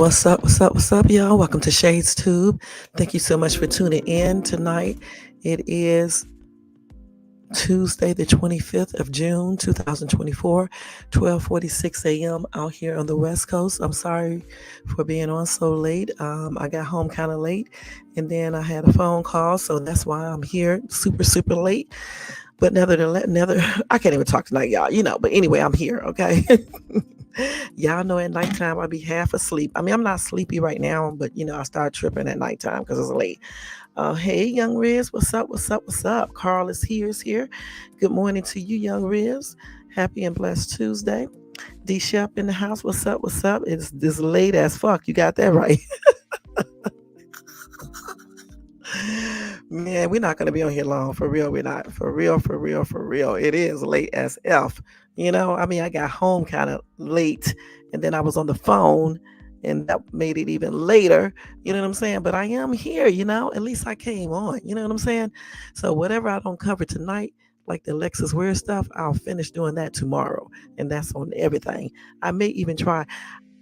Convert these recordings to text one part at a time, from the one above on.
What's up? What's up? What's up, y'all? Welcome to Shades Tube. Thank you so much for tuning in tonight. It is Tuesday, the 25th of June, 2024, 12:46 a.m. out here on the West Coast. I'm sorry for being on so late. I got home kind of late, and then I had a phone call, so that's why I'm here super, super late. But I can't even talk tonight, y'all. But anyway, I'm here. Okay. Y'all know at nighttime I be half asleep. I mean, I'm not sleepy right now, but I start tripping at nighttime because it's late. Hey, young Riz, what's up? What's up? What's up? Carl is here. Good morning to you, young Riz. Happy and blessed Tuesday. D Shep in the house. What's up? What's up? It's this late as fuck. You got that right. Man, we're not going to be on here long. For real, we're not. For real, for real, for real. It is late as F. I mean, I got home kind of late and then I was on the phone and that made it even later. You know what I'm saying? But I am here, at least I came on. You know what I'm saying? So whatever I don't cover tonight, like the Alexis Ware stuff, I'll finish doing that tomorrow. And that's on everything. I may try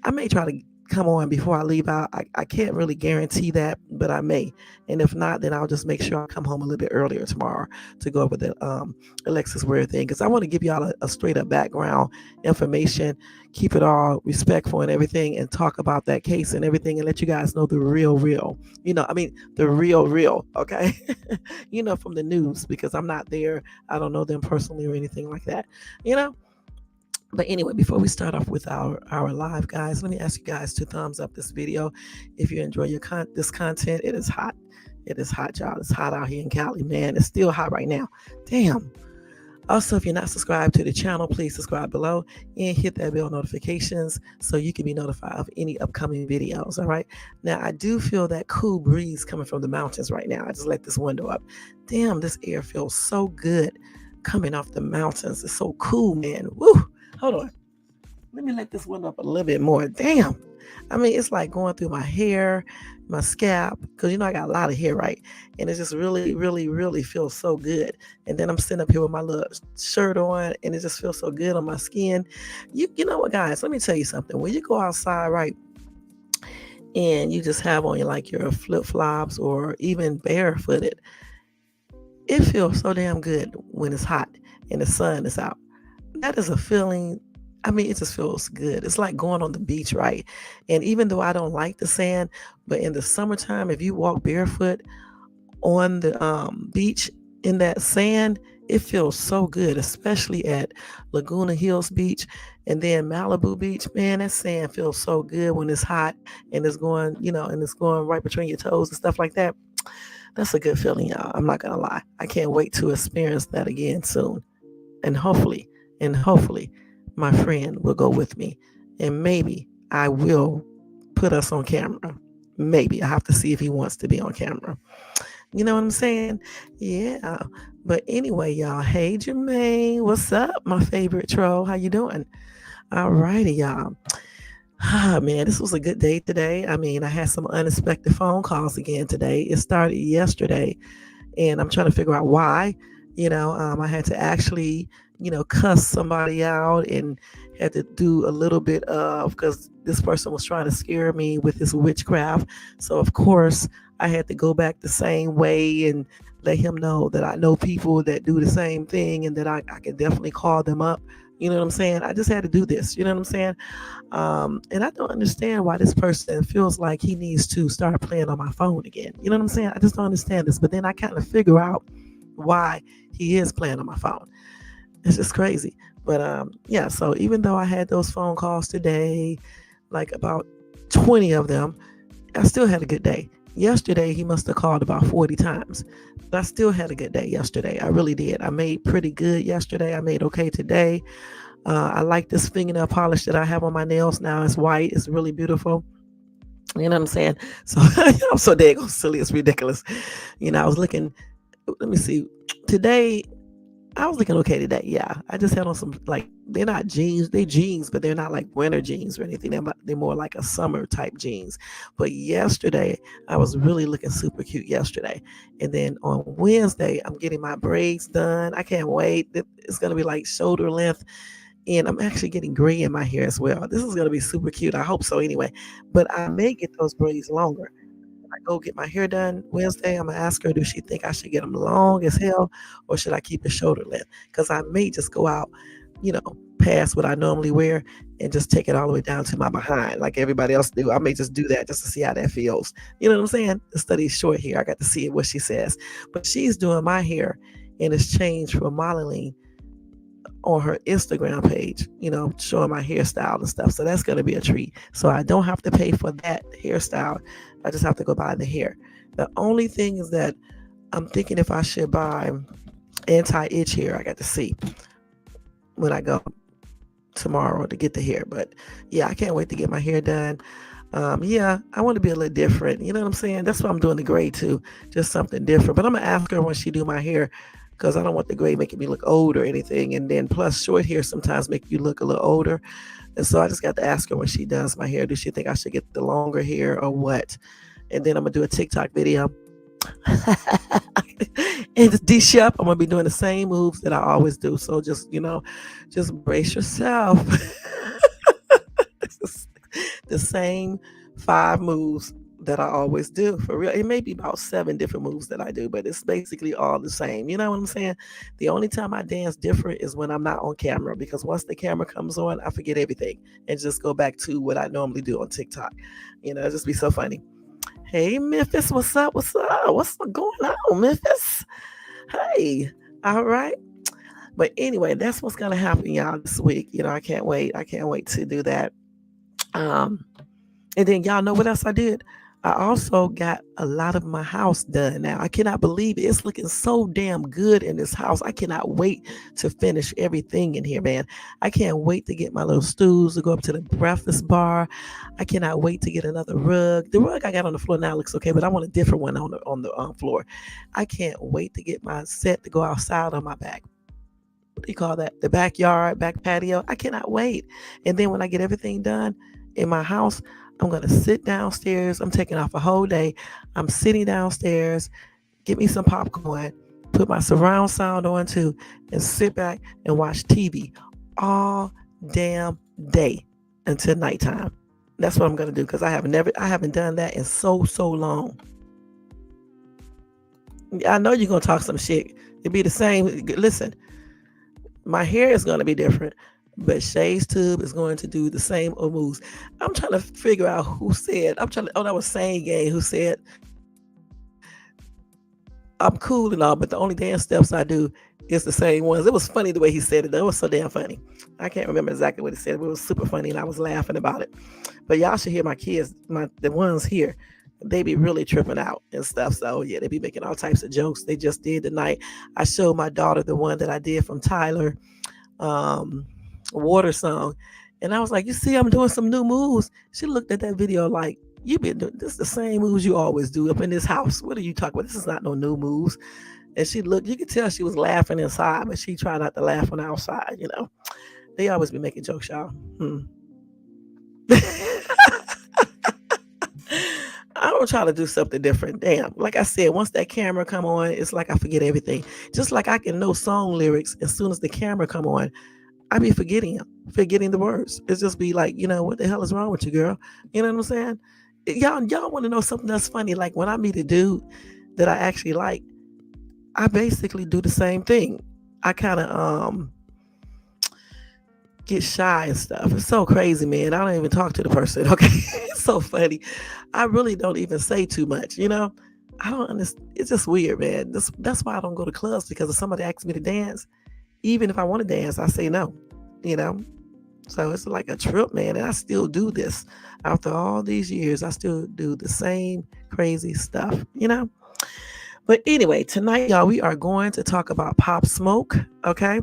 to come on before I leave out. I can't really guarantee that, but I may. And if not, then I'll just make sure I come home a little bit earlier tomorrow to go over the Alexis Ware thing. Because I want to give y'all a straight up background information, keep it all respectful and everything, and talk about that case and everything and let you guys know the real. The real, okay? From the news, because I'm not there. I don't know them personally or anything like that, you know? But anyway, before we start off with our live, guys, let me ask you guys to thumbs up this video if you enjoy this content. It is hot. It is hot, y'all. It's hot out here in Cali, man. It's still hot right now. Damn. Also, if you're not subscribed to the channel, please subscribe below and hit that bell notifications so you can be notified of any upcoming videos. All right. Now, I do feel that cool breeze coming from the mountains right now. I just let this window up. Damn, this air feels so good coming off the mountains. It's so cool, man. Woo. Hold on. Let me let this one up a little bit more. Damn. I mean, it's like going through my hair, my scalp, because I got a lot of hair, right? And it just really, really, really feels so good. And then I'm sitting up here with my little shirt on, and it just feels so good on my skin. You know what, guys? Let me tell you something. When you go outside, right, and you just have on your flip-flops or even barefooted, it feels so damn good when it's hot and the sun is out. That is a feeling. I mean, it just feels good. It's like going on the beach, right? And even though I don't like the sand, but in the summertime, if you walk barefoot on the beach in that sand, it feels so good, especially at Laguna Hills Beach and then Malibu Beach. Man, that sand feels so good when it's hot and it's going, and it's going right between your toes and stuff like that. That's a good feeling, y'all. I'm not going to lie. I can't wait to experience that again soon. And hopefully, my friend will go with me. And maybe I will put us on camera. Maybe. I have to see if he wants to be on camera. You know what I'm saying? Yeah. But anyway, y'all. Hey, Jermaine. What's up, my favorite troll? How you doing? All righty, y'all. Man, this was a good day today. I mean, I had some unexpected phone calls again today. It started yesterday, and I'm trying to figure out why. I had to actually, cuss somebody out and had to do a little bit of, because this person was trying to scare me with his witchcraft. So, of course, I had to go back the same way and let him know that I know people that do the same thing and that I can definitely call them up. You know what I'm saying? I just had to do this. You know what I'm saying? And I don't understand why this person feels like he needs to start playing on my phone again. You know what I'm saying? I just don't understand this. But then I kind of figure out why he is playing on my phone. It's just crazy. But yeah, so even though I had those phone calls today, like about 20 of them, I still had a good day. Yesterday, he must have called about 40 times. But I still had a good day yesterday. I really did. I made pretty good yesterday. I made okay today. I like this fingernail polish that I have on my nails now. It's white. It's really beautiful. You know what I'm saying? So I'm so dang silly. It's ridiculous. I was looking. Let me see. Today, I was looking okay today. Yeah, I just had on some, they're not jeans. They're jeans, but they're not like winter jeans or anything. They're more like a summer type jeans. But yesterday, I was really looking super cute yesterday. And then on Wednesday, I'm getting my braids done. I can't wait. It's going to be like shoulder length. And I'm actually getting gray in my hair as well. This is going to be super cute. I hope so anyway. But I may get those braids longer. I go get my hair done Wednesday, I'm gonna ask her, do she think I should get them long as hell or should I keep it shoulder length? Because I may just go out, you know, past what I normally wear and just take it all the way down to my behind, like everybody else do. I may just do that just to see how that feels. You know what I'm saying? The study's short here. I got to see what she says. But she's doing my hair and it's changed from modeling on her Instagram page, showing my hairstyle and stuff. So that's going to be a treat. So I don't have to pay for that hairstyle. I just have to go buy the hair. The only thing is that I'm thinking if I should buy anti-itch hair. I got to see when I go tomorrow to get the hair. But yeah, I can't wait to get my hair done. Yeah, I want to be a little different. You know what I'm saying? That's why I'm doing the gray too. Just something different. But I'm going to ask her when she do my hair because I don't want the gray making me look old or anything. And then plus short hair sometimes make you look a little older. And so I just got to ask her when she does my hair, does she think I should get the longer hair or what? And then I'm going to do a TikTok video. And D-Shep, I'm going to be doing the same moves that I always do. So just brace yourself. The same 5 moves that I always do, for real. It may be about 7 different moves that I do, but it's basically all the same. You know what I'm saying? The only time I dance different is when I'm not on camera, because once the camera comes on, I forget everything and just go back to what I normally do on TikTok. It just be so funny. Hey, Memphis, what's up? What's up? What's going on, Memphis? Hey, all right. But anyway, that's what's going to happen, y'all, this week. I can't wait. I can't wait to do that. And then y'all know what else I did? I also got a lot of my house done now. I cannot believe it. It's looking so damn good in this house. I cannot wait to finish everything in here, man. I can't wait to get my little stools to go up to the breakfast bar. I cannot wait to get another rug. The rug I got on the floor now looks okay, but I want a different one on the floor. I can't wait to get my set to go outside on my back. What do you call that? The backyard, back patio. I cannot wait. And then when I get everything done in my house, I'm going to sit downstairs. I'm taking off a whole day. I'm sitting downstairs, get me some popcorn, put my surround sound on too, and sit back and watch TV all damn day until nighttime. That's what I'm going to do, because I haven't done that in so long. I know you're going to talk some shit. It'd be the same. Listen, my hair is going to be different, but Shay's Tube is going to do the same moves. I'm trying to figure out who said, that was Sane Gang who said, I'm cool and all, but the only dance steps I do is the same ones. It was funny the way he said it. That was so damn funny. I can't remember exactly what he said, but it was super funny and I was laughing about it. But y'all should hear my kids, the ones here. They be really tripping out and stuff. So yeah, they be making all types of jokes. They just did tonight. I showed my daughter the one that I did from Tyler, Water song, and I was like, you see, I'm doing some new moves. She looked at that video like, you been doing this the same moves you always do up in this house. What are you talking about? This is not no new moves. And she looked, you could tell she was laughing inside, but she tried not to laugh on the outside. They always be making jokes, y'all. I don't try to do something different. Damn. Like I said, once that camera come on, it's like I forget everything. Just like I can know song lyrics as soon as the camera come on, I be forgetting the words. It's just be like, what the hell is wrong with you, girl? You know what I'm saying? Y'all want to know something that's funny? Like when I meet a dude that I actually like, I basically do the same thing. I kind of get shy and stuff. It's so crazy, man. I don't even talk to the person. Okay, it's so funny. I really don't even say too much. I don't understand. It's just weird, man. That's why I don't go to clubs, because if somebody asks me to dance, even if I want to dance, I say no, So it's like a trip, man. And I still do this. After all these years, I still do the same crazy stuff, But anyway, tonight, y'all, we are going to talk about Pop Smoke, okay?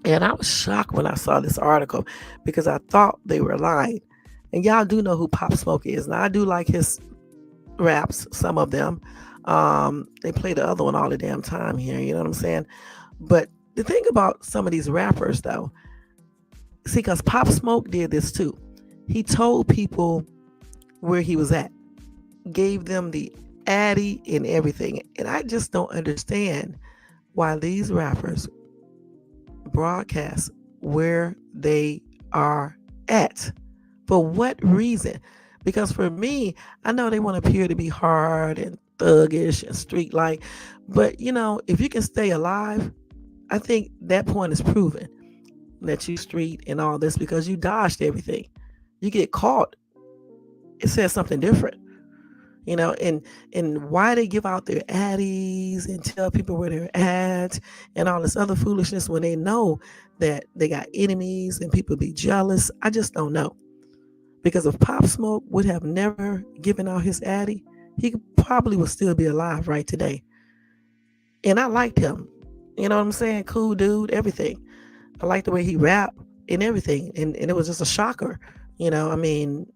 And I was shocked when I saw this article because I thought they were lying. And y'all do know who Pop Smoke is. Now, I do like his raps, some of them. They play the other one all the damn time here, you know what I'm saying? But the thing about some of these rappers, though, see, because Pop Smoke did this too. He told people where he was at, gave them the Addy and everything. And I just don't understand why these rappers broadcast where they are at. For what reason? Because for me, I know they want to appear to be hard and thuggish and street like, but if you can stay alive, I think that point is proven that you street and all this because you dodged everything. You get caught, it says something different. And why they give out their addies and tell people where they're at and all this other foolishness when they know that they got enemies and people be jealous. I just don't know. Because if Pop Smoke would have never given out his addy, he probably would still be alive right today. And I liked him. You know what I'm saying? Cool dude, everything. I liked the way he rapped and everything. And it was just a shocker. I mean,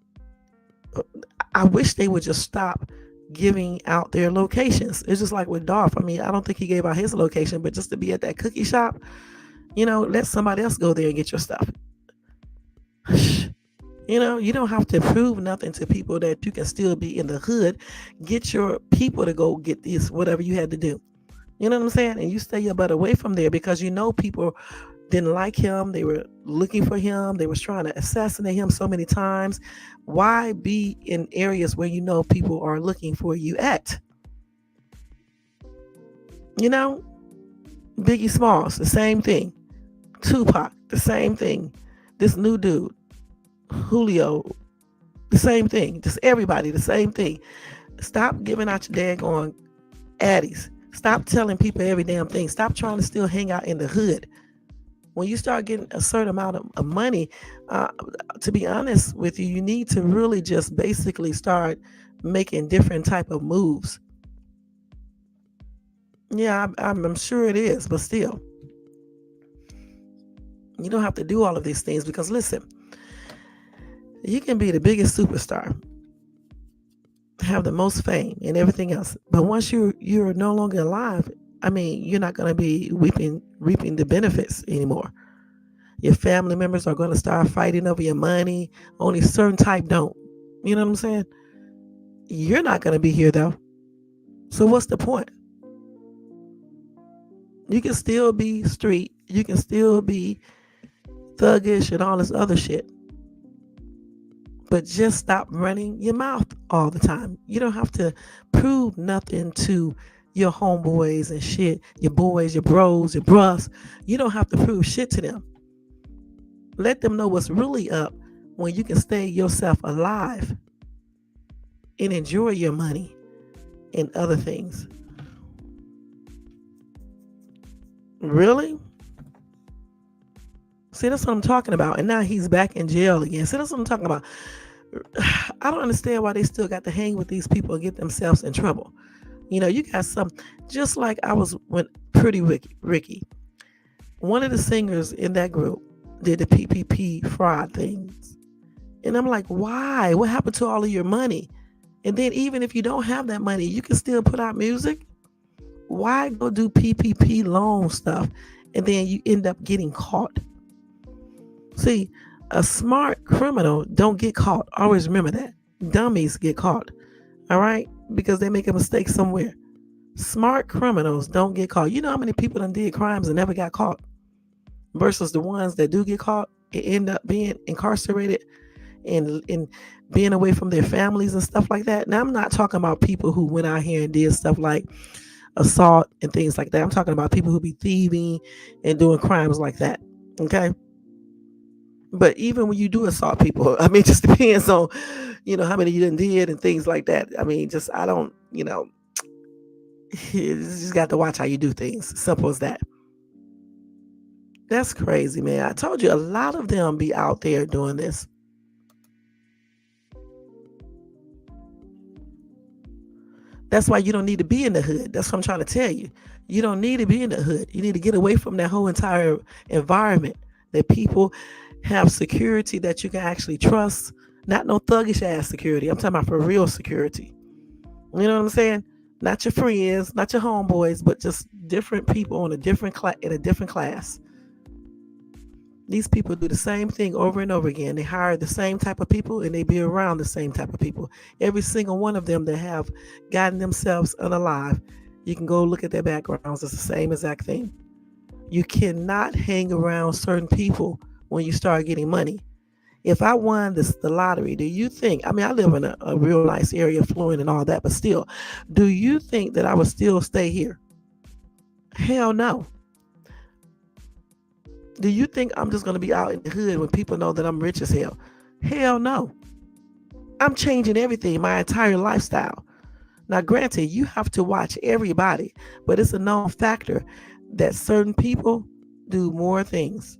I wish they would just stop giving out their locations. It's just like with Dolph. I mean, I don't think he gave out his location, but just to be at that cookie shop, let somebody else go there and get your stuff. You don't have to prove nothing to people that you can still be in the hood. Get your people to go get this, whatever you had to do. You know what I'm saying? And you stay your butt away from there because people didn't like him. They were looking for him. They was trying to assassinate him so many times. Why be in areas where people are looking for you at? Biggie Smalls, the same thing. Tupac, the same thing. This new dude, Julio, the same thing. Just everybody, the same thing. Stop giving out your daggone addies. Stop telling people every damn thing. Stop trying to still hang out in the hood. When you start getting a certain amount of money, to be honest with you, you need to really just basically start making different type of moves. Yeah, I'm sure it is, but still, you don't have to do all of these things because listen, you can be the biggest superstar, have the most fame and everything else, but once you're no longer alive, I mean, you're not going to be reaping the benefits anymore. Your family members are going to start fighting over your money. Only certain type don't. You know what I'm saying? You're not going to be here though. So what's the point? You can still be street. You can still be thuggish and all this other shit. But just stop running your mouth all the time. You don't have to prove nothing to your homeboys and shit, your boys, your bros, your brus. You don't have to prove shit to them. Let them know what's really up when you can stay yourself alive and enjoy your money and other things. Really? See, that's what I'm talking about. And now he's back in jail again. See, that's what I'm talking about. I don't understand why they still got to hang with these people and get themselves in trouble. You got some, just like I was with Pretty Ricky. One of the singers in that group did the PPP fraud things. And I'm like, why? What happened to all of your money? And then even if you don't have that money, you can still put out music. Why go do PPP loan stuff and then you end up getting caught? See, a smart criminal don't get caught. Always remember that. Dummies get caught. All right? Because they make a mistake somewhere. Smart criminals don't get caught. You know how many people done did crimes and never got caught? Versus the ones that do get caught and end up being incarcerated and being away from their families and stuff like that. Now, I'm not talking about people who went out here and did stuff like assault and things like that. I'm talking about people who be thieving and doing crimes like that. Okay? But even when you do assault people, I mean, it just depends on, how many you did and things like that. I mean, I don't, you just got to watch how you do things. Simple as that. That's crazy, man. I told you a lot of them be out there doing this. That's why you don't need to be in the hood. That's what I'm trying to tell you. You don't need to be in the hood. You need to get away from that whole entire environment that people have security that you can actually trust. Not no thuggish ass security. I'm talking about for real security. You know what I'm saying? Not your friends, not your homeboys, but just different people in a different class. These people do the same thing over and over again. They hire the same type of people and they be around the same type of people. Every single one of them that have gotten themselves unalive, you can go look at their backgrounds. It's the same exact thing. You cannot hang around certain people when you start getting money. If I won the lottery, do you think, I mean, I live in a real nice area, fluent and all that, but still, do you think that I would still stay here? Hell no. Do you think I'm just going to be out in the hood when people know that I'm rich as hell? Hell no. I'm changing everything, my entire lifestyle. Now, granted, you have to watch everybody, but it's a known factor that certain people do more things.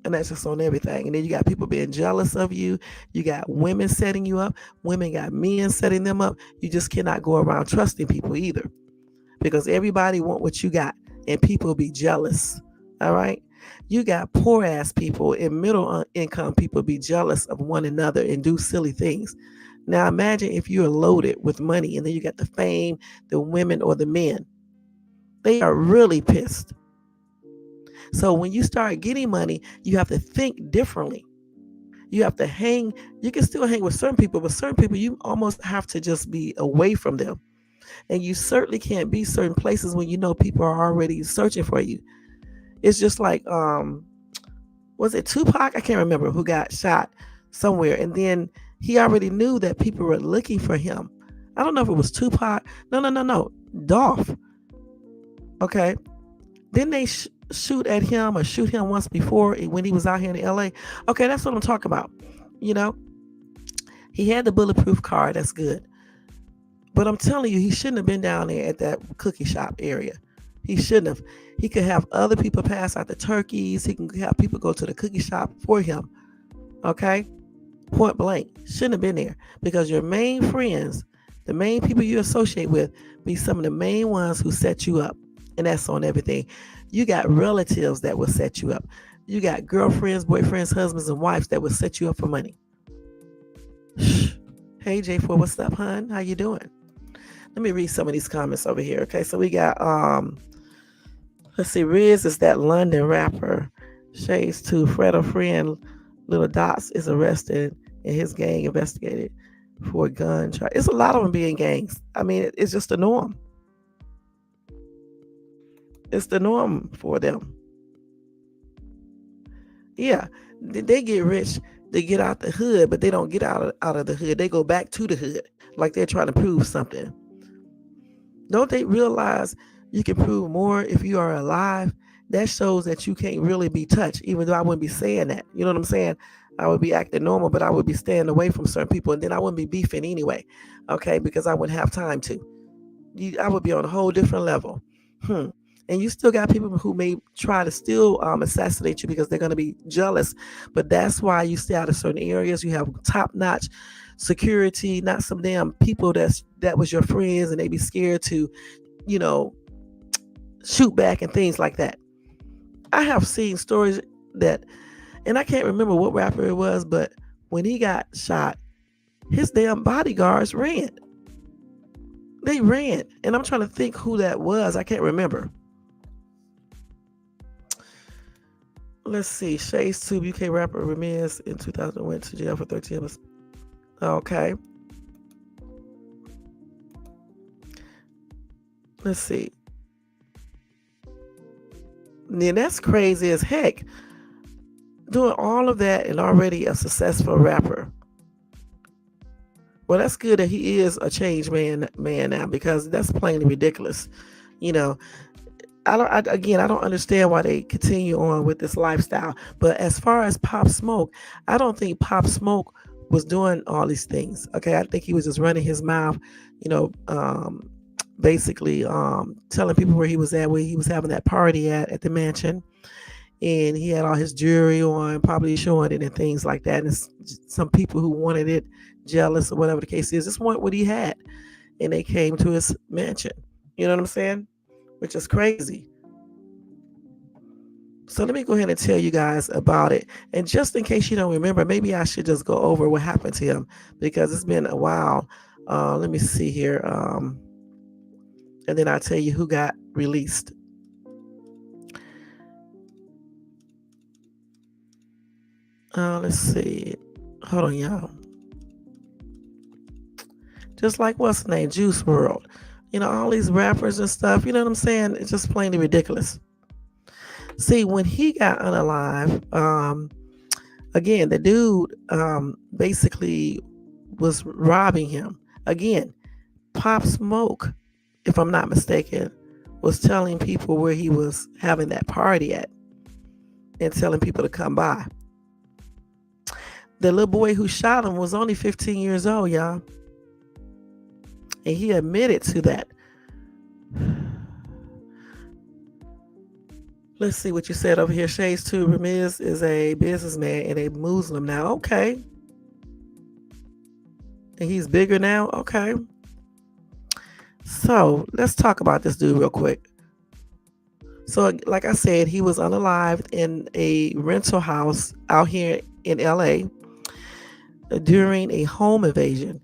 And that's just on everything. And then you got people being jealous of you. You got women setting you up. Women got men setting them up. You just cannot go around trusting people either, because everybody want what you got, and people be jealous. All right. You got poor ass people and middle income people be jealous of one another and do silly things. Now imagine if you're loaded with money and then you got the fame, the women or the men. They are really pissed. So when you start getting money, you have to think differently. You have to hang, you can still hang with certain people, but certain people you almost have to just be away from them. And you certainly can't be certain places when you know people are already searching for you. It's just like was it Tupac? I can't remember, who got shot somewhere, and then he already knew that people were looking for him. I don't know if it was Tupac. No. Dolph. Okay. Didn't they shoot at him or shoot him once before when he was out here in LA? Okay, that's what I'm talking about. You know, he had the bulletproof car. That's good. But I'm telling you, he shouldn't have been down there at that cookie shop area. He shouldn't have. He could have other people pass out the turkeys. He can have people go to the cookie shop for him. Okay? Point blank. Shouldn't have been there, because your main friends, the main people you associate with, be some of the main ones who set you up. And that's on everything. You got relatives that will set you up. You got girlfriends, boyfriends, husbands, and wives that will set you up for money. Hey J4, what's up, hon? How you doing? Let me read some of these comments over here. Okay, so we got let's see, Riz is that London rapper. Shades to Fredo friend Little Dots is arrested and his gang investigated for a gun charge. It's a lot of them being gangs. I mean, it's just the norm. It's the norm for them. Yeah, they get rich, they get out the hood, but they don't get out of the hood. They go back to the hood like they're trying to prove something. Don't they realize you can prove more if you are alive? That shows that you can't really be touched, even though I wouldn't be saying that. You know what I'm saying? I would be acting normal, but I would be staying away from certain people, and then I wouldn't be beefing anyway, okay, because I wouldn't have time to. I would be on a whole different level. And you still got people who may try to still assassinate you because they're going to be jealous. But that's why you stay out of certain areas. You have top-notch security, not some damn people that was your friends and they be scared to, you know, shoot back and things like that. I have seen stories that, and I can't remember what rapper it was, but when he got shot, his damn bodyguards ran. They ran. And I'm trying to think who that was. I can't remember. Let's see. Shades Tube, UK rapper Ramirez in 2000 went to jail for 13 years. Okay. Let's see. Then that's crazy as heck. Doing all of that and already a successful rapper. Well, that's good that he is a changed man now, because that's plainly ridiculous. You know, I don't understand why they continue on with this lifestyle. But as far as Pop Smoke, I don't think Pop Smoke was doing all these things. Okay, I think he was just running his mouth, basically telling people where he was at, where he was having that party at the mansion. And he had all his jewelry on, probably showing it and things like that. And some people who wanted it, jealous or whatever the case is, just want what he had. And they came to his mansion. You know what I'm saying? Which is crazy. So let me go ahead and tell you guys about it. And just in case you don't remember, maybe I should just go over what happened to him, because it's been a while. Let me see here. And then I'll tell you who got released. Let's see. Hold on, y'all. Just like what's the name? Juice WRLD. All these rappers and stuff. You know what I'm saying? It's just plainly ridiculous. See, when he got unalive, again, the dude basically was robbing him. Again, Pop Smoke, if I'm not mistaken, was telling people where he was having that party at and telling people to come by. The little boy who shot him was only 15 years old, y'all. And he admitted to that. Let's see what you said over here. Shades 2 Ramiz is a businessman and a Muslim now. Okay. And he's bigger now. Okay. So let's talk about this dude real quick. So, like I said, he was unalived in a rental house out here in LA during a home invasion.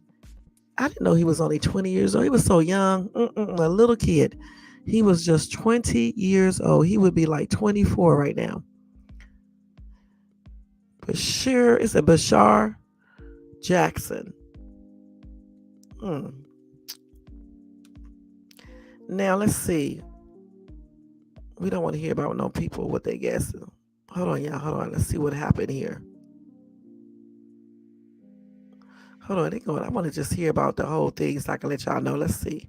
I didn't know he was only 20 years old. He was so young, a little kid. He was just 20 years old. He would be like 24 right now. Bashar Jackson. Now, let's see. We don't want to hear about no people, what they guess. Hold on, y'all. Hold on. Let's see what happened here. Hold on. They going. I want to just hear about the whole thing so I can let y'all know. Let's see.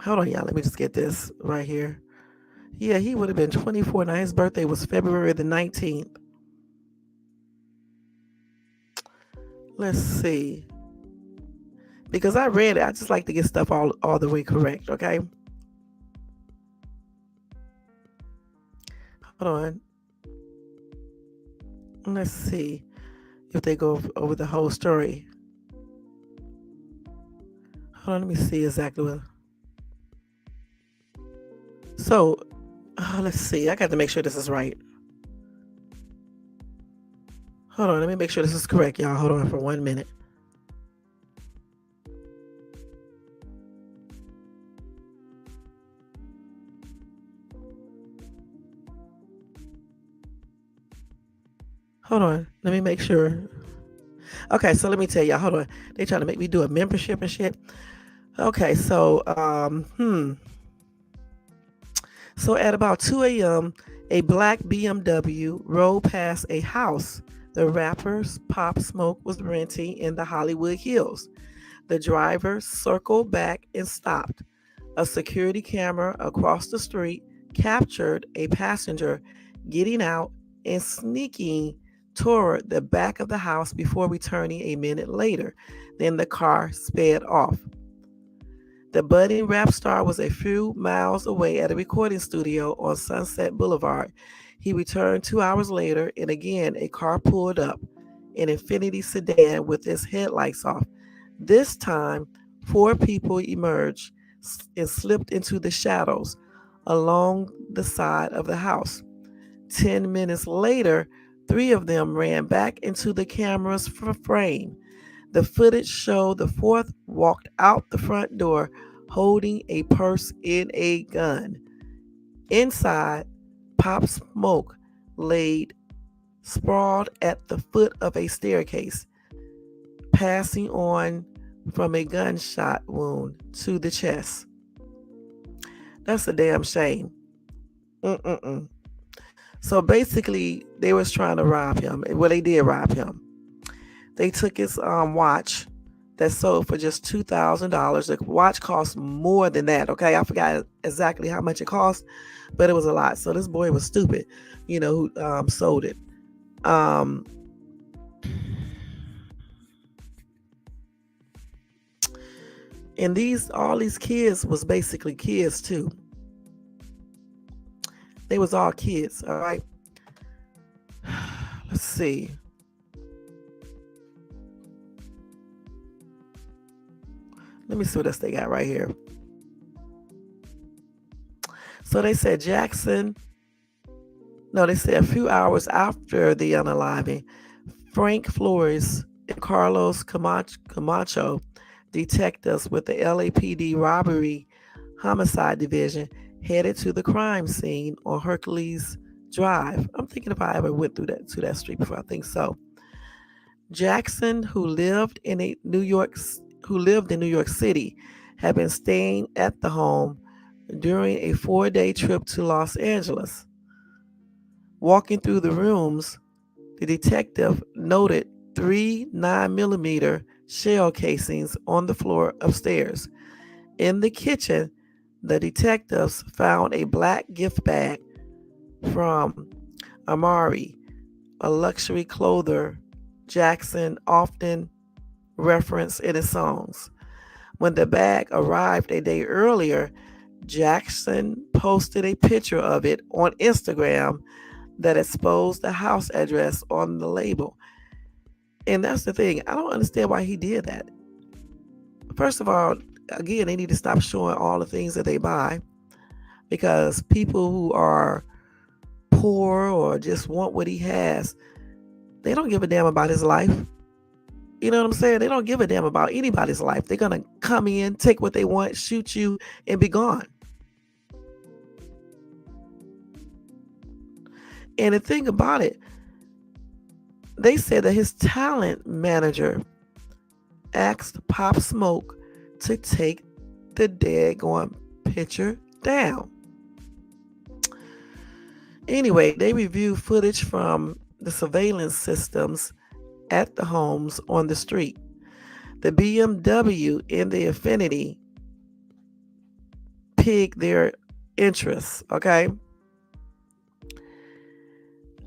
Hold on, y'all. Let me just get this right here. Yeah, he would have been 24. Now, his birthday was February the 19th. Let's see. Because I read it. I just like to get stuff all the way correct, okay? Hold on. Let's see if they go over the whole story. Hold on, let me see exactly what. So, let's see. I got to make sure this is right. Hold on, let me make sure this is correct, y'all. Hold on for 1 minute. Hold on, let me make sure. Okay, so let me tell y'all. Hold on, they trying to make me do a membership and shit. Okay, so So at about 2 a.m., a black BMW rolled past a house the rapper's Pop Smoke was renting in the Hollywood Hills. The driver circled back and stopped. A security camera across the street captured a passenger getting out and sneaking toward the back of the house before returning a minute later. Then the car sped off. The budding rap star was a few miles away at a recording studio on Sunset Boulevard. He returned 2 hours later, and again a car pulled up, an Infiniti sedan with its headlights off. This time, 4 people emerged and slipped into the shadows along the side of the house. 10 minutes later, 3 of them ran back into the camera's frame. The footage showed the 4th walked out the front door holding a purse and a gun. Inside, Pop Smoke laid sprawled at the foot of a staircase, passing on from a gunshot wound to the chest. That's a damn shame. So basically, they was trying to rob him. Well, they did rob him. They took his watch that sold for just $2,000. The watch cost more than that. Okay, I forgot exactly how much it cost, but it was a lot. So this boy was stupid, who sold it. And all these kids was basically kids too. They was all kids. All right. Let's see. Let me see what else they got right here. So they said they said a few hours after the unaliving, Frank Flores and Carlos Camacho, detectives with the LAPD robbery homicide division, headed to the crime scene on Hercules Drive. I'm thinking if I ever went to that street before. I think so. Jackson, who lived in New York City, had been staying at the home during a 4-day trip to Los Angeles. Walking through the rooms, the detective noted 3 9mm shell casings on the floor upstairs. In the kitchen, the detectives found a black gift bag from Amari, a luxury clothier Jackson often referenced in his songs. When the bag arrived a day earlier, Jackson posted a picture of it on Instagram that exposed the house address on the label. And that's the thing. I don't understand why he did that. First of all, again, they need to stop showing all the things that they buy, because people who are poor or just want what he has, they don't give a damn about his life. You know what I'm saying? They don't give a damn about anybody's life. They're going to come in, take what they want, shoot you, and be gone. And the thing about it, they said that his talent manager asked Pop Smoke to take the daggone picture down. Anyway, they reviewed footage from the surveillance systems at the homes on the street. The BMW and the Infiniti piqued their interest, okay?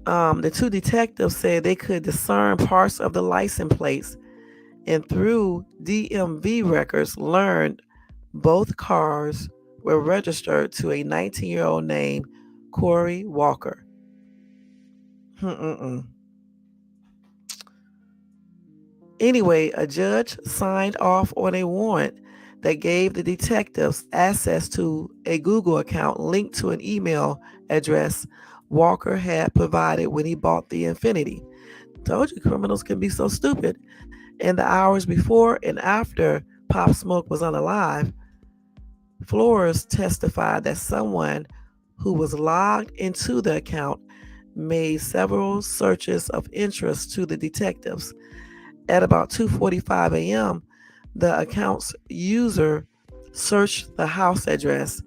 The two detectives said they could discern parts of the license plates, and through DMV records learned both cars were registered to a 19-year-old named Corey Walker. Anyway, a judge signed off on a warrant that gave the detectives access to a Google account linked to an email address Walker had provided when he bought the Infiniti. Told you criminals can be so stupid. In the hours before and after Pop Smoke was unalive, Flores testified that someone who was logged into the account made several searches of interest to the detectives. At about 2:45 a.m., the account's user searched the house address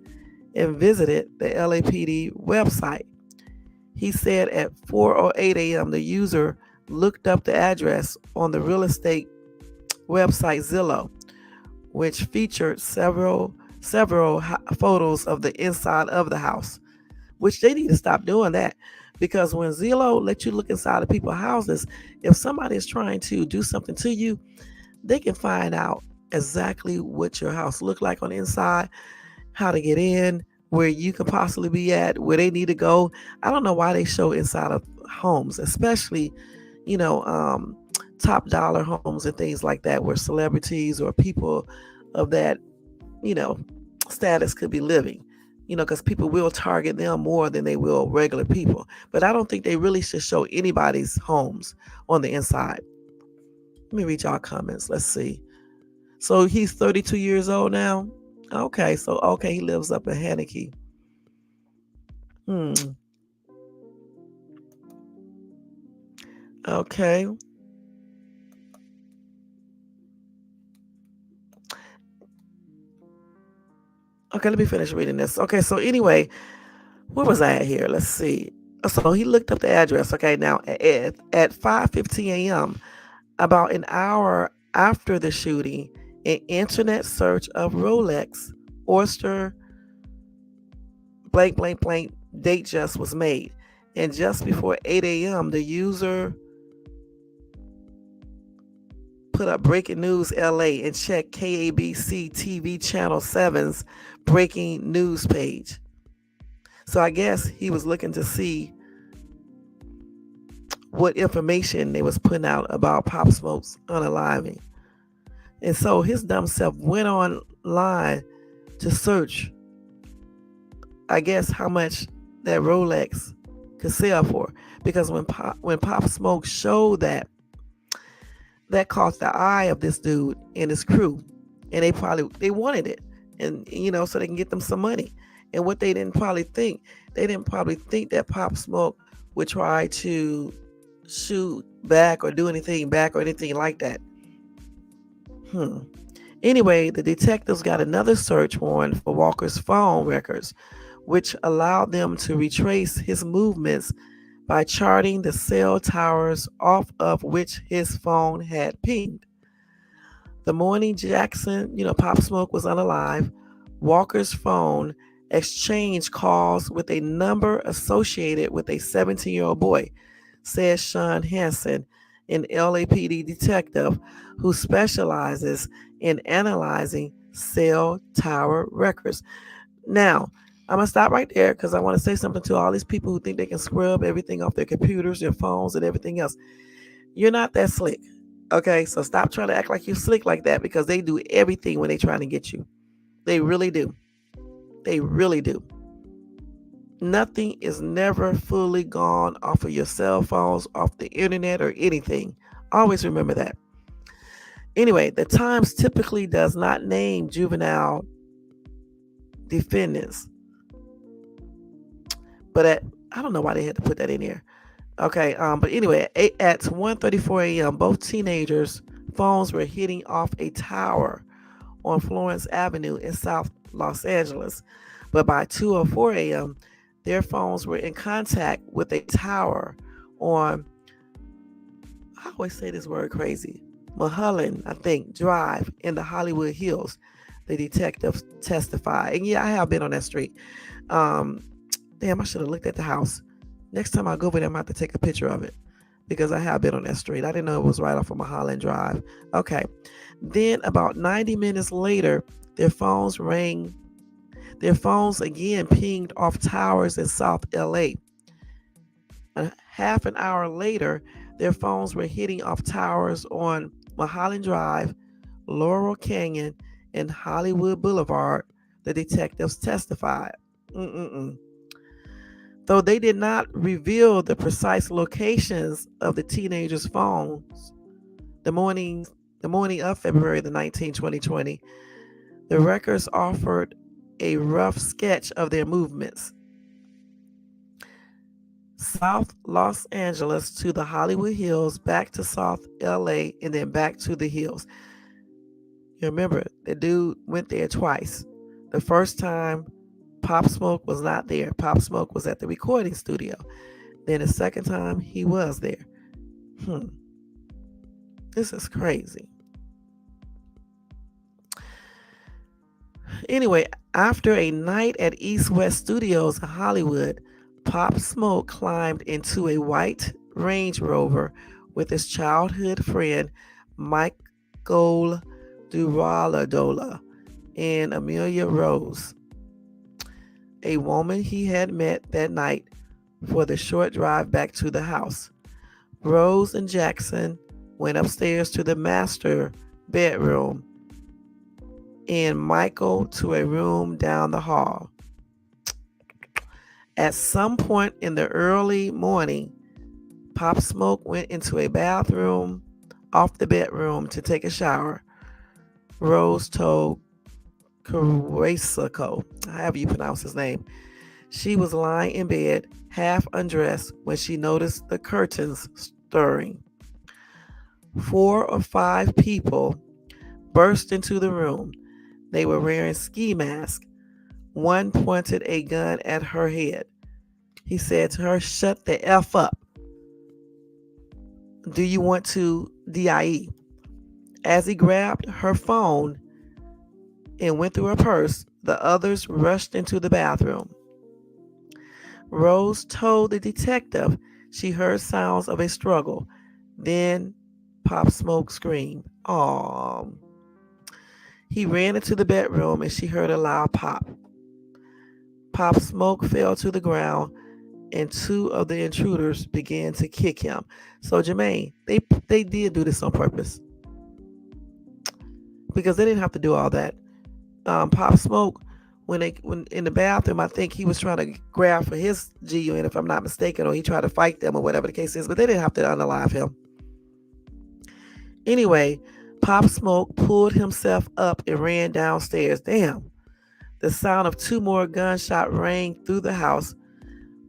and visited the LAPD website. He said at 4:08 a.m., the user looked up the address on the real estate website Zillow, which featured several photos of the inside of the house, which they need to stop doing that. Because when Zillow lets you look inside of people's houses, if somebody is trying to do something to you, they can find out exactly what your house looked like on the inside, how to get in, where you could possibly be at, where they need to go. I don't know why they show inside of homes, especially, top dollar homes and things like that, where celebrities or people of that, status could be living. Because people will target them more than they will regular people. But I don't think they really should show anybody's homes on the inside. Let me read y'all comments. Let's see. So he's 32 years old now. Okay, he lives up in Haneke. Okay. Okay, let me finish reading this. Okay, so anyway, where was I at here? Let's see. So he looked up the address. Okay, now at 5:15 a.m., about an hour after the shooting, an internet search of Rolex, Oyster, blank, blank, blank, date just was made. And just before 8 a.m., the user put up breaking news LA and checked KABC TV Channel 7's breaking news page. So I guess he was looking to see what information they was putting out about Pop Smoke's unaliving. And so his dumb self went online to search, I guess, how much that Rolex could sell for. Because when Pop Smoke showed that caught the eye of this dude and his crew. And they wanted it. And, so they can get them some money. And what they didn't probably think that Pop Smoke would try to shoot back or do anything back or anything like that. Anyway, the detectives got another search warrant for Walker's phone records, which allowed them to retrace his movements by charting the cell towers off of which his phone had pinged. The morning Jackson, Pop Smoke was unalive, Walker's phone exchanged calls with a number associated with a 17-year-old boy, says Sean Hansen, an LAPD detective who specializes in analyzing cell tower records. Now, I'm going to stop right there because I want to say something to all these people who think they can scrub everything off their computers, their phones, and everything else. You're not that slick. Okay, so stop trying to act like you're slick like that because they do everything when they're trying to get you. They really do. They really do. Nothing is never fully gone off of your cell phones, off the internet, or anything. Always remember that. Anyway, the Times typically does not name juvenile defendants, but I don't know why they had to put that in here. Okay, but anyway, at 1:34 a.m., both teenagers' phones were hitting off a tower on Florence Avenue in South Los Angeles. But by 2:04 a.m., their phones were in contact with a tower on, I always say this word crazy, Mulholland, I think, Drive in the Hollywood Hills, the detectives testified. And yeah, I have been on that street. Damn, I should have looked at the house. Next time I go over there, I'm going to have to take a picture of it because I have been on that street. I didn't know it was right off of Mulholland Drive. Okay. Then about 90 minutes later, their phones rang. Their phones again pinged off towers in South LA. A half an hour later, their phones were hitting off towers on Mulholland Drive, Laurel Canyon, and Hollywood Boulevard, the detectives testified. Though they did not reveal the precise locations of the teenagers' phones, the morning of February the 19th, 2020, the records offered a rough sketch of their movements. South Los Angeles to the Hollywood Hills, back to South LA, and then back to the hills. You remember, the dude went there twice. The first time, Pop Smoke was not there. Pop Smoke was at the recording studio. Then the second time, he was there. This is crazy. Anyway, after a night at East West Studios in Hollywood, Pop Smoke climbed into a white Range Rover with his childhood friend Michael Duraladola and Amelia Rose, a woman he had met that night for the short drive back to the house. Rose and Jackson went upstairs to the master bedroom and Michael to a room down the hall. At some point in the early morning, Pop Smoke went into a bathroom off the bedroom to take a shower. Rose told Carrasco, however you pronounce his name, she was lying in bed, half undressed, when she noticed the curtains stirring. 4 or 5 people burst into the room. They were wearing ski masks. One pointed a gun at her head. He said to her, "Shut the F up. Do you want to DIE?" As he grabbed her phone and went through her purse, the others rushed into the bathroom. Rose told the detective she heard sounds of a struggle. Then Pop Smoke screamed, "Aww." He ran into the bedroom and she heard a loud pop. Pop Smoke fell to the ground and 2 of the intruders began to kick him. So Jermaine, they did do this on purpose because they didn't have to do all that. Pop Smoke, when in the bathroom, I think he was trying to grab for his GUN, if I'm not mistaken, or he tried to fight them or whatever the case is, but they didn't have to unalive him. Anyway, Pop Smoke pulled himself up and ran downstairs. Damn. The sound of 2 more gunshots rang through the house.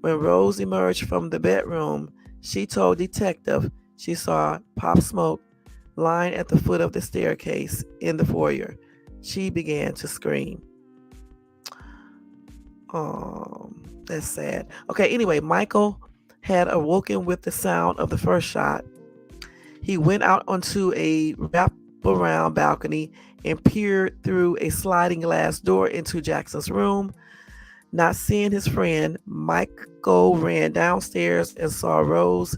When Rose emerged from the bedroom, she told detective she saw Pop Smoke lying at the foot of the staircase in the foyer. She began to scream. That's sad. Okay, anyway, Michael had awoken with the sound of the first shot. He went out onto a wraparound balcony and peered through a sliding glass door into Jackson's room. Not seeing his friend, Michael ran downstairs and saw Rose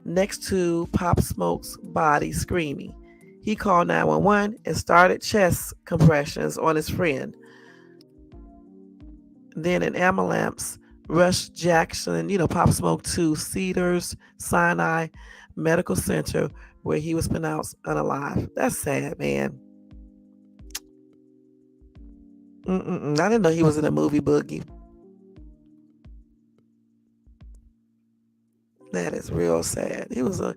next to Pop Smoke's body screaming. He called 911 and started chest compressions on his friend. Then an ambulance rushed Jackson, Pop Smoke, to Cedars Sinai Medical Center, where he was pronounced unalive. That's sad, man. I didn't know he was in a movie, Boogie. That is real sad. He was a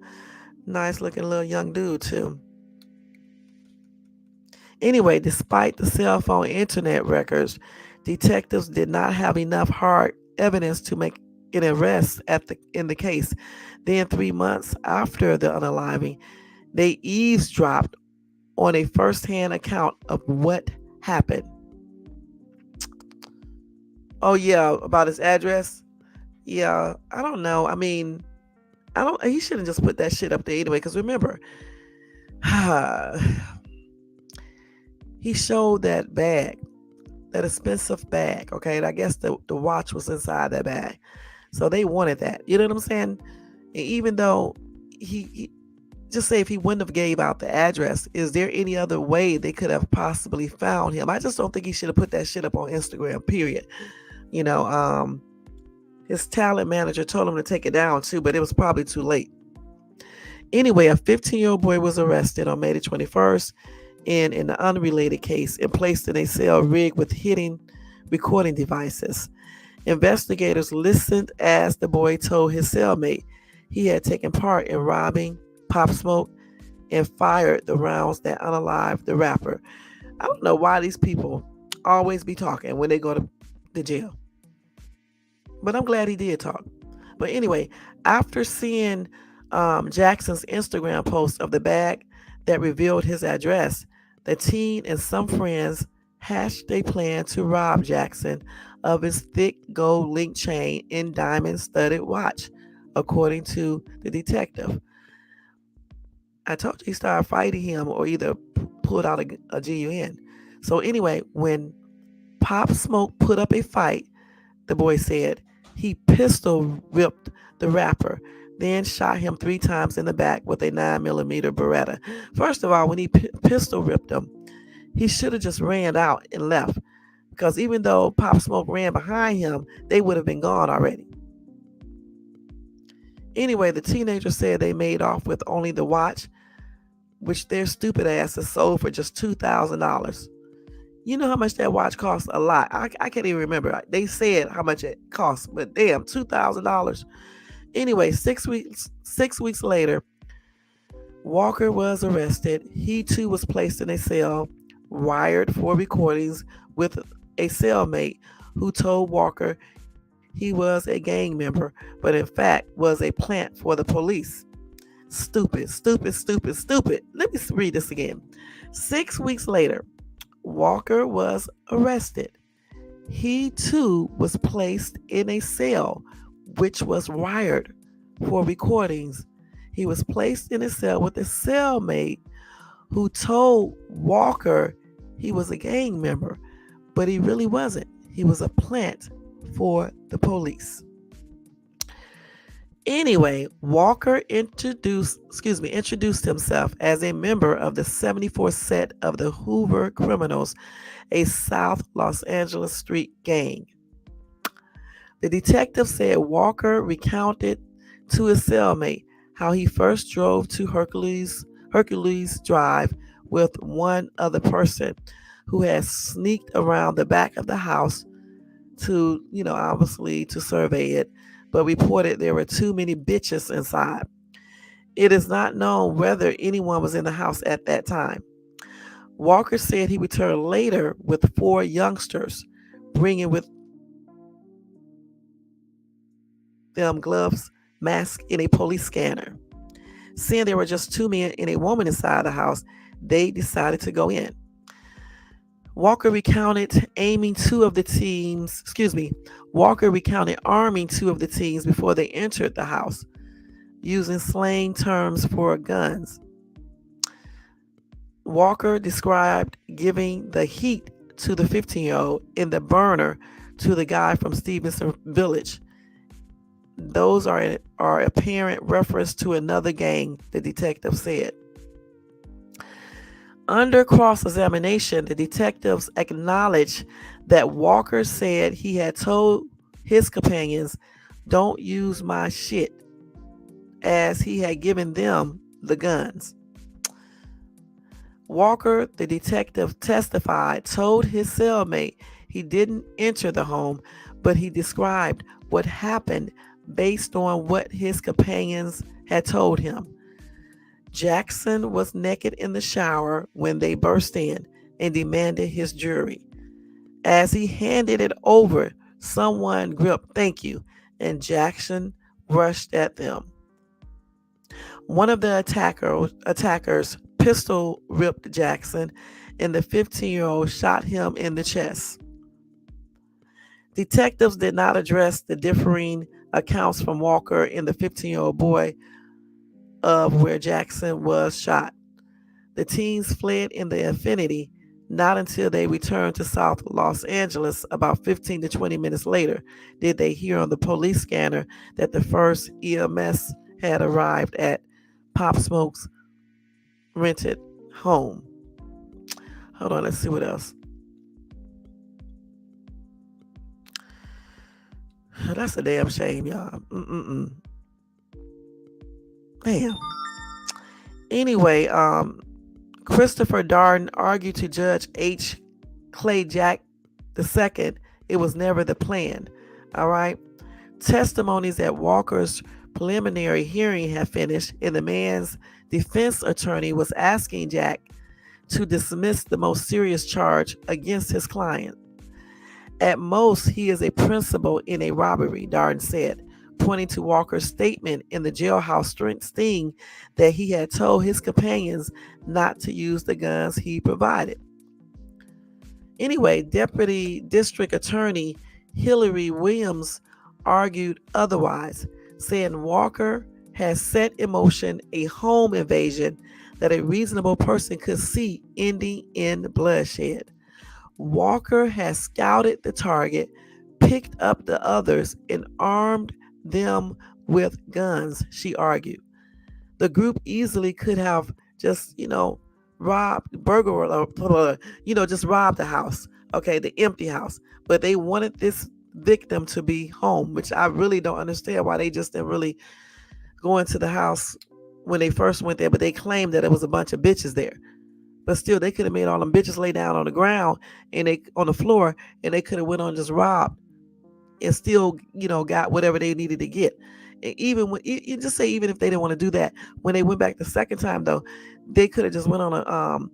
nice looking little young dude, too. Anyway, despite the cell phone internet records, detectives did not have enough hard evidence to make an arrest in the case. Then 3 months after the unaliving, they eavesdropped on a first-hand account of what happened. Oh yeah, about his address. Yeah, I don't know. I mean, I don't. He shouldn't just put that shit up there anyway. Because remember, he showed that bag, that expensive bag. Okay, and I guess the watch was inside that bag, so they wanted that. You know what I'm saying? And even though he just say if he wouldn't have gave out the address, is there any other way they could have possibly found him? I just don't think he should have put that shit up on Instagram. Period. His talent manager told him to take it down too, but it was probably too late. Anyway, a 15-year-old boy was arrested on May the 21st in an unrelated case and placed in a cell rigged with hidden recording devices. Investigators listened as the boy told his cellmate he had taken part in robbing Pop Smoke and fired the rounds that unalived the rapper. I don't know why these people always be talking when they go to the jail. But I'm glad he did talk. But anyway, after seeing Jackson's Instagram post of the bag that revealed his address, the teen and some friends hatched a plan to rob Jackson of his thick gold link chain and diamond-studded watch, according to the detective. I told you he started fighting him or either pulled out a GUN. So anyway, when Pop Smoke put up a fight, the boy said, he pistol whipped the rapper, then shot him 3 times in the back with a 9mm Beretta. First of all, when he pistol whipped him, he should have just ran out and left. Because even though Pop Smoke ran behind him, they would have been gone already. Anyway, the teenager said they made off with only the watch, which their stupid asses sold for just $2,000. You know how much that watch costs? A lot. I can't even remember. They said how much it cost, but damn, $2,000. Anyway, 6 weeks later, Walker was arrested. He too was placed in a cell, wired for recordings with a cellmate who told Walker he was a gang member, but in fact was a plant for the police. Stupid. Let me read this again. 6 weeks later, Walker was arrested. He too was placed in a cell, which was wired for recordings. He was placed in a cell with a cellmate who told Walker he was a gang member, but he really wasn't. He was a plant for the police. Anyway, Walker introduced himself as a member of the 74 set of the Hoover Criminals, a South Los Angeles street gang. The detective said Walker recounted to his cellmate how he first drove to Hercules Drive with one other person who had sneaked around the back of the house to, obviously to survey it, but reported there were too many bitches inside. It is not known whether anyone was in the house at that time. Walker said he returned later with 4 youngsters, bringing with them gloves, masks, and a police scanner. Seeing there were just 2 men and a woman inside the house, they decided to go in. Walker recounted aiming two of the teams, excuse me, Walker recounted arming two of the teams before they entered the house, using slang terms for guns. Walker described giving the heat to the 15-year-old and the burner to the guy from Stevenson Village. Those are apparent reference to another gang, the detective said. Under cross-examination, the detectives acknowledged that Walker said he had told his companions, "Don't use my shit," as he had given them the guns. Walker, the detective testified, told his cellmate he didn't enter the home, but he described what happened based on what his companions had told him. Jackson was naked in the shower when they burst in and demanded his jewelry. As he handed it over, someone gripped "Thank you," and Jackson rushed at them. One of the attackers pistol ripped Jackson, and the 15-year-old shot him in the chest. Detectives did not address the differing accounts from Walker and the 15-year-old boy of where Jackson was shot. The teens fled in the Infinity. Not until they returned to South Los Angeles about 15 to 20 minutes later did they hear on the police scanner that the first EMS had arrived at Pop Smoke's rented home. Hold on, let's see what else. That's a damn shame, y'all. Damn. Anyway, Christopher Darden argued to Judge H. Clay Jack II it was never the plan. All right. Testimonies at Walker's preliminary hearing had finished, and the man's defense attorney was asking Jack to dismiss the most serious charge against his client. At most, he is a principal in a robbery, Darden said, pointing to Walker's statement in the jailhouse sting that he had told his companions not to use the guns he provided. Anyway, Deputy District Attorney Hillary Williams argued otherwise, saying Walker has set in motion a home invasion that a reasonable person could see ending in bloodshed. Walker has scouted the target, picked up the others, and armed them with guns, she argued. The group easily could have just, robbed, just robbed the house, okay, the empty house. But they wanted this victim to be home, which I really don't understand why they just didn't really go into the house when they first went there. But they claimed that it was a bunch of bitches there. But still, they could have made all them bitches lay down on the ground and they on the floor, and they could have went on just robbed and still, got whatever they needed to get. And even when you just say, even if they didn't want to do that, when they went back the second time though, they could have just went on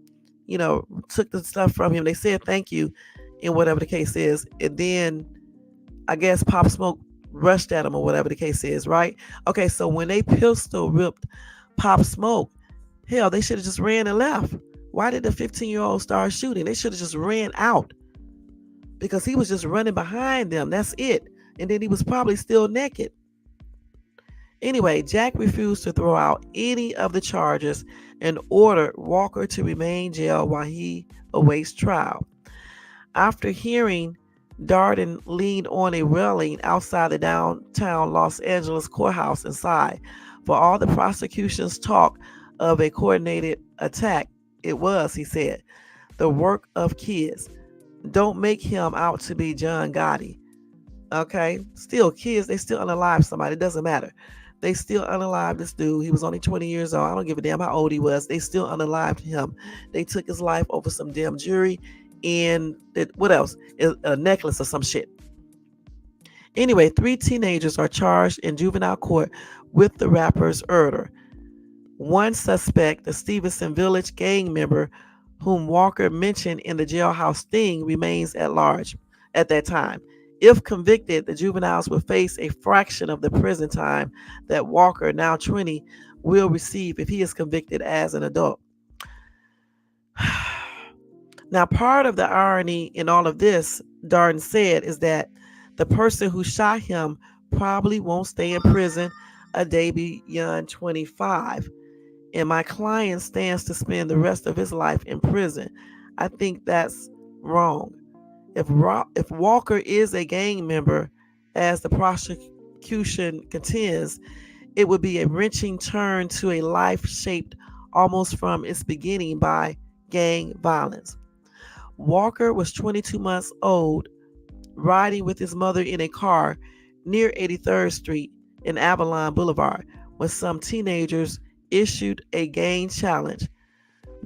took the stuff from him. They said thank you, and whatever the case is, and then I guess Pop Smoke rushed at him or whatever the case is, right? Okay, so when they pistol ripped Pop Smoke, hell, they should have just ran and left. Why did the 15-year-old start shooting? They should have just ran out because he was just running behind them. That's it. And then he was probably still naked. Anyway, Jack refused to throw out any of the charges and ordered Walker to remain in jail while he awaits trial. After hearing, Darden leaned on a railing outside the downtown Los Angeles courthouse and sighed. For all the prosecution's talk of a coordinated attack, it was, he said, the work of kids. Don't make him out to be John Gotti. Okay? Still, kids, they still unalive somebody. It doesn't matter. They still unalive this dude. He was only 20 years old. I don't give a damn how old he was. They still unalived him. They took his life over some damn jury and what else? A necklace or some shit. Anyway, 3 teenagers are charged in juvenile court with the rapper's murder. One suspect, the Stevenson Village gang member whom Walker mentioned in the jailhouse sting, remains at large at that time. If convicted, the juveniles will face a fraction of the prison time that Walker, now 20, will receive if he is convicted as an adult. Now, part of the irony in all of this, Darden said, is that the person who shot him probably won't stay in prison a day beyond 25. And my client stands to spend the rest of his life in prison. I think that's wrong. If Walker is a gang member, as the prosecution contends, it would be a wrenching turn to a life shaped almost from its beginning by gang violence. Walker was 22 months old, riding with his mother in a car near 83rd Street and Avalon Boulevard when some teenagers issued a gang challenge.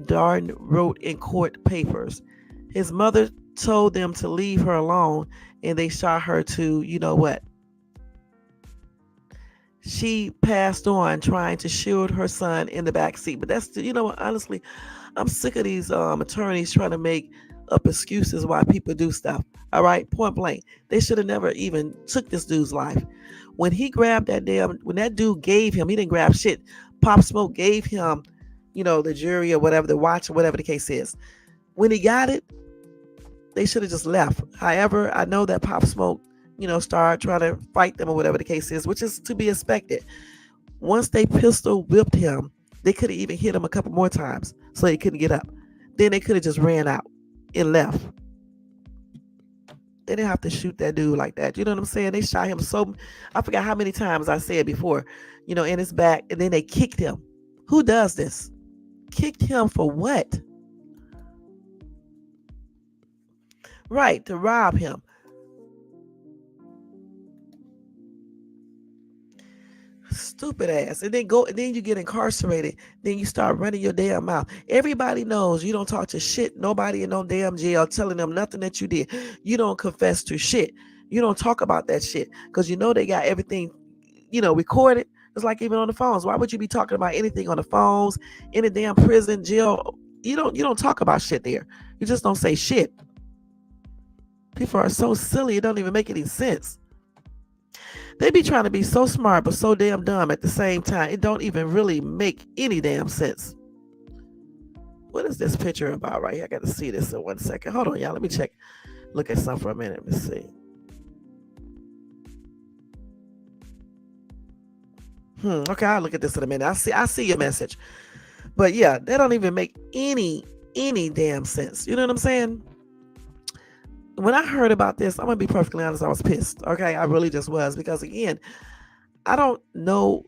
Darden wrote in court papers. His mother told them to leave her alone, and they shot her to, you know what? She passed on trying to shield her son in the back seat. But that's, you know what, honestly, I'm sick of these attorneys trying to make up excuses why people do stuff. All right, point blank. They should have never even took this dude's life. When he grabbed when that dude gave him, he didn't grab shit. Pop Smoke gave him, the jury or whatever, the watch or whatever the case is. When he got it, they should have just left. However, I know that Pop Smoke, started trying to fight them or whatever the case is, which is to be expected. Once they pistol whipped him, they could have even hit him a couple more times so he couldn't get up. Then they could have just ran out and left. They didn't have to shoot that dude like that. You know what I'm saying? They shot him I forgot how many times I said before, in his back, and then they kicked him. Who does this? Kicked him for what? Right, to rob him. Stupid ass. And then you get incarcerated. Then you start running your damn mouth. Everybody knows you don't talk to shit. Nobody in no damn jail telling them nothing that you did. You don't confess to shit. You don't talk about that shit. Because they got everything, recorded. It's like even on the phones. Why would you be talking about anything on the phones, in a damn prison, jail? You don't talk about shit there. You just don't say shit. People are so silly, it don't even make any sense. They be trying to be so smart but so damn dumb at the same time. It don't even really make any damn sense. What is this picture about right here? I got to see this in 1 second. Hold on, y'all. Let me check. Look at something for a minute. Let me see. Okay, I'll look at this in a minute. I see your message. But yeah, that don't even make any damn sense. You know what I'm saying? When I heard about this, I'm going to be perfectly honest, I was pissed. Okay, I really just was. Because again, I don't know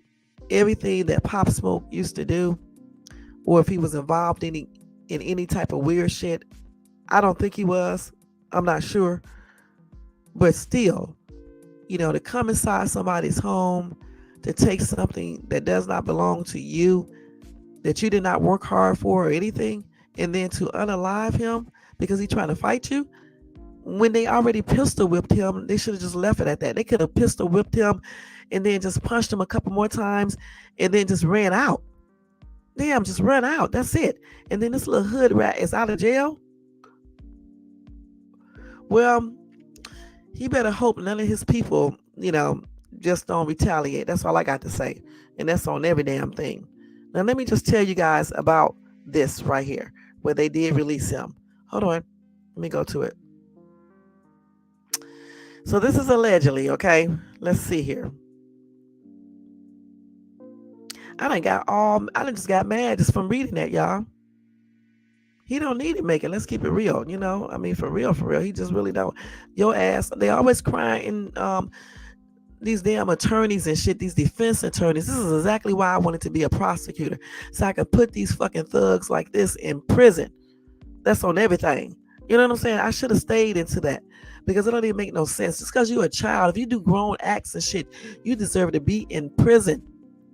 everything that Pop Smoke used to do, or if he was involved in any type of weird shit. I don't think he was. I'm not sure. But still, to come inside somebody's home, to take something that does not belong to you, that you did not work hard for or anything, and then to unalive him because he's trying to fight you. When they already pistol whipped him, they should have just left it at that. They could have pistol whipped him and then just punched him a couple more times and then just ran out. Damn, just run out. That's it. And then this little hood rat is out of jail. Well, he better hope none of his people, just don't retaliate. That's all I got to say. And that's on every damn thing. Now, let me just tell you guys about this right here, where they did release him. Hold on. Let me go to it. So this is allegedly, okay? Let's see here. I just got mad just from reading that, y'all. He don't need to make it. Let's keep it real, I mean, for real. He just really don't. Your ass, they always crying these damn attorneys and shit, these defense attorneys. This is exactly why I wanted to be a prosecutor. So I could put these fucking thugs like this in prison. That's on everything. You know what I'm saying? I should have stayed into that. Because it don't even make no sense. Just because you're a child, if you do grown acts and shit, you deserve to be in prison.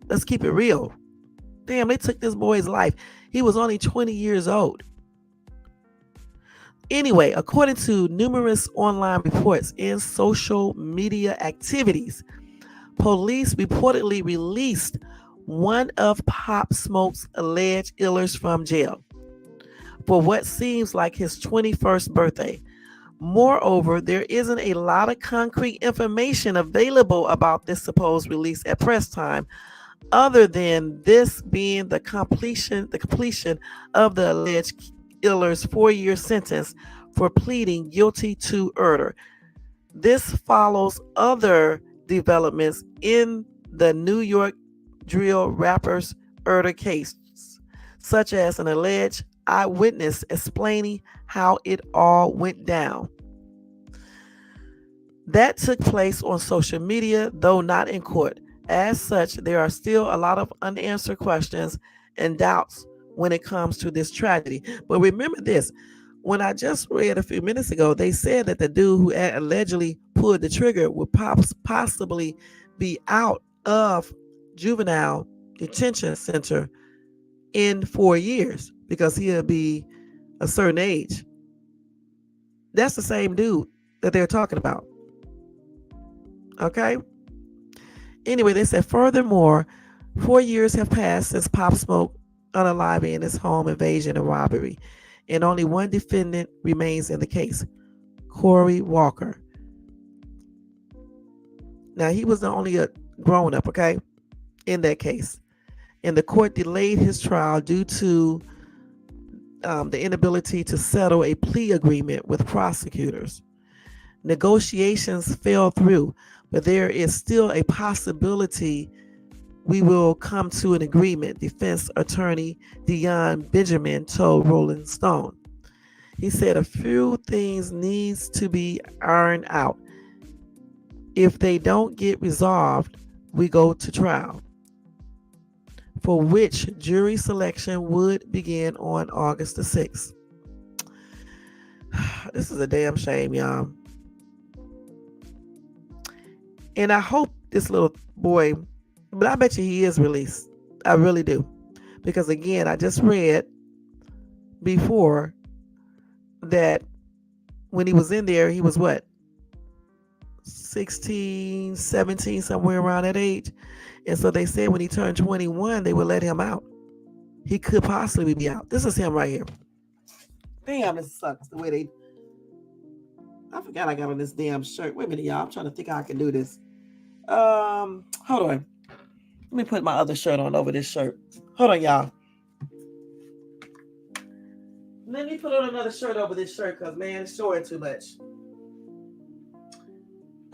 Let's keep it real. Damn, they took this boy's life. He was only 20 years old. Anyway, according to numerous online reports and social media activities, police reportedly released one of Pop Smoke's alleged killers from jail for what seems like his 21st birthday. Moreover, there isn't a lot of concrete information available about this supposed release at press time, other than this being the completion of the alleged Iller's 4-year sentence for pleading guilty to murder. This follows other developments in the New York drill rappers murder case, such as an alleged eyewitness explaining how it all went down. That took place on social media, though not in court. As such, there are still a lot of unanswered questions and doubts when it comes to this tragedy. But remember this, when I just read a few minutes ago, they said that the dude who allegedly pulled the trigger would possibly be out of juvenile detention center in 4 years because he'll be a certain age. That's the same dude that they're talking about. Okay? Anyway, they said, furthermore, 4 years have passed since Pop Smoke unalive in his home invasion and robbery, and only one defendant remains in the case, Corey Walker. Now, he was only a grown-up, okay, in that case. And the court delayed his trial due to the inability to settle a plea agreement with prosecutors. Negotiations fell through, but there is still a possibility we will come to an agreement, defense attorney Dion Benjamin told Rolling Stone. He said a few things needs to be ironed out. If they don't get resolved, we go to trial, for which jury selection would begin on August the 6th. This is a damn shame, y'all. And I hope this little boy, but I bet you he is released. I really do. Because again, I just read before that when he was in there, he was what? 16, 17, somewhere around that age. And so they said when he turned 21, they would let him out. He could possibly be out. This is him right here. Damn, this sucks the way they... I forgot I got on this damn shirt. Wait a minute, y'all. I'm trying to think how I can do this. Hold on. Let me put my other shirt on over this shirt. Hold on, y'all. Let me put on another shirt over this shirt because, man, it's showing too much.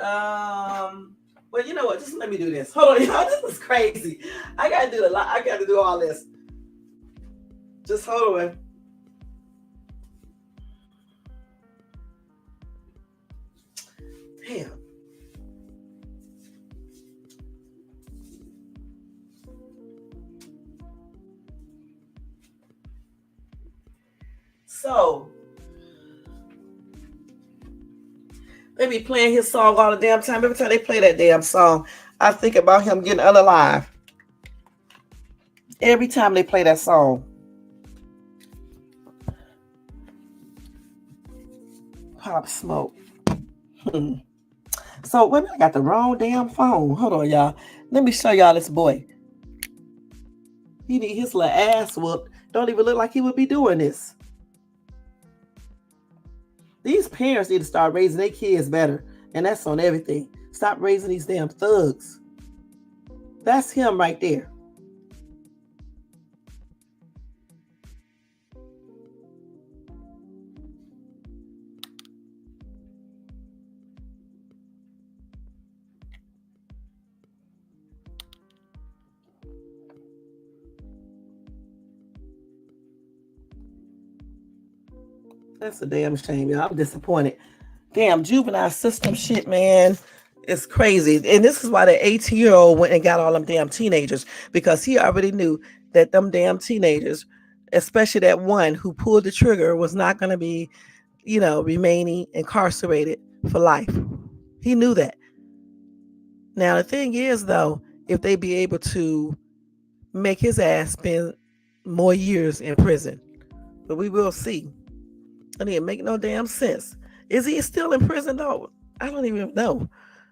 Well, you know what? Just let me do this. Hold on, y'all. This is crazy. I got to do a lot. I got to do all this. Just hold on. Damn. So, they be playing his song all the damn time. Every time they play that damn song, I think about him getting unalive. Every time they play that song. Pop Smoke. So, wait a minute, I got the wrong damn phone. Hold on, y'all. Let me show y'all this boy. He need his little ass whooped. Don't even look like he would be doing this. These parents need to start raising their kids better. And that's on everything. Stop raising these damn thugs. That's him right there. That's a damn shame, y'all. I'm disappointed. Damn, juvenile system shit, man. It's crazy. And this is why the 18-year-old went and got all them damn teenagers, because he already knew that them damn teenagers, especially that one who pulled the trigger, was not going to be, remaining incarcerated for life. He knew that. Now, the thing is, though, if they be able to make his ass spend more years in prison, but we will see. And it make no damn sense. Is he still in prison though? I don't even know.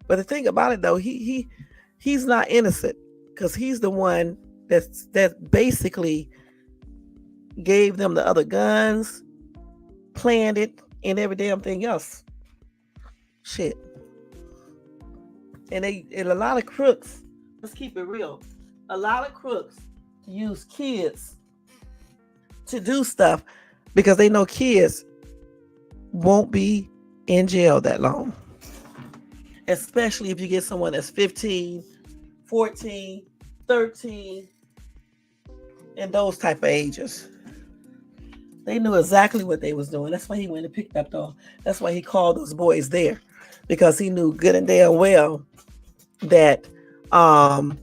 But the thing about it though, he's not innocent, because he's the one that basically gave them the other guns, planned it, and every damn thing else. Shit. And a lot of crooks, let's keep it real. A lot of crooks use kids to do stuff. because they know kids won't be in jail that long. Especially if you get someone that's 15, 14, 13, and those type of ages. They knew exactly what they was doing. That's why he went and picked up the. That's why he called those boys there, because he knew good and damn well that um,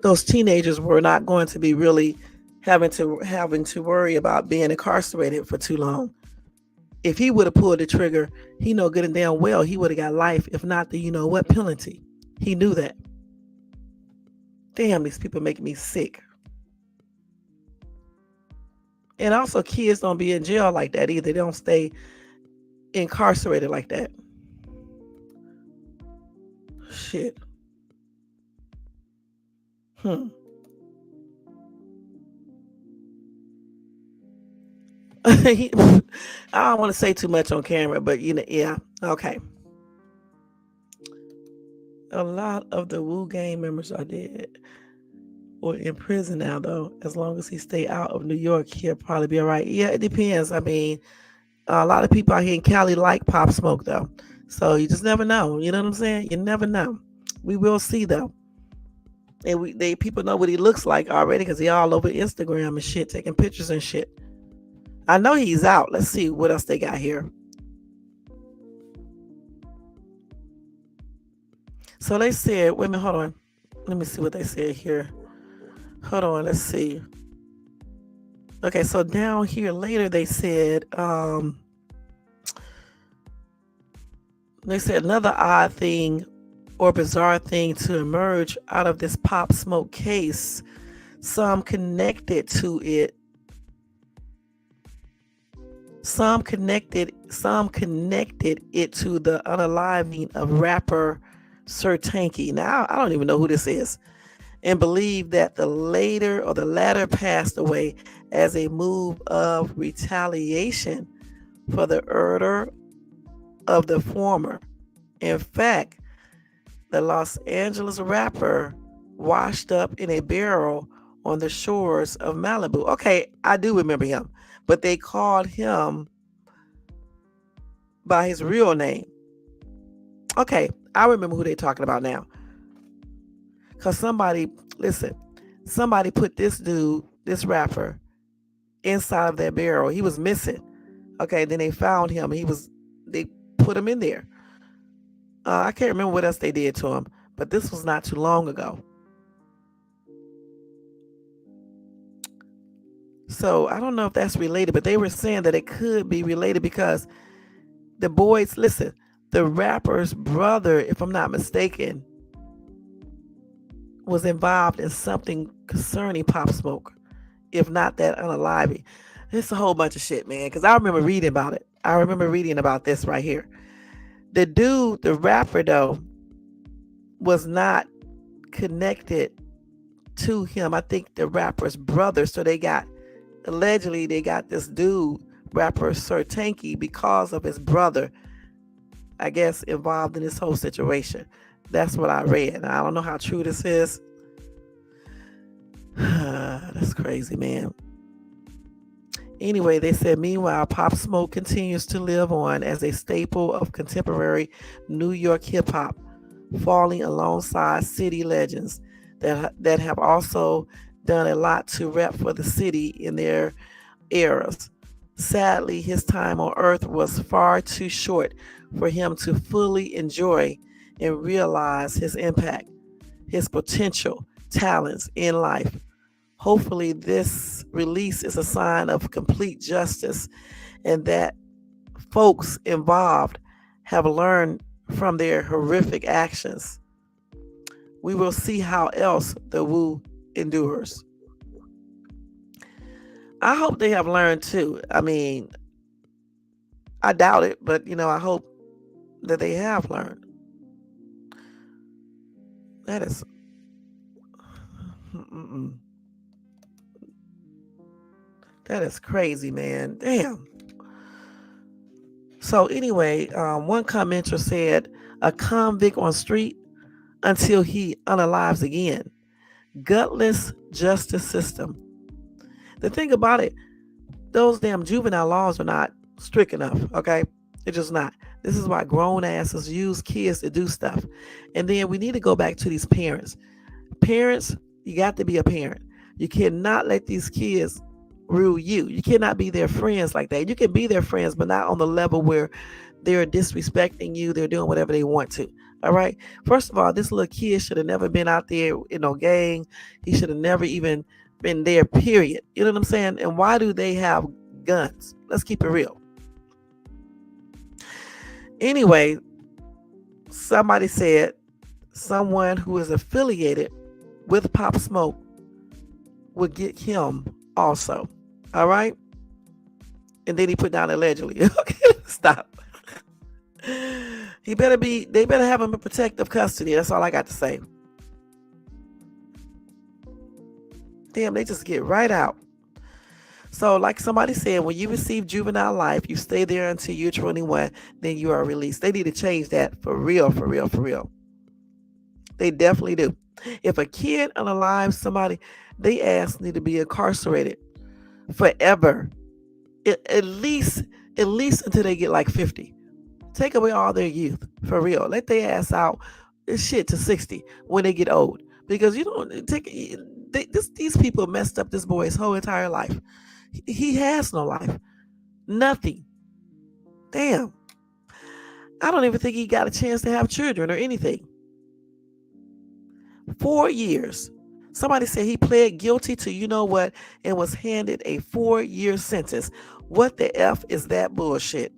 those teenagers were not going to be really having to worry about being incarcerated for too long. If he would have pulled the trigger, he know good and damn well he would have got life, if not the what penalty. He knew that. Damn, these people making me sick. And also, kids don't be in jail like that either. They don't stay incarcerated like that. Shit. I don't want to say too much on camera, but yeah. Okay. A lot of the Wu Gang members are dead or in prison now, though. As long as he stay out of New York, he'll probably be all right. Yeah, it depends. I mean, a lot of people out here in Cali like Pop Smoke, though. So you just never know. You know what I'm saying? You never know. We will see, though. And people know what he looks like already because he all over Instagram and shit, taking pictures and shit. I know he's out. Let's see what else they got here. So they said, wait a minute, hold on. Let me see what they said here. Hold on, let's see. Okay, so down here later they said another odd thing or bizarre thing to emerge out of this Pop Smoke case. Some connected it to the unaliving of rapper Sir Tanky. Now I don't even know who this is, and believe that the latter passed away as a move of retaliation for the murder of the former. In fact, the Los Angeles rapper washed up in a barrel on the shores of Malibu. Okay, I do remember him, but they called him by his real name. Okay, I remember who they're talking about now. Because somebody put this rapper, inside of that barrel. He was missing. Okay, then they found him. They put him in there. I can't remember what else they did to him, but this was not too long ago. So I don't know if that's related, but they were saying that it could be related because the boys, the rapper's brother, if I'm not mistaken, was involved in something concerning Pop Smoke, if not that unaliving. It's a whole bunch of shit, man, because I remember reading about it. I remember reading about this right here. The rapper, though, was not connected to him. I think the rapper's brother, so allegedly they got this dude, rapper Sir Tanky, because of his brother, I guess, involved in this whole situation. That's what I read. I don't know how true this is. That's crazy, man. Anyway, they said, meanwhile, Pop Smoke continues to live on as a staple of contemporary New York hip hop, falling alongside city legends that have also done a lot to rep for the city in their eras. Sadly, his time on Earth was far too short for him to fully enjoy and realize his impact, his potential talents in life. Hopefully, this release is a sign of complete justice and that folks involved have learned from their horrific actions. We will see how else the Wu endures. I hope they have learned too. I mean, I doubt it, but I hope that they have learned. That is. That is crazy, man. Damn. So anyway, one commenter said, a convict on street until he unalives again. Gutless justice system. The thing about it, those damn juvenile laws are not strict enough, okay? They're just not. This is why grown asses use kids to do stuff. And then we need to go back to these parents. Parents, you got to be a parent. You cannot let these kids rule you. You cannot be their friends like that. You can be their friends, but not on the level where they're disrespecting you. They're doing whatever they want to. All right. First of all, this little kid should have never been out there in no gang. He should have never even been there, period. You know what I'm saying? And why do they have guns? Let's keep it real. Anyway, somebody said someone who is affiliated with Pop Smoke would get him also. All right. And then he put down allegedly. Okay, stop. They better have him in protective custody. That's all I got to say. Damn, they just get right out. So, like somebody said, when you receive juvenile life, you stay there until you're 21, then you are released. They need to change that for real, for real, for real. They definitely do. If a kid unalive somebody, they ass need to be incarcerated forever. At least until they get like 50. Take away all their youth, for real. Let their ass out shit to 60 when they get old. Because you don't take these people messed up this boy's whole entire life. He has no life. Nothing. Damn. I don't even think he got a chance to have children or anything. 4 years. Somebody said he pled guilty to you know what and was handed a 4-year sentence. What the F is that bullshit?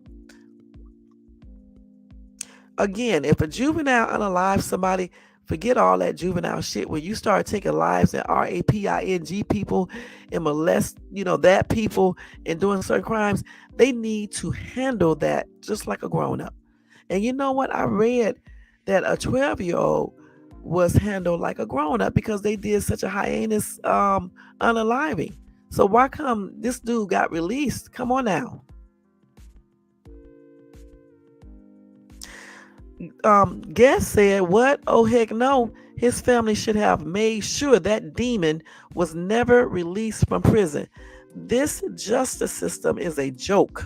Again, if a juvenile unalive somebody, forget all that juvenile shit. When you start taking lives and raping people and molest, that people and doing certain crimes, they need to handle that just like a grown up. And you know what? I read that a 12-year-old was handled like a grown up because they did such a heinous unaliving. So why come this dude got released? Come on now. Guest said, what? Oh, heck no. His family should have made sure that demon was never released from prison. This justice system is a joke.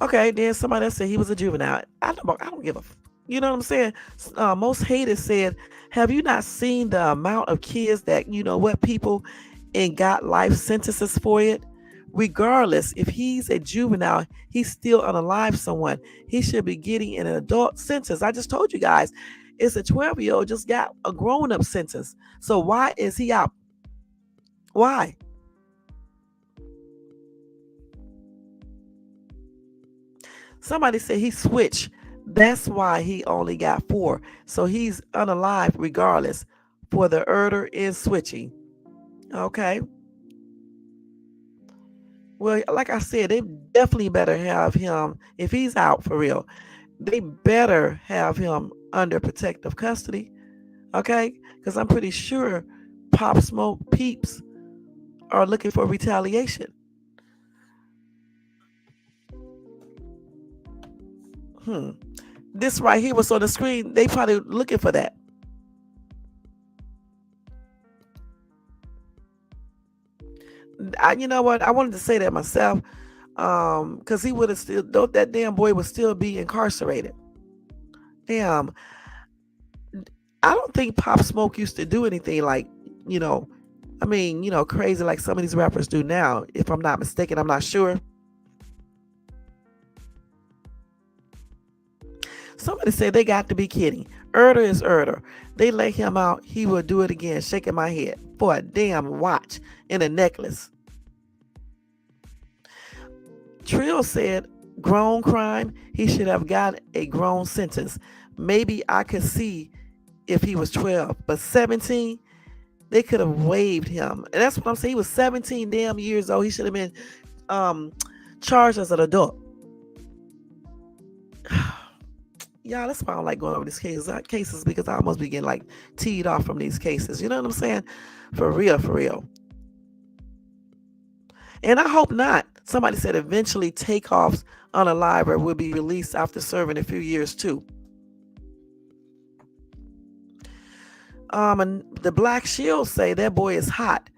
Okay, then somebody else said he was a juvenile. I don't give a you know what I'm saying? Most haters said, have you not seen the amount of kids that, people and got life sentences for it? Regardless, if he's a juvenile, he's still unalive someone. He should be getting an adult sentence. I just told you guys, it's a 12-year-old just got a grown-up sentence. So why is he out? Why? Somebody said he switched. That's why he only got 4. So he's unalive regardless for the murder and switching. Okay. Well, like I said, they definitely better have him, if he's out for real, they better have him under protective custody. Okay? Because I'm pretty sure Pop Smoke peeps are looking for retaliation. This right here was on the screen. They probably looking for that. You know what? I wanted to say that myself, because he would have still, that damn boy would still be incarcerated. Damn. I don't think Pop Smoke used to do anything like, crazy like some of these rappers do now. If I'm not mistaken, I'm not sure. Somebody said they got to be kidding. Erder is Erder. They let him out, he will do it again, shaking my head for a damn watch and a necklace. Trill said, grown crime, he should have got a grown sentence. Maybe I could see if he was 12, but 17, they could have waived him. And that's what I'm saying. He was 17 damn years old. He should have been charged as an adult. Y'all, that's why I don't like going over these cases because I almost be getting like teed off from these cases. You know what I'm saying? For real, for real. And I hope not. Somebody said eventually Takeoff's unaliver will be released after serving a few years too. And the Black Shield say that boy is hot.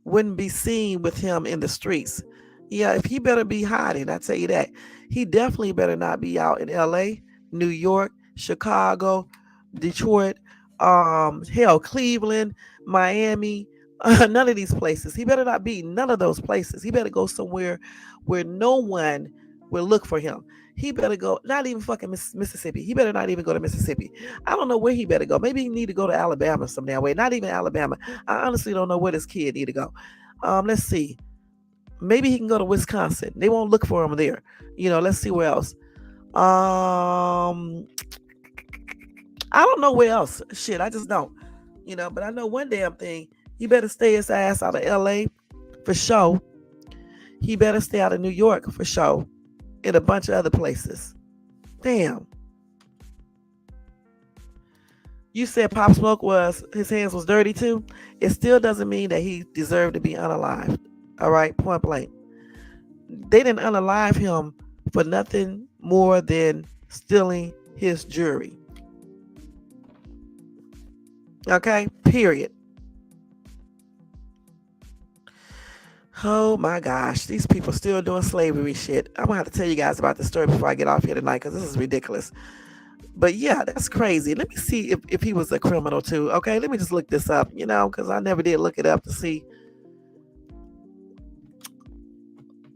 wouldn't be seen with him in the streets. Yeah, if he better be hiding, I tell you that. He definitely better not be out in LA, New York, Chicago, Detroit, hell, Cleveland, Miami, none of these places. He better not be none of those places. He better go somewhere where no one will look for him. He better go, not even fucking Mississippi. He better not even go to Mississippi. I don't know where he better go. Maybe he need to go to Alabama some damn way. Not even Alabama. I honestly don't know where this kid need to go. Let's see. Maybe he can go to Wisconsin. They won't look for him there. Let's see where else. I don't know where else. Shit, I just don't. But I know one damn thing. He better stay his ass out of LA for sure. He better stay out of New York for sure. And a bunch of other places. Damn. You said Pop Smoke his hands was dirty too. It still doesn't mean that he deserved to be unalived. All right, point blank. They didn't unalive him for nothing more than stealing his jewelry. Okay, period. Oh my gosh, these people still doing slavery shit. I'm gonna have to tell you guys about the story before I get off here tonight because this is ridiculous. But yeah, that's crazy. Let me see if he was a criminal too. Okay, let me just look this up, because I never did look it up to see.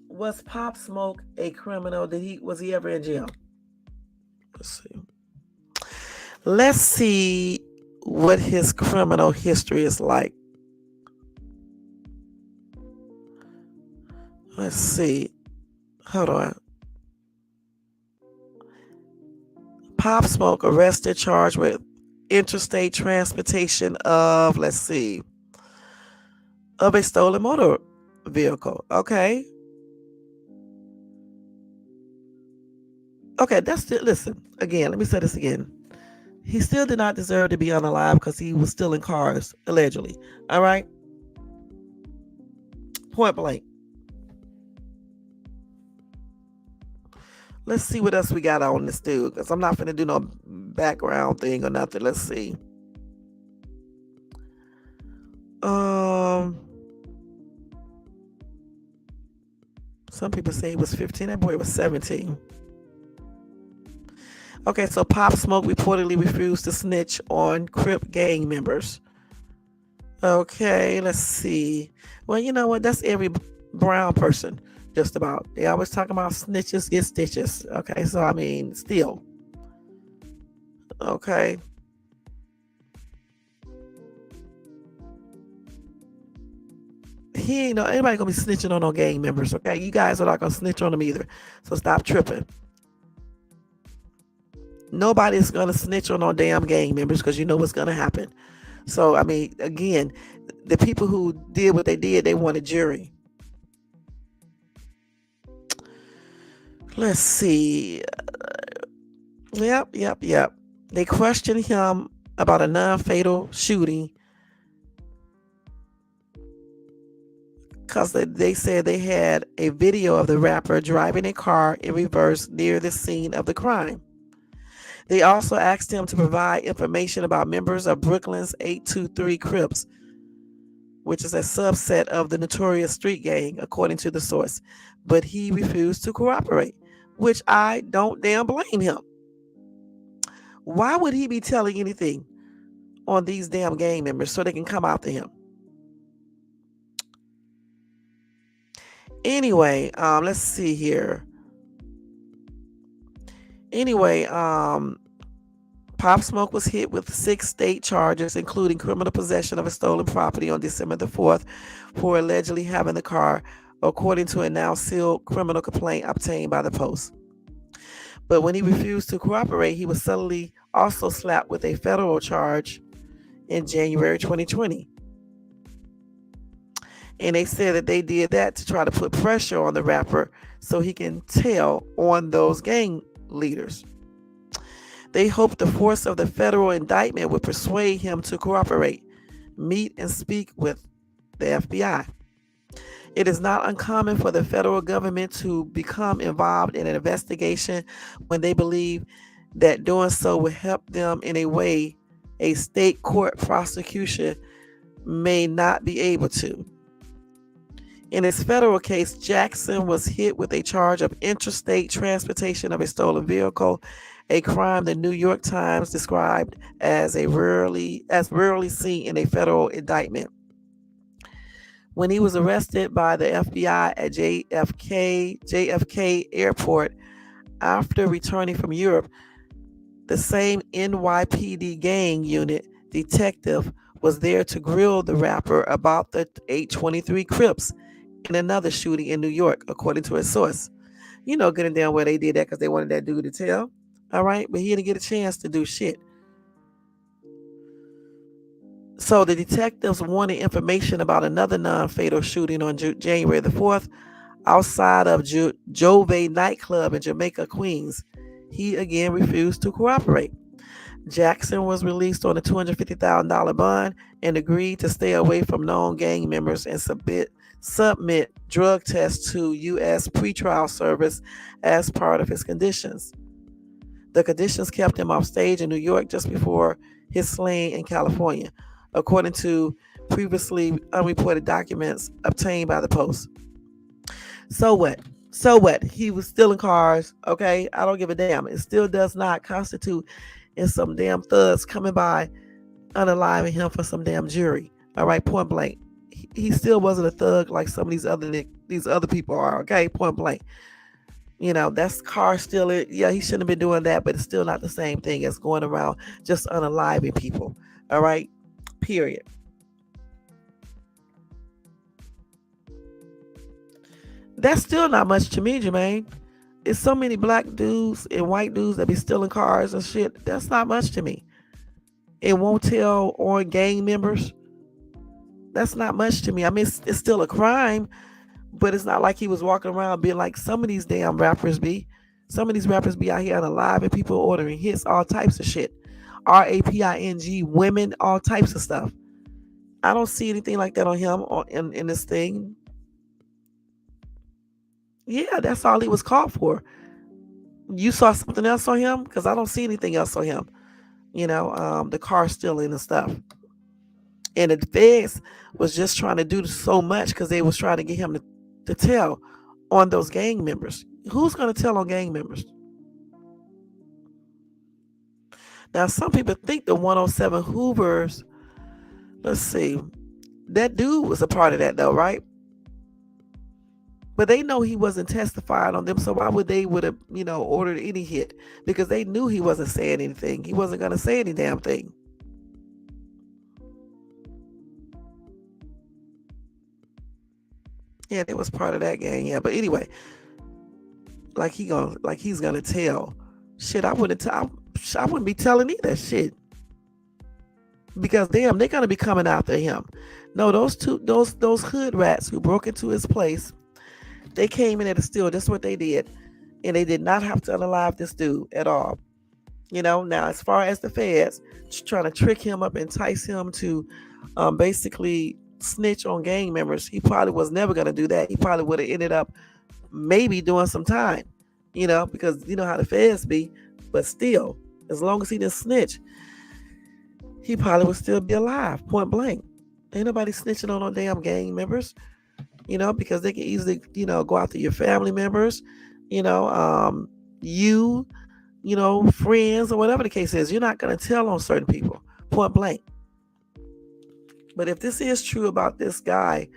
Was Pop Smoke a criminal? Was he ever in jail? Let's see what his criminal history is like. Let's see. Hold on. Pop Smoke arrested, charged with interstate transportation of, let's see, of a stolen motor vehicle. Okay. Okay, listen, again, let me say this again. He still did not deserve to be unalive because he was stealing cars, allegedly. All right? Point blank. Let's see what else we got on this dude, because I'm not going to do no background thing or nothing. Let's see. Some people say he was 15. That boy was 17. Okay, so Pop Smoke reportedly refused to snitch on Crip gang members. Okay, let's see. Well, you know what? That's every brown person, just about. They always talking about snitches get stitches. Okay, so I mean, still. Okay. He ain't anybody gonna be snitching on no gang members. Okay, you guys are not gonna snitch on them either. So stop tripping. Nobody's gonna snitch on no damn gang members because you know what's gonna happen. So I mean, again, the people who did what they did, they want a jury. Let's see. Yep. They questioned him about a non-fatal shooting because they said they had a video of the rapper driving a car in reverse near the scene of the crime. They also asked him to provide information about members of Brooklyn's 823 Crips, which is a subset of the notorious street gang, according to the source. But he refused to cooperate, which I don't damn blame him. Why would he be telling anything on these damn gang members so they can come after him? Anyway, let's see here. Anyway, Pop Smoke was hit with 6 state charges, including criminal possession of a stolen property on December the 4th for allegedly having the car, according to a now sealed criminal complaint obtained by the Post. But when he refused to cooperate, he was suddenly also slapped with a federal charge in January 2020. And they said that they did that to try to put pressure on the rapper so he can tell on those gang leaders. They hoped the force of the federal indictment would persuade him to cooperate, meet and speak with the FBI. It is not uncommon for the federal government to become involved in an investigation when they believe that doing so will help them in a way a state court prosecution may not be able to. In his federal case, Jackson was hit with a charge of interstate transportation of a stolen vehicle, a crime the New York Times described as rarely seen in a federal indictment. When he was arrested by the FBI at JFK Airport after returning from Europe, the same NYPD gang unit detective was there to grill the rapper about the 823 Crips in another shooting in New York, according to a source. You know good and damn well they did that because they wanted that dude to tell. All right, but he didn't get a chance to do shit. So the detectives wanted information about another non-fatal shooting on January the 4th outside of Jove nightclub in Jamaica, Queens. He again refused to cooperate. Jackson was released on a $250,000 bond and agreed to stay away from known gang members and submit drug tests to U.S. pretrial service as part of his conditions. The conditions kept him off stage in New York just before his slaying in California, according to previously unreported documents obtained by the Post. So what? So what? He was stealing cars, okay? I don't give a damn. It still does not constitute in some damn thugs coming by unaliving him for some damn jury. All right, point blank. He still wasn't a thug like some of these other people are, okay? Point blank. You know, that's car stealing. Yeah, he shouldn't have been doing that, but it's still not the same thing as going around just unaliving people. All right? Period. That's still not much to me, Jermaine. It's so many black dudes and white dudes that be stealing cars and shit. That's not much to me. It won't tell on gang members. That's not much to me. I mean, it's still a crime, but it's not like he was walking around being like some of these damn rappers be. Some of these rappers be out here unalive and people ordering hits, all types of shit. RAPING, women, all types of stuff. I don't see anything like that on him in this thing. Yeah, that's all he was caught for. You saw something else on him? Because I don't see anything else on him. You know, the car stealing and stuff. And the feds was just trying to do so much because they was trying to get him to tell on those gang members. Who's going to tell on gang members? Now, some people think the 107 Hoovers, let's see, that dude was a part of that though, right? But they know he wasn't testifying on them, so why would they would have, ordered any hit? Because they knew he wasn't saying anything. He wasn't going to say any damn thing. Yeah, it was part of that gang. Yeah, but anyway, he's gonna tell. Shit, I wouldn't be telling either. Shit, because damn, they're gonna be coming after him. No, those hood rats who broke into his place, they came in there to steal. That's what they did, and they did not have to unalive this dude at all. Now as far as the feds trying to trick him up, entice him to basically snitch on gang members, he probably was never going to do that. He probably would have ended up maybe doing some time, because you know how the feds be. But still, as long as he didn't snitch, he probably would still be alive, point blank. Ain't nobody snitching on no damn gang members, because they can easily, go after your family members, friends or whatever the case is. You're not going to tell on certain people, point blank. But if this is true about this guy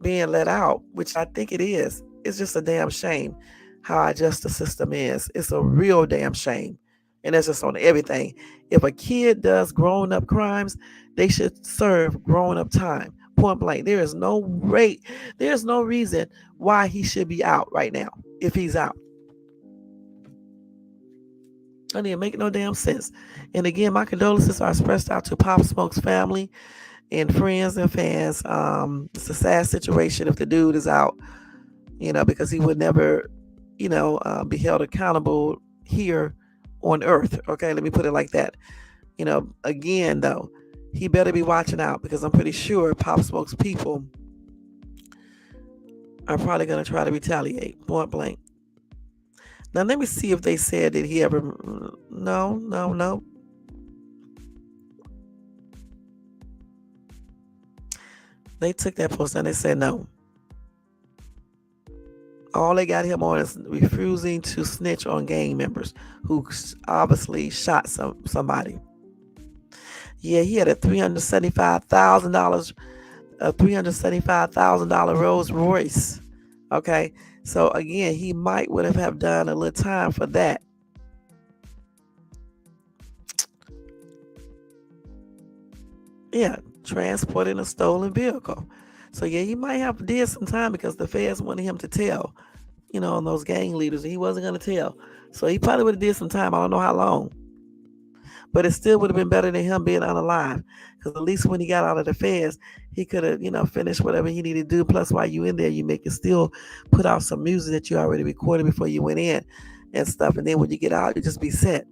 being let out, which I think it is, it's just a damn shame how our justice system is. It's a real damn shame. And that's just on everything. If a kid does grown up crimes, they should serve grown up time. Point blank. There's no reason why he should be out right now if he's out. I didn't make no damn sense. And again, my condolences are expressed out to Pop Smoke's family and friends and fans. It's a sad situation if the dude is out, because he would never, be held accountable here on earth. Okay, let me put it like that. Again, though, he better be watching out because I'm pretty sure Pop Smoke's people are probably going to try to retaliate, point blank. Now, let me see if they said that he ever... No. They took that post and they said no. All they got him on is refusing to snitch on gang members who obviously shot somebody. Yeah, he had a $375,000 Rolls Royce. Okay, so again, he might would have done a little time for that. Yeah, transporting a stolen vehicle. So yeah, he might have did some time because the feds wanted him to tell, on those gang leaders, and he wasn't going to tell. So he probably would have did some time. I don't know how long, but it still would have been better than him being unalive. Because at least when he got out of the feds, he could have, finished whatever he needed to do. Plus, while you in there, you make it still put out some music that you already recorded before you went in and stuff. And then when you get out, you just be set.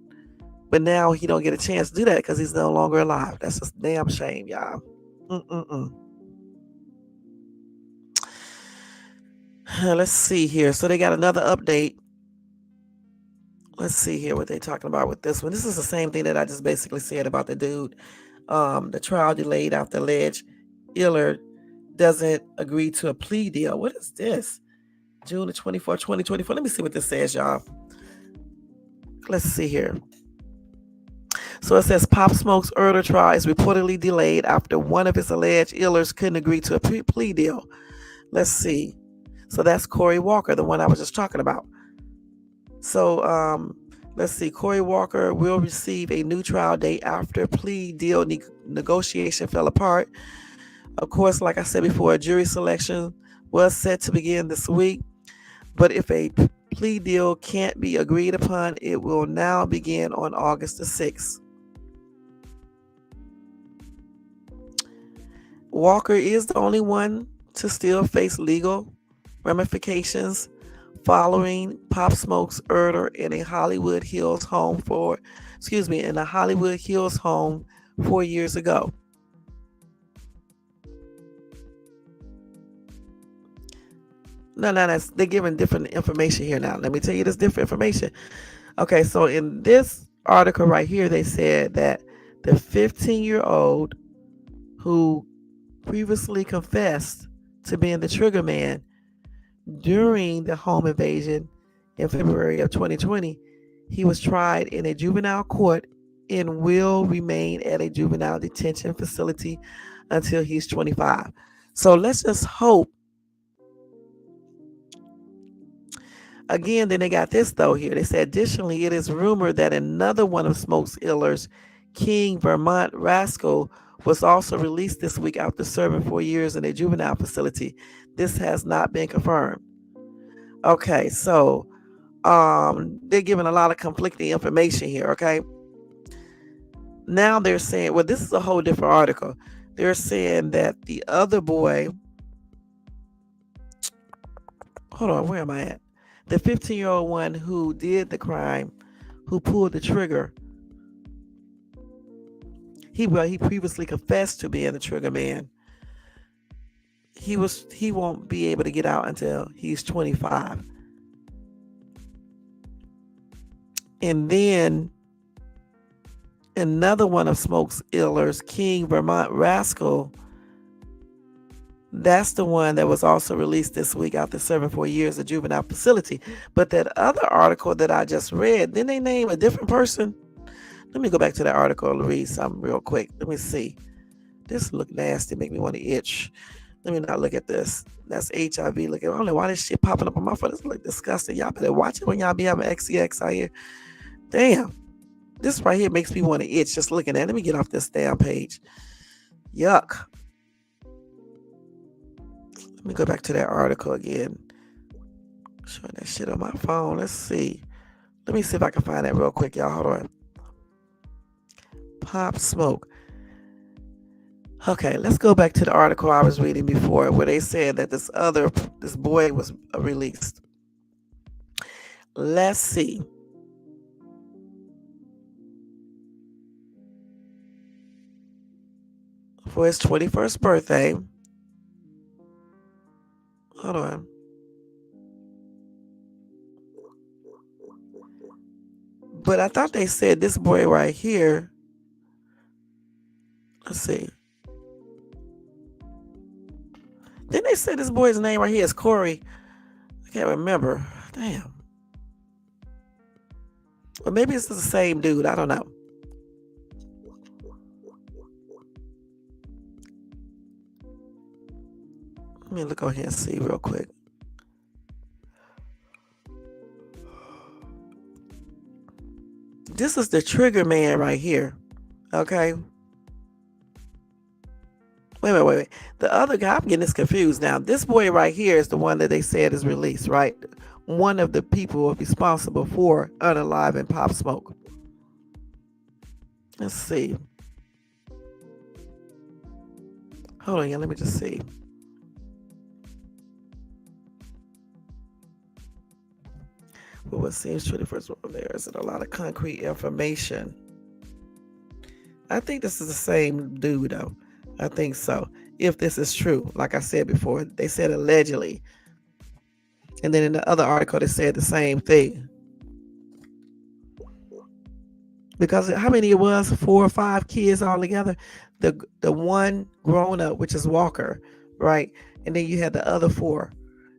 But now he don't get a chance to do that because he's no longer alive. That's a damn shame, y'all. Mm-mm-mm. Let's see here. So they got another update. Let's see here what they're talking about with this one. This is the same thing that I just basically said about the dude. The trial delayed after alleged Iller doesn't agree to a plea deal. What is this? June the 24th, 2024. Let me see what this says, y'all. Let's see here. So it says Pop Smoke's murder trial is reportedly delayed after one of his alleged Illers couldn't agree to a plea deal. Let's see. So that's Corey Walker, the one I was just talking about. So let's see. Corey Walker will receive a new trial date after plea deal negotiation fell apart. Of course, like I said before, jury selection was set to begin this week. But if a plea deal can't be agreed upon, it will now begin on August the 6th. Walker is the only one to still face legal ramifications following Pop Smoke's murder in a Hollywood Hills home 4 years ago. No, they're giving different information here now. Let me tell you this different information. Okay, so in this article right here, they said that the 15-year-old who previously confessed to being the trigger man during the home invasion in February of 2020, he was tried in a juvenile court and will remain at a juvenile detention facility until he's 25. So let's just hope. Again, then they got this though here. They said additionally, it is rumored that another one of Smoke's Illers, King Vermont Rascal, was also released this week after serving 4 years in a juvenile facility. This has not been confirmed. Okay, so they're giving a lot of conflicting information here, okay? Now they're saying, well, this is a whole different article. They're saying that the other boy, hold on, where am I at? The 15-year-old one who did the crime, who pulled the trigger, he previously confessed to being the trigger man. He won't be able to get out until he's 25. And then another one of Smoke's Illers, King Vermont Rascal, that's the one that was also released this week after serving 4 years at juvenile facility. But that other article that I just read, didn't they name a different person? Let me go back to that article and read something real quick. Let me see. This look nasty, make me want to itch. Let me not look at this. That's HIV. Look at, I don't know why this shit popping up on my phone. This look disgusting. Y'all better watch it when y'all be having XCX out here. Damn. This right here makes me want to itch just looking at it. Let me get off this damn page. Yuck. Let me go back to that article again. Showing that shit on my phone. Let's see. Let me see if I can find that real quick, y'all. Hold on. Pop Smoke. Okay, let's go back to the article I was reading before where they said that this boy was released. Let's see. For his 21st birthday. Hold on. But I thought they said this boy right here. Let's see. Then they said this boy's name right here is Corey I can't remember. Damn. Or maybe it's the same dude. I don't know. Let me look on here and see real quick. This is the trigger man right here. Okay. Wait. The other guy, I'm getting this confused now. This boy right here is the one that they said is released, right? One of the people responsible for Unalive and Pop Smoke. Let's see. Hold on, yeah, let me just see. Well, what seems true, the first one there isn't a lot of concrete information. I think this is the same dude, though. I think so. If this is true, like I said before, they said allegedly. And then in the other article, they said the same thing. Because how many it was? 4 or 5 kids all together. The one grown up, which is Walker, right? And then you had the other 4,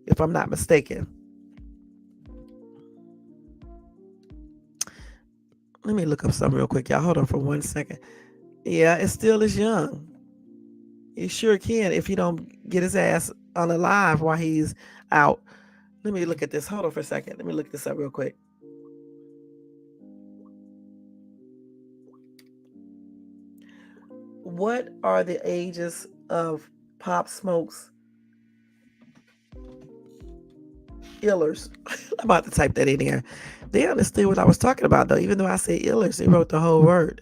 if I'm not mistaken. Let me look up something real quick, y'all. Hold on for 1 second. Yeah, it still is young. He sure can if he don't get his ass on the live while he's out. Let me look at this. Hold on for a second. Let me look this up real quick. What are the ages of Pop Smoke's illers? I'm about to type that in here. They understood what I was talking about, though. Even though I said illers, they wrote the whole word.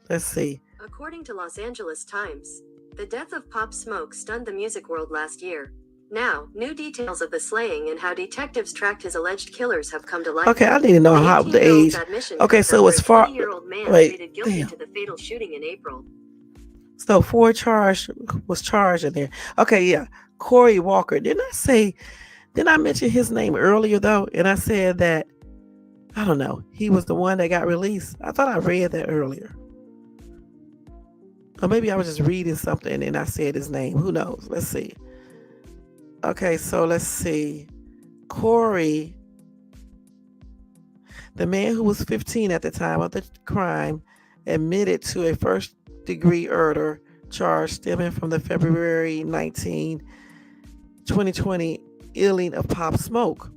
Let's see. According to Los Angeles Times, the death of Pop Smoke stunned the music world last year. Now, new details of the slaying and how detectives tracked his alleged killers have come to light. Okay, I need to know how the age. Okay, so it's far. 20-year-old man Wait, pleaded guilty to the fatal shooting in April. So 4 was charged in there. Okay, yeah. Corey Walker. Didn't I mention his name earlier though? And I said that, I don't know, he was the one that got released. I thought I read that earlier. Or maybe I was just reading something and I said his name. Who knows? Let's see. Okay, so let's see. Corey, the man who was 15 at the time of the crime, admitted to a first-degree murder charge stemming from the February 19, 2020 killing of Pop Smoke.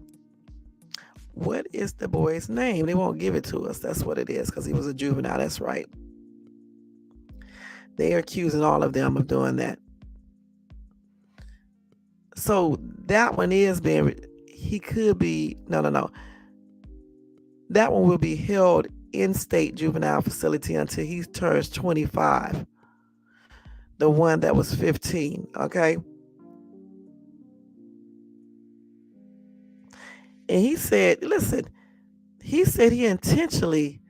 What is the boy's name? They won't give it to us. That's what it is, because he was a juvenile. That's right. They are accusing all of them of doing that. So that one is being, he could be, no. That one will be held in state juvenile facility until he turns 25. The one that was 15, okay? And he said, listen, he said he intentionally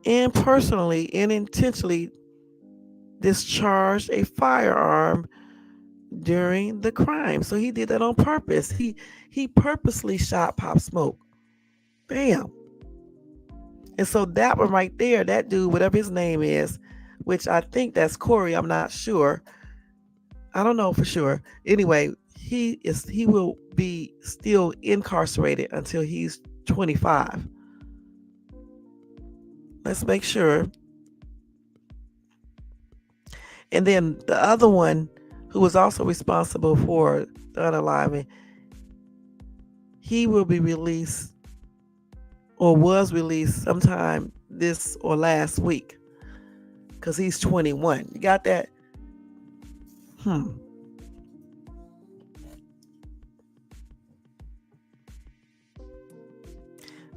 and personally and intentionally discharged a firearm during the crime. So he did that on purpose. He purposely shot Pop Smoke. Bam. And so that one right there, that dude, whatever his name is, which I think that's Corey, I'm not sure. I don't know for sure. Anyway, he will be still incarcerated until he's 25. Let's make sure. And then the other one, who was also responsible for the unaliving, he will be released, or was released sometime this or last week, because he's 21. You got that?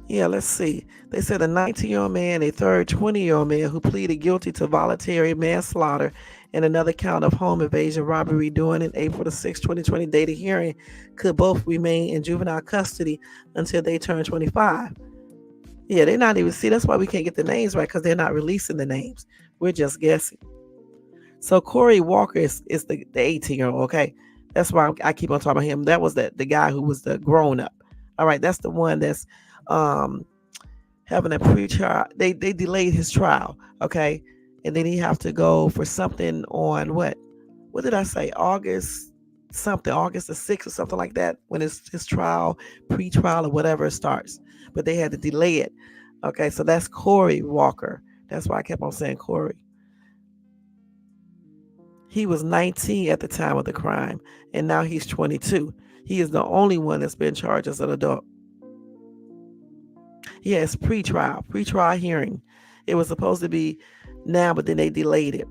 Yeah, let's see. They said a 19-year-old man, a third 20-year-old man who pleaded guilty to voluntary manslaughter and another count of home invasion robbery during an April the 6th, 2020 date of hearing could both remain in juvenile custody until they turn 25. Yeah, they're not even, see, that's why we can't get the names right, because they're not releasing the names. We're just guessing. So Corey Walker is the 18-year-old, okay? That's why I keep on talking about him. That was the guy who was the grown-up. All right, that's the one that's having a pre-trial. They delayed his trial, okay? And then he have to go for something on what did I say? August something, August the 6th or something like that, when his trial, pre-trial or whatever it starts. But they had to delay it. Okay, so that's Corey Walker. That's why I kept on saying Corey. He was 19 at the time of the crime, and now he's 22. He is the only one that's been charged as an adult. Yes, pre-trial hearing. It was supposed to be now, but then they delayed it.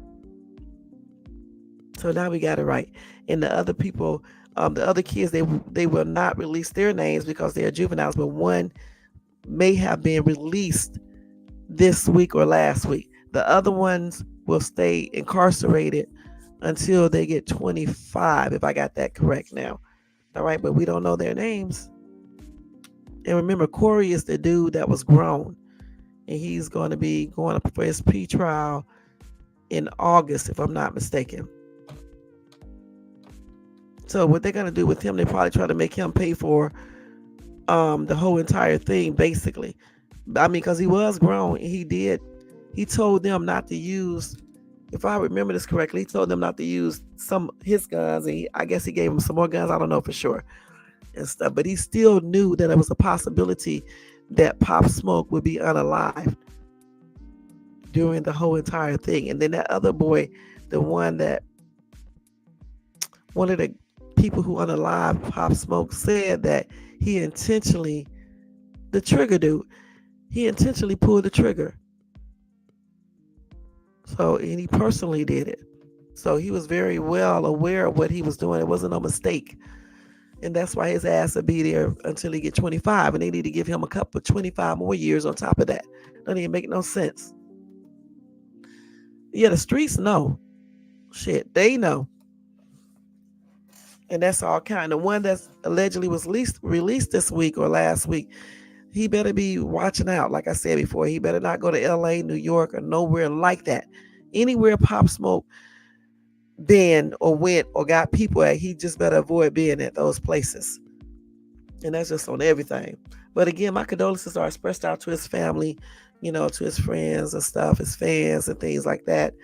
So now we got it right. And the other people, the other kids, they will not release their names because they are juveniles, but one may have been released this week or last week. The other ones will stay incarcerated until they get 25, if I got that correct now. All right, but we don't know their names. And remember, Corey is the dude that was grown, and he's going to be going up for his pre-trial in August, if I'm not mistaken. So what they're going to do with him, they probably try to make him pay for the whole entire thing, basically. I mean, because he was grown, and he told them not to use, if I remember this correctly, he told them not to use some his guns, and I guess he gave them some more guns. I don't know for sure and stuff, but he still knew that it was a possibility that Pop Smoke would be unalived during the whole entire thing. And then that other boy, the one of the people who unalived Pop Smoke, said that he intentionally, the trigger dude, he intentionally pulled the trigger. So, and he personally did it. So he was very well aware of what he was doing. It wasn't a mistake. And that's why his ass will be there until he get 25. And they need to give him a couple of 25 more years on top of that. Doesn't even make no sense. Yeah, the streets know. Shit, they know. And that's all kind. The one that's allegedly was released this week or last week, he better be watching out. Like I said before, he better not go to LA, New York, or nowhere like that. Anywhere Pop Smoke been or went or got people at, he just better avoid being at those places. And that's just on everything. But again, my condolences are expressed out to his family, to his friends and stuff, his fans and things like that.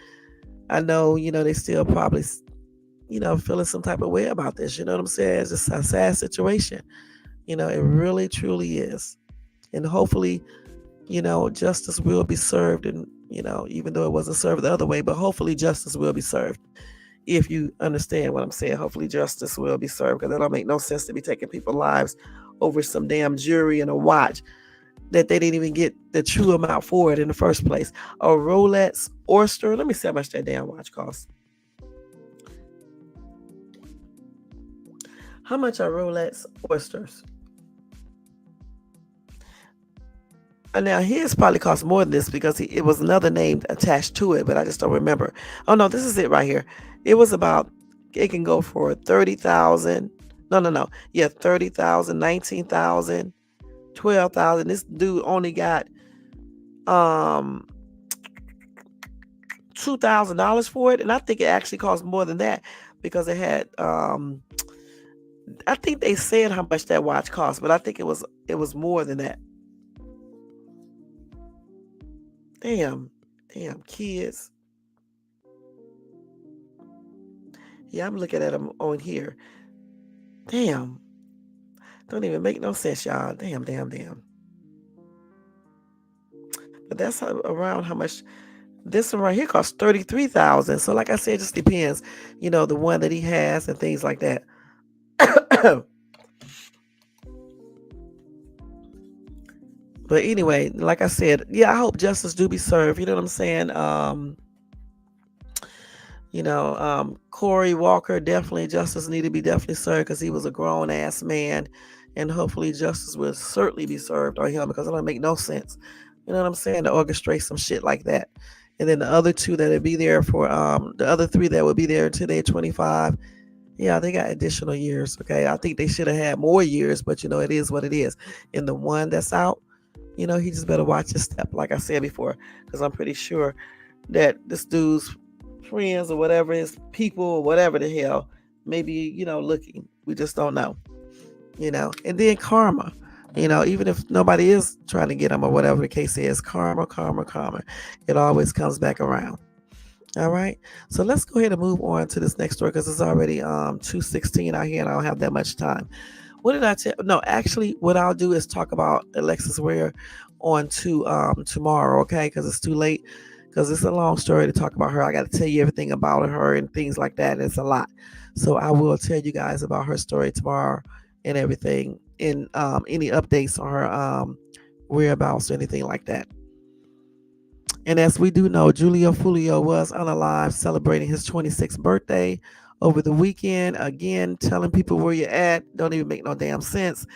I know, they still probably, feeling some type of way about this. You know what I'm saying? It's just a sad situation. It really, truly is. And hopefully, justice will be served. And, even though it wasn't served the other way, but hopefully justice will be served. If you understand what I'm saying, hopefully justice will be served, because it don't make no sense to be taking people's lives over some damn jury and a watch that they didn't even get the true amount for it in the first place. A Rolex Oyster. Let me see how much that damn watch costs. How much are Rolex Oysters? Now his probably cost more than this because it was another name attached to it, but I just don't remember. Oh no, this is it right here. It was about, it can go for 30,000. No. Yeah, 30,000, 19,000, 12,000. This dude only got $2,000 for it, and I think it actually cost more than that because it had I think they said how much that watch cost, but I think it was more than that. Damn kids. Yeah, I'm looking at them on here. Damn. Don't even make no sense, y'all. Damn. But that's around how much this one right here costs, 33,000. So like I said, it just depends, the one that he has and things like that. But anyway, like I said, yeah, I hope justice do be served. You know what I'm saying? Corey Walker, definitely justice need to be definitely served because he was a grown ass man, and hopefully justice will certainly be served on him because it don't make no sense. You know what I'm saying? To orchestrate some shit like that. And then the other two that would be there for the other three that would be there until they're 25. Yeah, they got additional years. Okay, I think they should have had more years, but it is what it is. And the one that's out, he just better watch his step, like I said before, because I'm pretty sure that this dude's friends or whatever, his people or whatever the hell, maybe, looking. We just don't know, And then karma, even if nobody is trying to get him or whatever the case is, karma. It always comes back around. All right. So let's go ahead and move on to this next story because it's already 2:16 out here and I don't have that much time. What did I tell? No, actually, what I'll do is talk about Alexis Ware on to tomorrow, okay? Because it's too late. Because it's a long story to talk about her. I got to tell you everything about her and things like that. It's a lot. So I will tell you guys about her story tomorrow and everything, and any updates on her whereabouts or anything like that. And as we do know, Julio Fulio was unalive celebrating his 26th birthday over the weekend. Again, telling people where you're at don't even make no damn sense.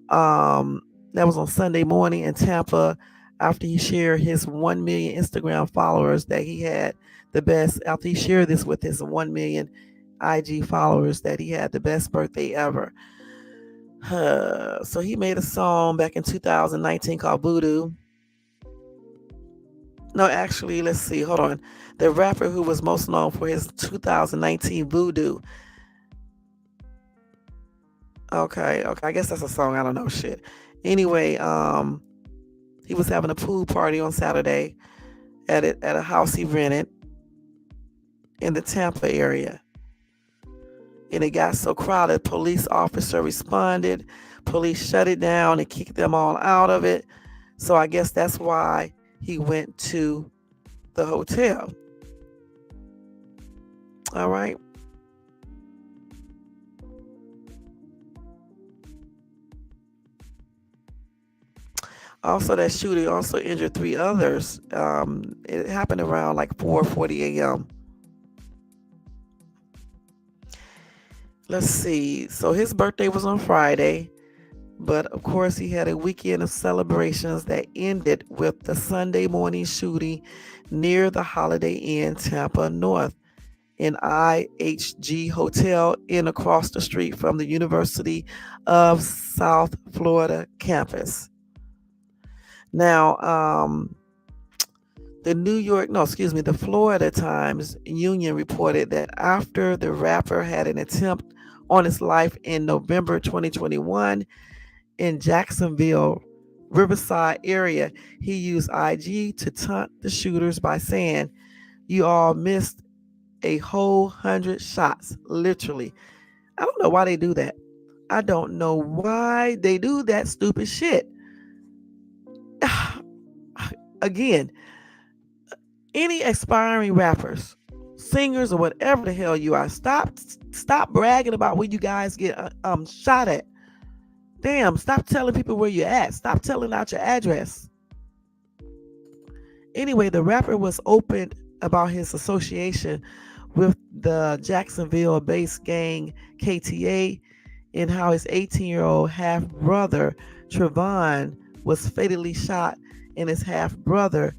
Um, that was on Sunday morning in Tampa after he shared his 1 million Instagram followers that he had the best, after he shared this with his 1 million IG followers, that he had the best birthday ever. So he made a song back in 2019 called Voodoo. No, actually, let's see. Hold on. The rapper who was most known for his 2019 Voodoo. Okay. I guess that's a song. I don't know shit. Anyway, he was having a pool party on Saturday at a house he rented in the Tampa area. And it got so crowded, police officer responded. Police shut it down and kicked them all out of it. So I guess that's why he went to the hotel. All right. Also, that shooting also injured three others. It happened around like 4:40 a.m. Let's see. So his birthday was on Friday, but of course he had a weekend of celebrations that ended with the Sunday morning shooting near the Holiday Inn Tampa North, an IHG hotel in across the street from the University of South Florida campus. Now, the Florida Times Union reported that after the rapper had an attempt on his life in November 2021 in Jacksonville, Riverside area, he used IG to taunt the shooters by saying, "You all missed a whole 100 shots," literally. I don't know why they do that. I don't know why they do that stupid shit. Again, any aspiring rappers, singers, or whatever the hell you are, stop bragging about where you guys get shot at. Damn, stop telling people where you're at. Stop telling out your address. Anyway, the rapper was open about his association with the Jacksonville-based gang KTA and how his 18-year-old half-brother Trevon was fatally shot and his half-brother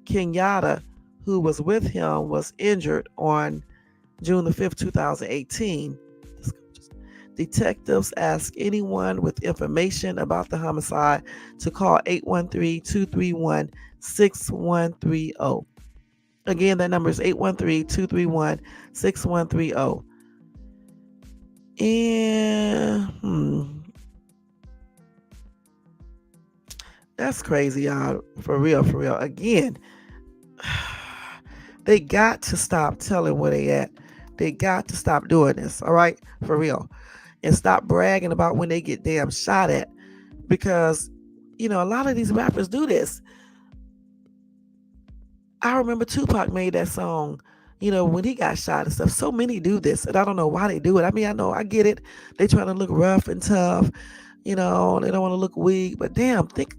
Kenyatta, who was with him, was injured on June the 5th, 2018. Detectives ask anyone with information about the homicide to call 813-231-6130. Again, that number is 813-231-6130. And that's crazy, y'all. For real, for real. Again, they got to stop telling where they at. They got to stop doing this, all right? For real. And stop bragging about when they get damn shot at. Because, a lot of these rappers do this. I remember Tupac made that song, when he got shot and stuff. So many do this, and I don't know why they do it. I mean, I know, I get it. They trying to look rough and tough, they don't want to look weak. But damn, think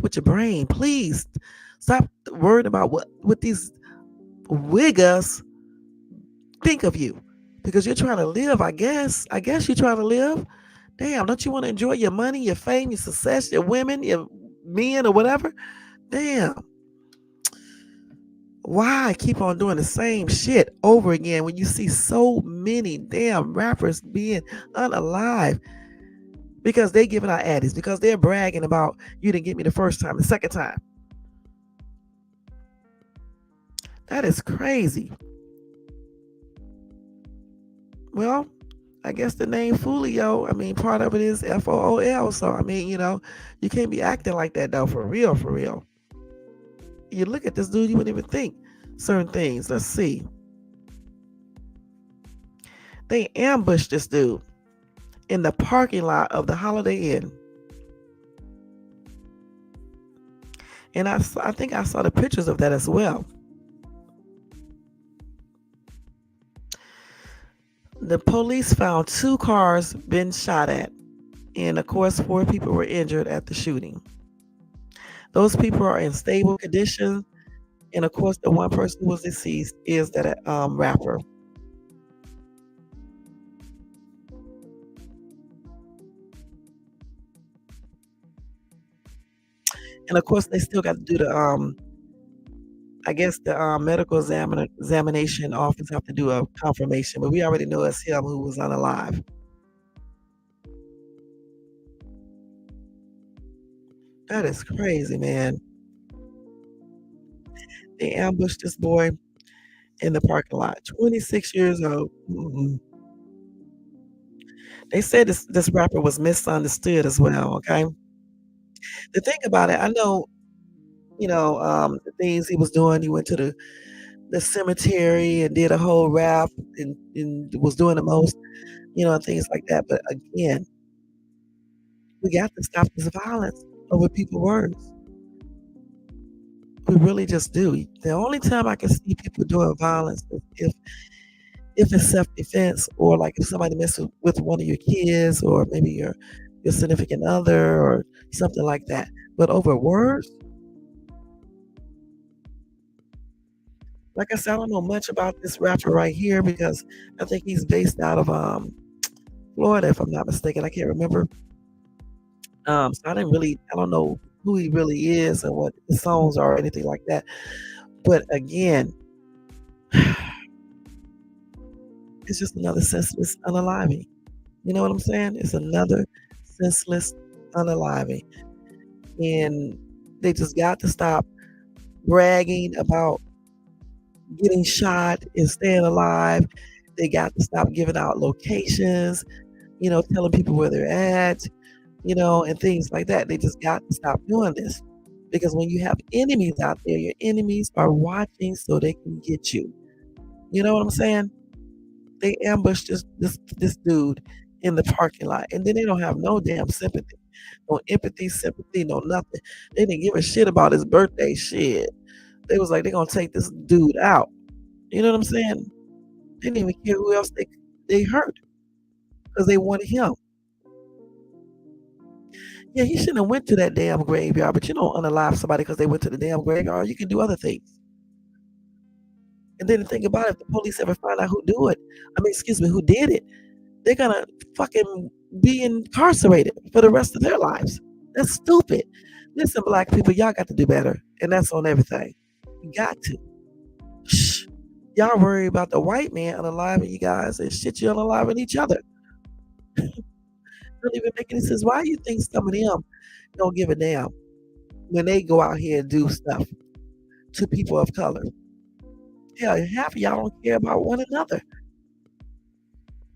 with your brain, please. Stop worrying about what these wiggers think of you, because you're trying to live. I guess you're trying to live. Damn, don't you want to enjoy your money, your fame, your success, your women, your men, or whatever? Damn. Why keep on doing the same shit over again when you see so many damn rappers being unalive because they giving out addies, because they're bragging about, you didn't get me the first time, the second time? That is crazy. Well, I guess the name Fulio, part of it is FOOL. So, you can't be acting like that though, for real, for real. You look at this dude, you wouldn't even think. certain things. Let's see. They ambushed this dude in the parking lot of the Holiday Inn. And I think I saw the pictures of that as well. The police found 2 cars been shot at. And of course, 4 people were injured at the shooting. Those people are in stable condition. And of course, the one person who was deceased is that rapper. And of course, they still got to do the I guess the medical examination office have to do a confirmation, but we already know it's him who was unalive. That is crazy, man. They ambushed this boy in the parking lot. 26 years old. They said this rapper was misunderstood as well. Okay. The thing about it, I know, the things he was doing. He went to the cemetery and did a whole rap and was doing the most, things like that. But again, we got to stop this violence over people's words. We really just do. The only time I can see people doing violence is if it's self-defense, or like if somebody messes with one of your kids, or maybe your significant other or something like that. But over words, like I said, I don't know much about this rapper right here because I think he's based out of Florida, if I'm not mistaken. I can't remember. So I don't know who he really is and what his songs are or anything like that. But again, it's just another senseless unaliving. You know what I'm saying? It's another senseless unaliving. And they just got to stop bragging about getting shot and staying alive. They got to stop giving out locations, telling people where they're at, and things like that. They just got to stop doing this. Because when you have enemies out there, your enemies are watching so they can get you. You know what I'm saying? They ambushed this dude in the parking lot, and then they don't have no damn sympathy, no empathy, sympathy, no nothing. They didn't give a shit about his birthday. Shit, they was like, they're gonna take this dude out. You know what I'm saying? They didn't even care who else they hurt because they wanted him. Yeah, he shouldn't have went to that damn graveyard, but you don't unalive somebody because they went to the damn graveyard. You can do other things. And then the thing about it, if the police ever find out who who did it, they're gonna fucking be incarcerated for the rest of their lives. That's stupid. Listen, black people, y'all got to do better, and that's on everything. You got to. Shh. Y'all worry about the white man unaliving you guys and shit you unaliving each other. Don't even make any sense. Why do you think some of them don't give a damn when they go out here and do stuff to people of color? Hell, half of y'all don't care about one another.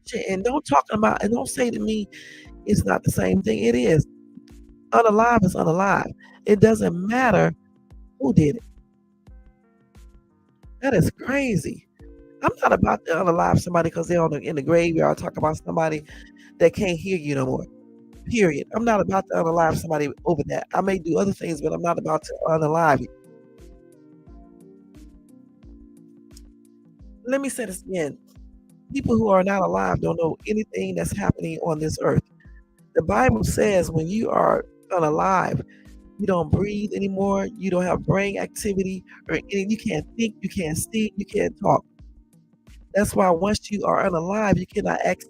Shit, and don't say to me it's not the same thing. It is. Unalive is unalive. It doesn't matter who did it. That is crazy. I'm not about to unalive somebody because they're in the graveyard talking about somebody that can't hear you no more. Period. I'm not about to unalive somebody over that. I may do other things, but I'm not about to unalive you. Let me say this again. People who are not alive don't know anything that's happening on this earth. The Bible says when you are unalive, you don't breathe anymore. You don't have brain activity, or you can't think, you can't see, you can't talk. That's why once you are unalive, you cannot ask.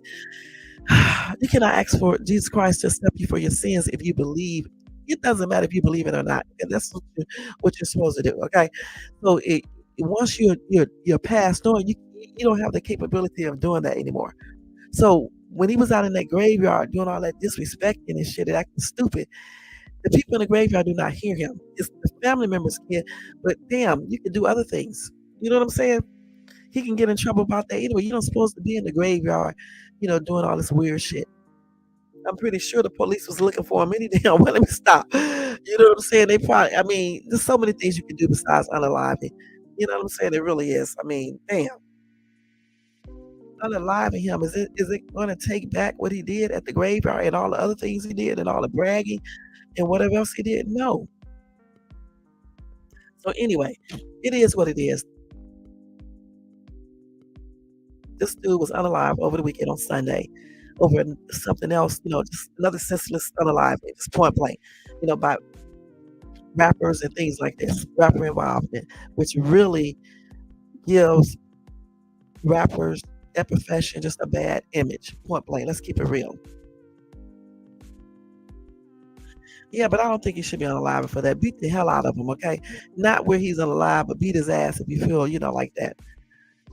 You cannot ask for Jesus Christ to accept you for your sins if you believe. It doesn't matter if you believe it or not, and that's what you're supposed to do. Okay, so once you're passed on, you don't have the capability of doing that anymore. So when he was out in that graveyard doing all that disrespecting and shit and acting stupid, the people in the graveyard do not hear him. It's the family members can, but damn, you can do other things. You know what I'm saying? He can get in trouble about that anyway. You're not supposed to be in the graveyard, doing all this weird shit. I'm pretty sure the police was looking for him any damn way. Let me stop. You know what I'm saying? They probably, there's so many things you can do besides unaliving. You know what I'm saying? It really is. I mean, damn, unaliving him. Is it going to take back what he did at the graveyard and all the other things he did and all the bragging and whatever else he did? No. So anyway, it is what it is. This dude was unalive over the weekend on Sunday over something else, just another senseless unalive, just point blank, by rappers and things like this, rapper involvement, which really gives rappers, that profession, just a bad image. Point blank. Let's keep it real. Yeah, but I don't think he should be unalive for that. Beat the hell out of him, okay? Not where he's unalive, but beat his ass if you feel, like that.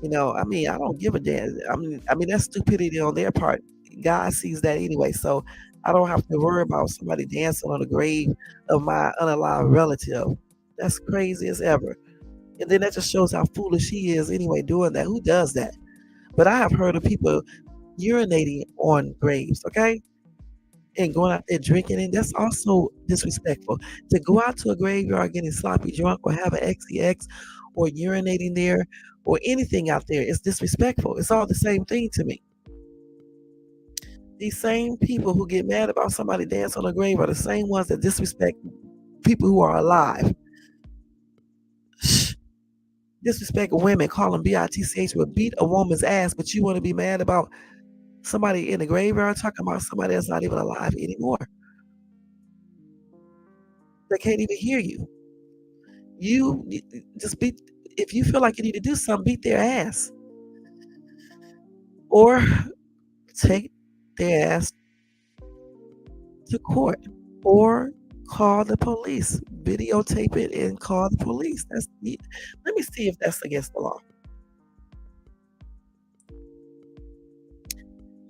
I mean, I don't give a damn. I mean, that's stupidity on their part. God sees that anyway, so I don't have to worry about somebody dancing on the grave of my unalive relative. That's crazy as ever. And then that just shows how foolish he is anyway doing that. Who does that? But I have heard of people urinating on graves, okay? And going out there drinking, and that's also disrespectful. To go out to a graveyard getting sloppy drunk or have an XEX or urinating there or anything out there is disrespectful. It's all the same thing to me. These same people who get mad about somebody dance on a grave are the same ones that disrespect people who are alive. Disrespect women, call them bitch, will beat a woman's ass, but you want to be mad about somebody in the graveyard talking about somebody that's not even alive anymore. They can't even hear you. You just beat, if you feel like you need to do something, beat their ass. Or take their ass to court. Or call the police. Videotape it and call the police. Let me see if that's against the law.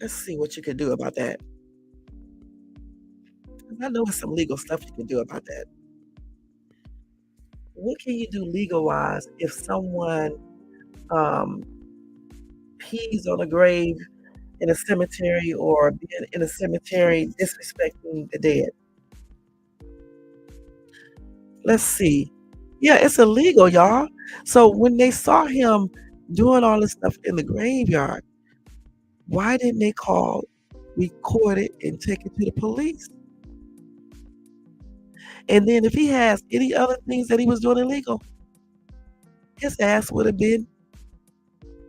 Let's see what you can do about that. I know there's some legal stuff you can do about that. What can you do legal wise if someone pees on a grave in a cemetery or being in a cemetery disrespecting the dead? Let's see. Yeah, it's illegal, y'all. So when they saw him doing all this stuff in the graveyard, why didn't they record it, and take it to the police? And then if he has any other things that he was doing illegal, his ass would have been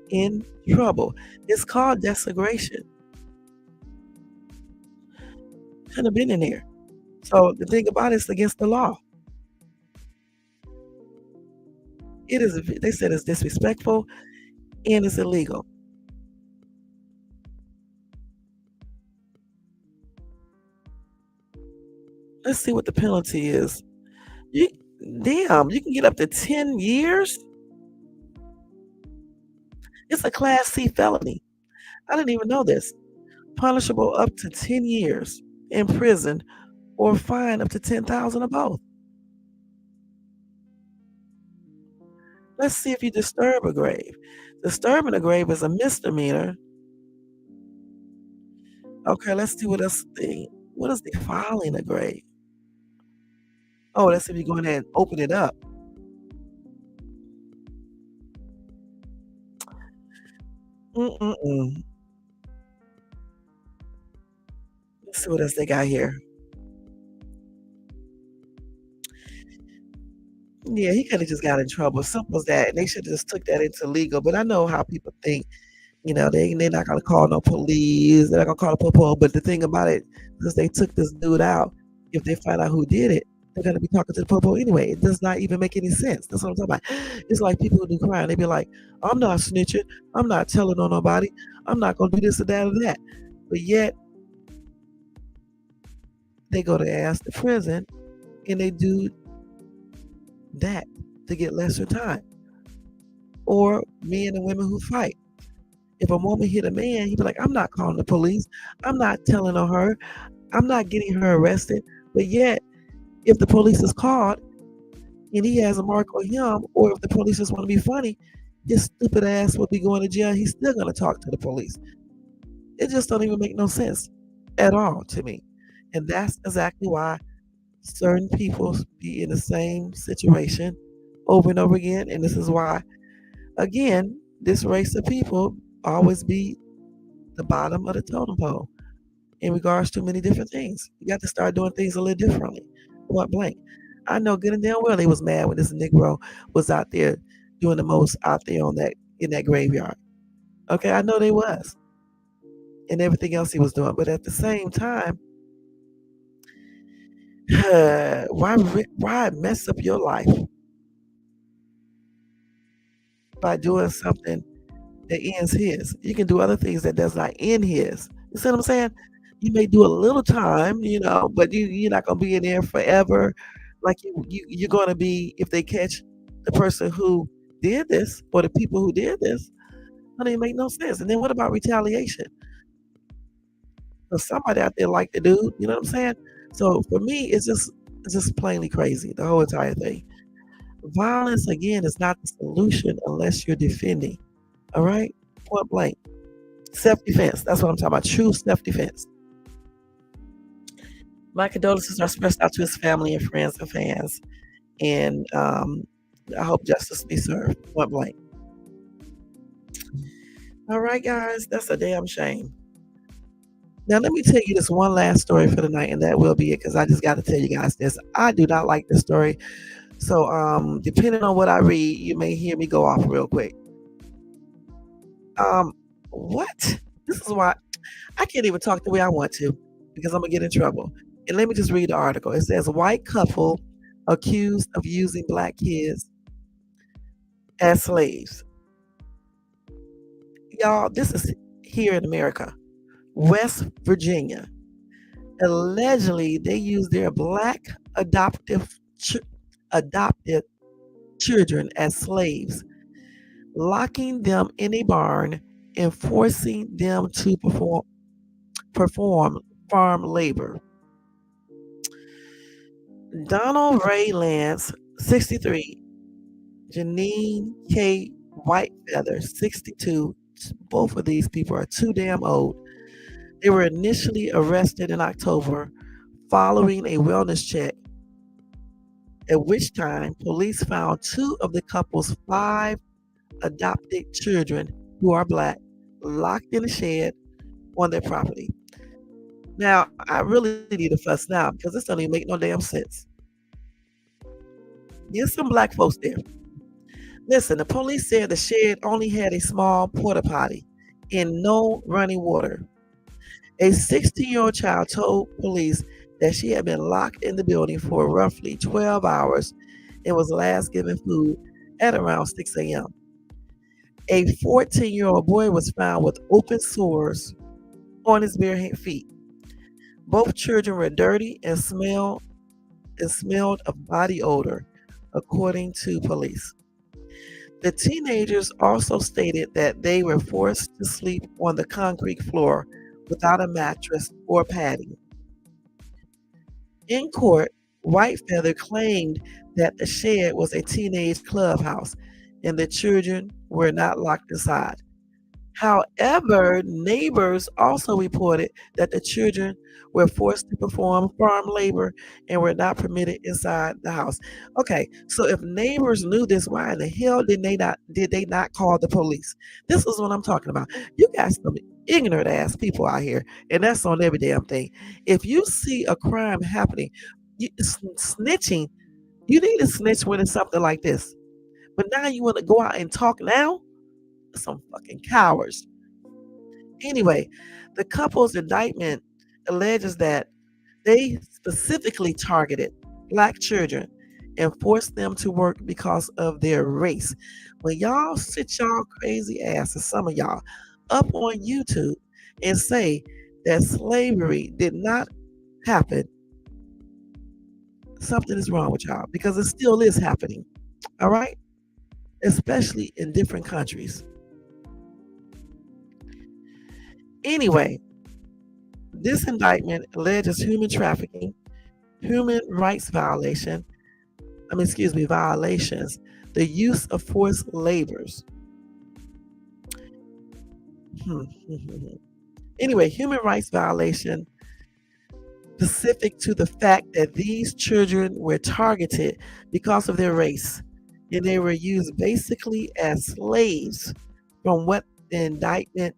in trouble. It's called desecration. Shouldn't have been in there. So the thing about it, it's against the law. It is. They said it's disrespectful and it's illegal. Let's see what the penalty is. You can get up to 10 years. It's a Class C felony. I didn't even know this. Punishable up to 10 years in prison or fine up to $10,000 or both. Let's see if you disturb a grave. Disturbing a grave is a misdemeanor. Okay, let's see what else. What is defiling a grave? Oh, let's see if you go in there and open it up. Let's see what else they got here. Yeah, he could have just got in trouble. Simple as that. And they should have just took that into legal. But I know how people think. They're not gonna call no police. They're not gonna call the popo. But the thing about it, since they took this dude out, if they find out who did it, they're gonna be talking to the popo anyway. It does not even make any sense. That's what I'm talking about. It's like people who do crime. They be like, "I'm not snitching. I'm not telling on nobody. I'm not gonna do this or that or that." But yet they go to ass to prison, and they do that to get lesser time. Or men and women who fight. If a woman hit a man, he'd be like, "I'm not calling the police. I'm not telling on her. I'm not getting her arrested." But yet, if the police is called and he has a mark on him, or if the police just want to be funny, his stupid ass will be going to jail. He's still going to talk to the police. It just don't even make no sense at all to me. And that's exactly why certain people be in the same situation over and over again. And this is why, again, this race of people always be the bottom of the totem pole in regards to many different things. You got to start doing things a little differently. Point blank. I know good and damn well they was mad when this Negro was out there doing the most out there on that in that graveyard. Okay, I know they was, and everything else he was doing. But at the same time, why mess up your life by doing something that ends his? You can do other things that does not end his. You see what I'm saying? You may do a little time, but you're not gonna be in there forever. Like you're gonna be if they catch the person who did this or the people who did this. That ain't make no sense. And then what about retaliation? Because somebody out there like the dude, you know what I'm saying? So for me, it's just plainly crazy. The whole entire thing. Violence again is not the solution unless you're defending. All right, point blank. Self defense. That's what I'm talking about. True self defense. My condolences are expressed out to his family and friends and fans. And I hope justice be served. Point blank. All right, guys, that's a damn shame. Now, let me tell you this one last story for the night, and that will be it because I just got to tell you guys this. I do not like this story. So, depending on what I read, you may hear me go off real quick. What? This is why I can't even talk the way I want to because I'm going to get in trouble. And let me just read the article. It says, white couple accused of using black kids as slaves. Y'all, this is here in America, West Virginia. Allegedly, they used their black adopted children as slaves, locking them in a barn and forcing them to perform farm labor. Donald Ray Lance, 63, Janine K. Whitefeather, 62. Both of these people are too damn old. They were initially arrested in October following a wellness check, at which time police found two of the couple's 5 adopted children who are black locked in a shed on their property. Now, I really need to fuss now because this don't even make no damn sense. There's some black folks there. Listen, the police said the shed only had a small porta potty and no running water. A 16-year-old child told police that she had been locked in the building for roughly 12 hours and was last given food at around 6 a.m. A 14-year-old boy was found with open sores on his bare feet. Both children were dirty and smelled of body odor, according to police. The teenagers also stated that they were forced to sleep on the concrete floor without a mattress or padding. In court, Whitefeather claimed that the shed was a teenage clubhouse and the children were not locked inside. However, neighbors also reported that the children were forced to perform farm labor and were not permitted inside the house. Okay, so if neighbors knew this, why in the hell did they not call the police? This is what I'm talking about. You got some ignorant ass people out here, and that's on every damn thing. If you see a crime happening, snitching, you need to snitch when it's something like this. But now you want to go out and talk now? Some fucking cowards. Anyway, the couple's indictment alleges that they specifically targeted black children and forced them to work because of their race. When y'all sit y'all crazy asses, some of y'all, up on YouTube and say that slavery did not happen, something is wrong with y'all because it still is happening. All right? Especially in different countries. Anyway, this indictment alleges human trafficking, human rights violations, the use of forced labors. Anyway, human rights violation specific to the fact that these children were targeted because of their race and they were used basically as slaves from what the indictment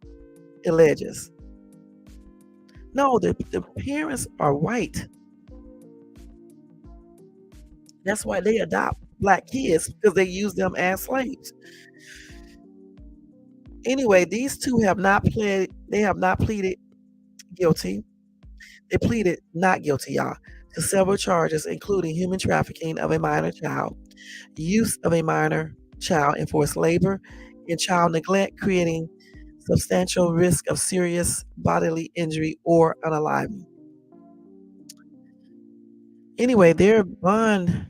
alleges. No, the parents are white. That's why they adopt black kids, because they use them as slaves. Anyway, these two have not pleaded guilty. They pleaded not guilty, y'all, to several charges, including human trafficking of a minor child, use of a minor child in forced labor, and child neglect, creating substantial risk of serious bodily injury or unaliving. Anyway, their bond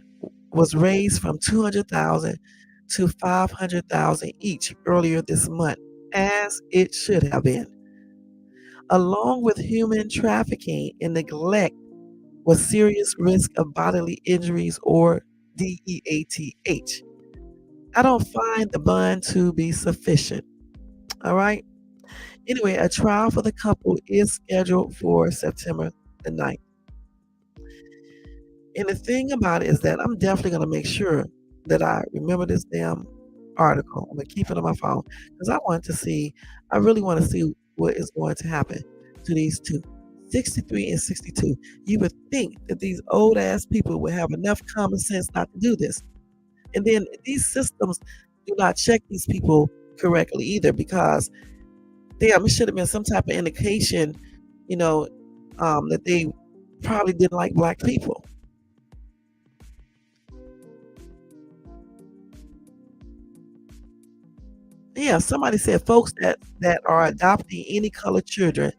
was raised from 200,000 to 500,000 each earlier this month, as it should have been. Along with human trafficking and neglect was serious risk of bodily injuries or DEATH. I don't find the bond to be sufficient. All right. Anyway, a trial for the couple is scheduled for September the 9th. And the thing about it is that I'm definitely going to make sure that I remember this damn article. I'm going to keep it on my phone because I really want to see what is going to happen to these two. 63 and 62. You would think that these old ass people would have enough common sense not to do this. And then these systems do not check these people correctly either, because damn, it should have been some type of indication, that they probably didn't like black people. Yeah, somebody said folks that are adopting any colored children,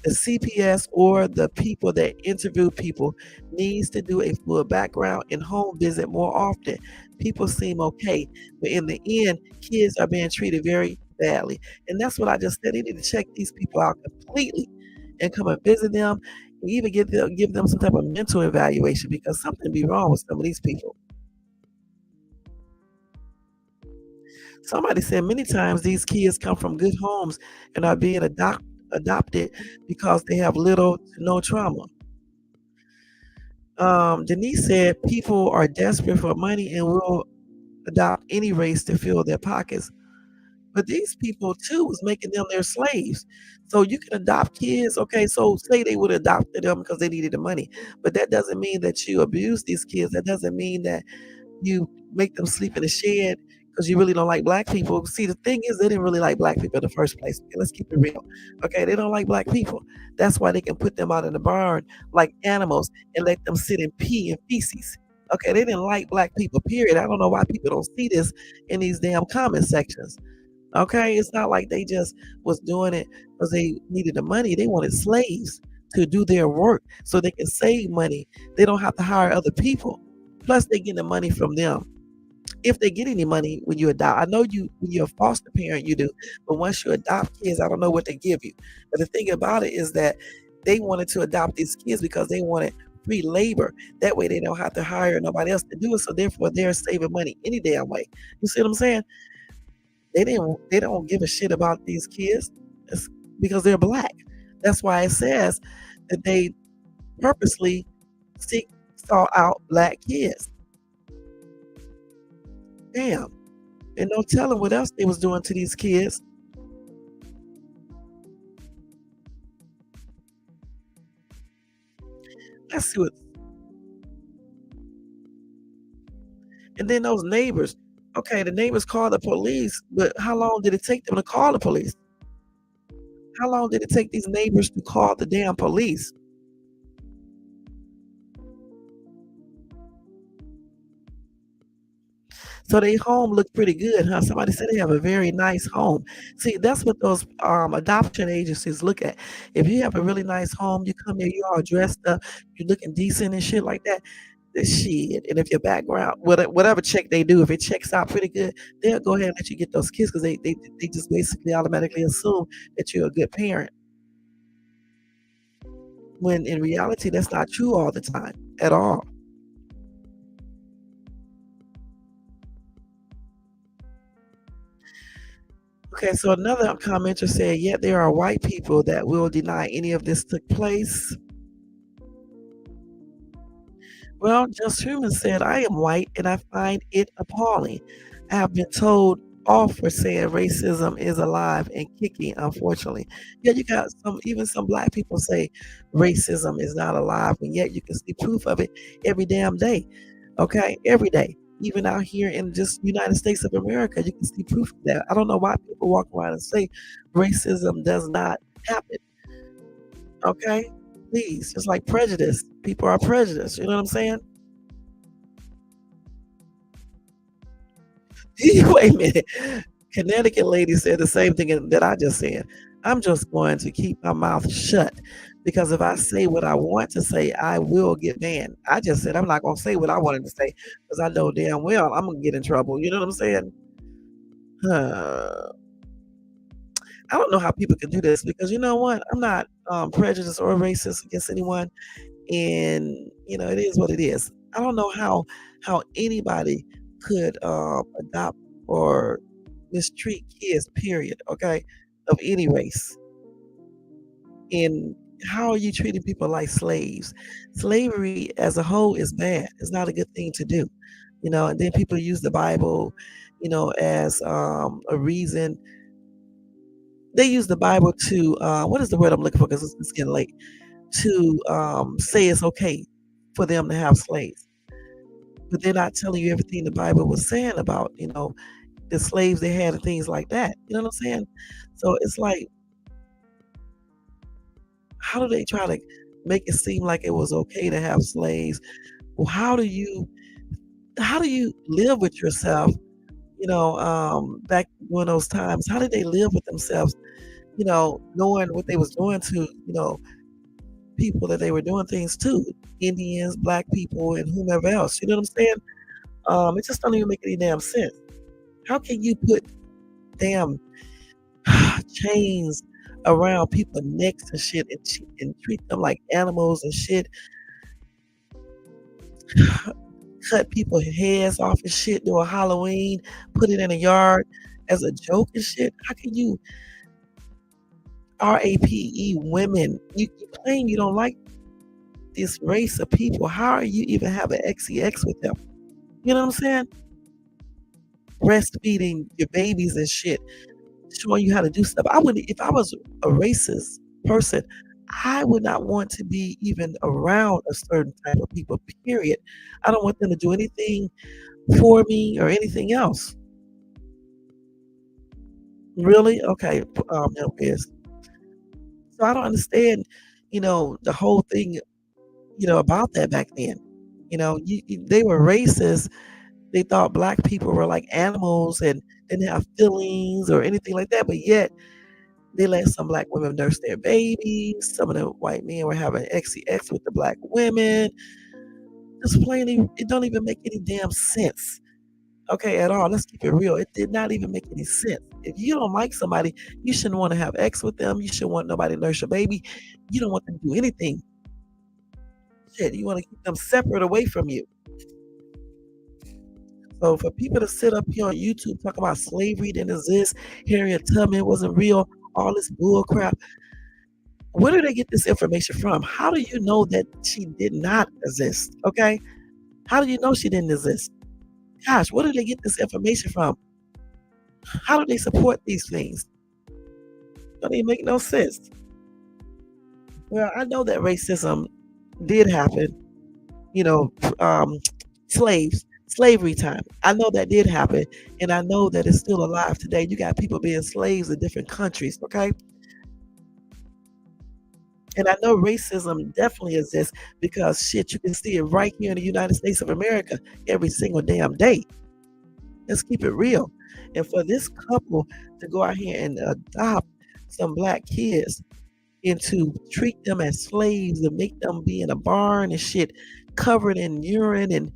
the CPS or the people that interview people needs to do a full background and home visit more often. People seem okay, but in the end, kids are being treated very badly. And that's what I just said. They need to check these people out completely and come and visit them, and even give them some type of mental evaluation, because something be wrong with some of these people. Somebody said many times these kids come from good homes and are being adopted because they have little to no trauma. Denise said people are desperate for money and will adopt any race to fill their pockets. But these people too was making them their slaves. So you can adopt kids. Okay, so say they would adopt them because they needed the money, but that doesn't mean that you abuse these kids. That doesn't mean that you make them sleep in a shed because you really don't like black people. See, the thing is, they didn't really like black people in the first place. Okay, let's keep it real. Okay, they don't like black people. That's why they can put them out in the barn like animals and let them sit and pee and feces. Okay, they didn't like black people, period. I don't know why people don't see this in these damn comment sections. Okay, it's not like they just was doing it because they needed the money. They wanted slaves to do their work so they can save money. They don't have to hire other people. Plus, they get the money from them. If they get any money when you adopt, I know when you're a foster parent, you do. But once you adopt kids, I don't know what they give you. But the thing about it is that they wanted to adopt these kids because they wanted free labor. That way, they don't have to hire nobody else to do it. So therefore, they're saving money any damn way. You see what I'm saying? They don't give a shit about these kids because they're black. That's why it says that they purposely saw out black kids. Damn. And no telling what else they was doing to these kids. Let's see what. And then those neighbors. Okay, the neighbors called the police, but how long did it take them to call the police? How long did it take these neighbors to call the damn police? So their home looked pretty good, huh? Somebody said they have a very nice home. See, that's what those adoption agencies look at. If you have a really nice home, you come here, you all dressed up, you looking decent and shit like that. The shit. And if your background, whatever check they do, if it checks out pretty good, they'll go ahead and let you get those kids because they just basically automatically assume that you're a good parent. When in reality, that's not true all the time at all. Okay, so another commenter said, yet there are white people that will deny any of this took place. Well, Just Human said, I am white and I find it appalling. I have been told off for saying racism is alive and kicking, unfortunately. Yeah, you got even some black people say racism is not alive, and yet you can see proof of it every damn day. Okay, every day. Even out here in just United States of America, you can see proof of that. I don't know why people walk around and say racism does not happen. Okay, please, just like prejudice, people are prejudiced. You know what I'm saying? Wait a minute. Connecticut lady said the same thing that I just said. I'm just going to keep my mouth shut because if I say what I want to say, I will get banned. I just said I'm not going to say what I wanted to say because I know damn well I'm going to get in trouble. You know what I'm saying? Uh, I don't know how people can do this because you know what? I'm not prejudiced or racist against anyone, and it is what it is. I don't know how anybody could adopt or mistreat kids, period, okay, of any race. And how are you treating people like slaves? Slavery as a whole is bad. It's not a good thing to do. And then people use the Bible, as a reason. They use the Bible to what is the word I'm looking for? Because it's getting late. To say it's okay for them to have slaves, but they're not telling you everything the Bible was saying about the slaves they had and things like that. You know what I'm saying? So it's like, how do they try to make it seem like it was okay to have slaves? Well, how do you live with yourself? Back during those times, how did they live with themselves? Knowing what they was doing to people that they were doing things to, Indians, black people, and whomever else. You know what I'm saying? It just don't even make any damn sense. How can you put damn chains around people's necks and shit and treat them like animals and shit? Cut people's heads off and shit during Halloween, put it in a yard as a joke and shit. How can you RAPE women? You claim you don't like this race of people. How are you even having XEX with them? You know what I'm saying? Breastfeeding your babies and shit, showing you how to do stuff. I would, if I was a racist person, I would not want to be even around a certain type of people, period. I don't want them to do anything for me or anything else. Really? Okay. No, is. So I don't understand, the whole thing, about that back then. They were racist. They thought black people were like animals and didn't have feelings or anything like that. But yet they let some black women nurse their babies. Some of the white men were having XCX with the black women. Just plainly, it don't even make any damn sense. Okay, at all. Let's keep it real. It did not even make any sense. If you don't like somebody, you shouldn't want to have X with them. You shouldn't want nobody to nurse your baby. You don't want them to do anything. Shit, you want to keep them separate away from you. So for people to sit up here on YouTube talk about slavery didn't exist, Harriet Tubman wasn't real, all this bull crap, where do they get this information from? How do you know that she did not exist? Okay? How do you know she didn't exist? Gosh, where do they get this information from? How do they support these things? Don't even make no sense. Well, I know that racism did happen, you know, um, slavery time. I know that did happen, and I know that it's still alive today. You got people being slaves in different countries, okay? And I know racism definitely exists because shit, you can see it right here in the United States of America every single damn day. Let's keep it real. And for this couple to go out here and adopt some black kids and to treat them as slaves and make them be in a barn and shit covered in urine and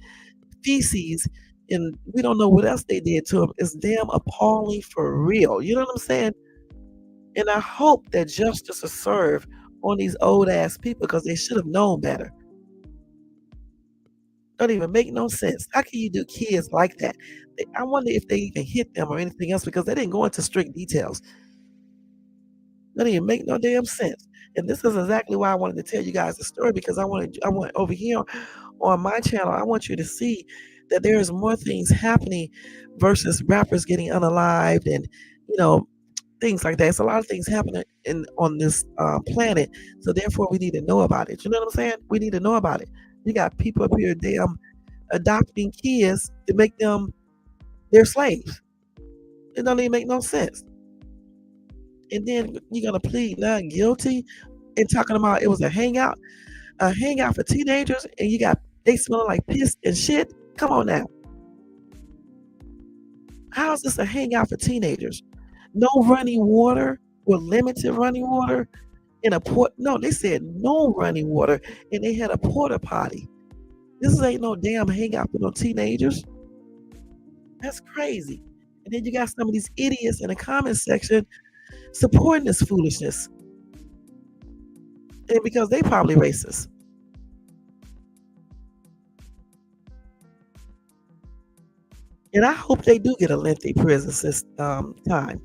feces, and we don't know what else they did to them, is damn appalling for real. You know what I'm saying? And I hope that justice is served on these old ass people because they should have known better. Don't even make no sense. How can you do kids like that? I wonder if they even hit them or anything else because they didn't go into strict details. That didn't make no damn sense. And this is exactly why I wanted to tell you guys the story because I want over here on my channel, I want you to see that there's more things happening versus rappers getting unalived and you know things like that. It's a lot of things happening in on this planet, so therefore we need to know about it. You know what I'm saying? We need to know about it. You got people up here damn adopting kids to make them their slaves. It don't even make no sense. And then you're gonna plead not guilty and talking about it was a hangout for teenagers, and you got they smelling like piss and shit. Come on now, how is this a hangout for teenagers? No running water or limited running water in a port. No, they said no running water, and they had a porta potty. This ain't no damn hangout for no teenagers. That's crazy. And then you got some of these idiots in the comment section supporting this foolishness, and because they probably racist. And I hope they do get a lengthy prison time.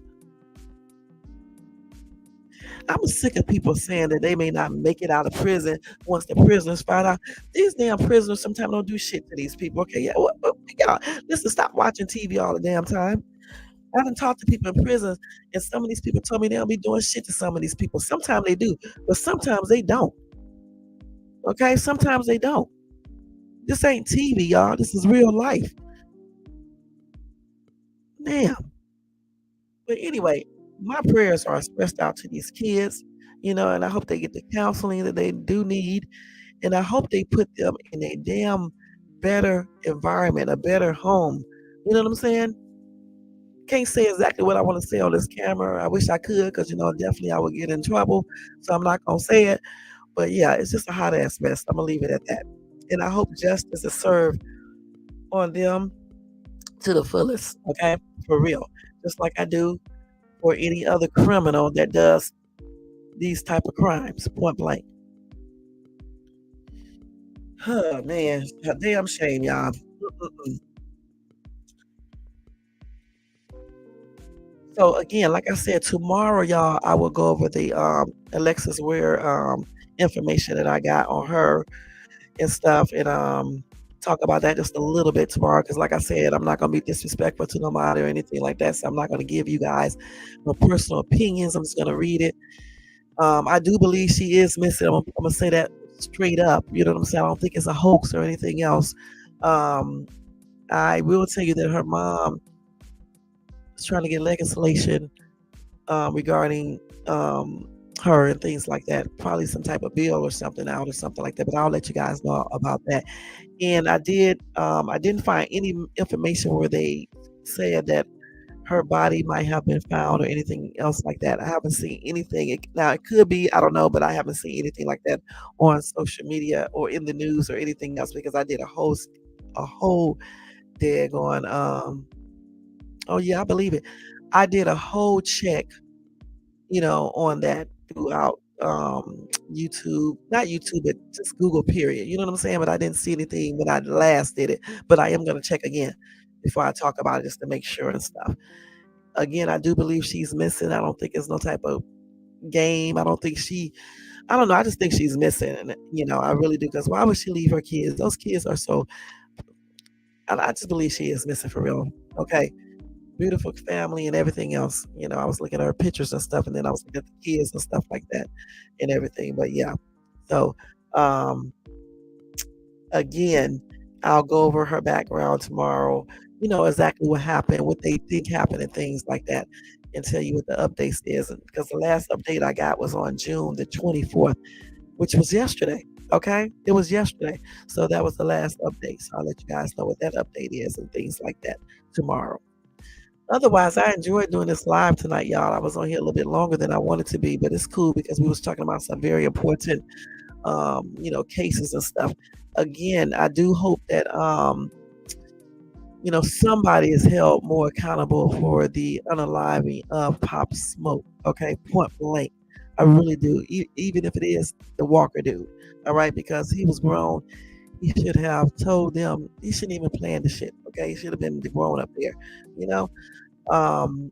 I'm sick of people saying that they may not make it out of prison once the prisoners find out. These damn prisoners sometimes don't do shit to these people. Okay, yeah, y'all, listen, stop watching TV all the damn time. I done talked to people in prison, and some of these people told me they don't be doing shit to some of these people. Sometimes they do, but sometimes they don't. Okay, sometimes they don't. This ain't TV, y'all. This is real life. Damn. But anyway, my prayers are expressed out to these kids, and I hope they get the counseling that they do need. And I hope they put them in a damn better environment, a better home. You know what I'm saying? Can't say exactly what I want to say on this camera. I wish I could, because definitely I would get in trouble. So I'm not gonna say it. But yeah, it's just a hot ass mess. I'm gonna leave it at that. And I hope justice is served on them to the fullest. Okay, for real. Just like I do for any other criminal that does these type of crimes, point blank. Oh man, a damn shame, y'all. Mm-mm-mm. So again, like I said, tomorrow, y'all, I will go over the Alexis Ware information that I got on her and stuff, and talk about that just a little bit tomorrow. Because like I said, I'm not gonna be disrespectful to nobody or anything like that. So I'm not gonna give you guys no personal opinions. I'm just gonna read it. I do believe she is missing. I'm gonna say that straight up. You know what I'm saying? I don't think it's a hoax or anything else. Um, I will tell you that her mom is trying to get legislation regarding her and things like that. Probably some type of bill or something out or something like that. But I'll let you guys know about that. And I didn't find any information where they said that her body might have been found or anything else like that. I haven't seen anything. Now it could be, I don't know, but I haven't seen anything like that on social media or in the news or anything else because I did a whole daggone oh yeah, I believe it. I did a whole check, on that throughout YouTube, not YouTube, but just Google period. You know what I'm saying? But I didn't see anything when I last did it. But I am gonna check again before I talk about it just to make sure and stuff. Again, I do believe she's missing. I don't think it's no type of game. I don't know. I just think she's missing. And, I really do. Because why would she leave her kids? Those kids are so, I just believe she is missing for real. Okay. Beautiful family and everything else. I was looking at her pictures and stuff, and then I was looking at the kids and stuff like that and everything. But yeah. So, um, again, I'll go over her background tomorrow, exactly what happened, what they think happened, and things like that, and tell you what the updates is. Because the last update I got was on June the 24th, which was yesterday. Okay, it was yesterday. So that was the last update. So I'll let you guys know what that update is and things like that tomorrow. Otherwise, I enjoyed doing this live tonight, y'all. I was on here a little bit longer than I wanted to be, but it's cool because we was talking about some very important cases and stuff. Again, I do hope that somebody is held more accountable for the unaliving of Pop Smoke. Okay, point blank. I really do. Even if it is the Walker dude, all right, because he was grown. He should have told them. He shouldn't even plan the shit. Okay, he should have been grown up there. You know, um,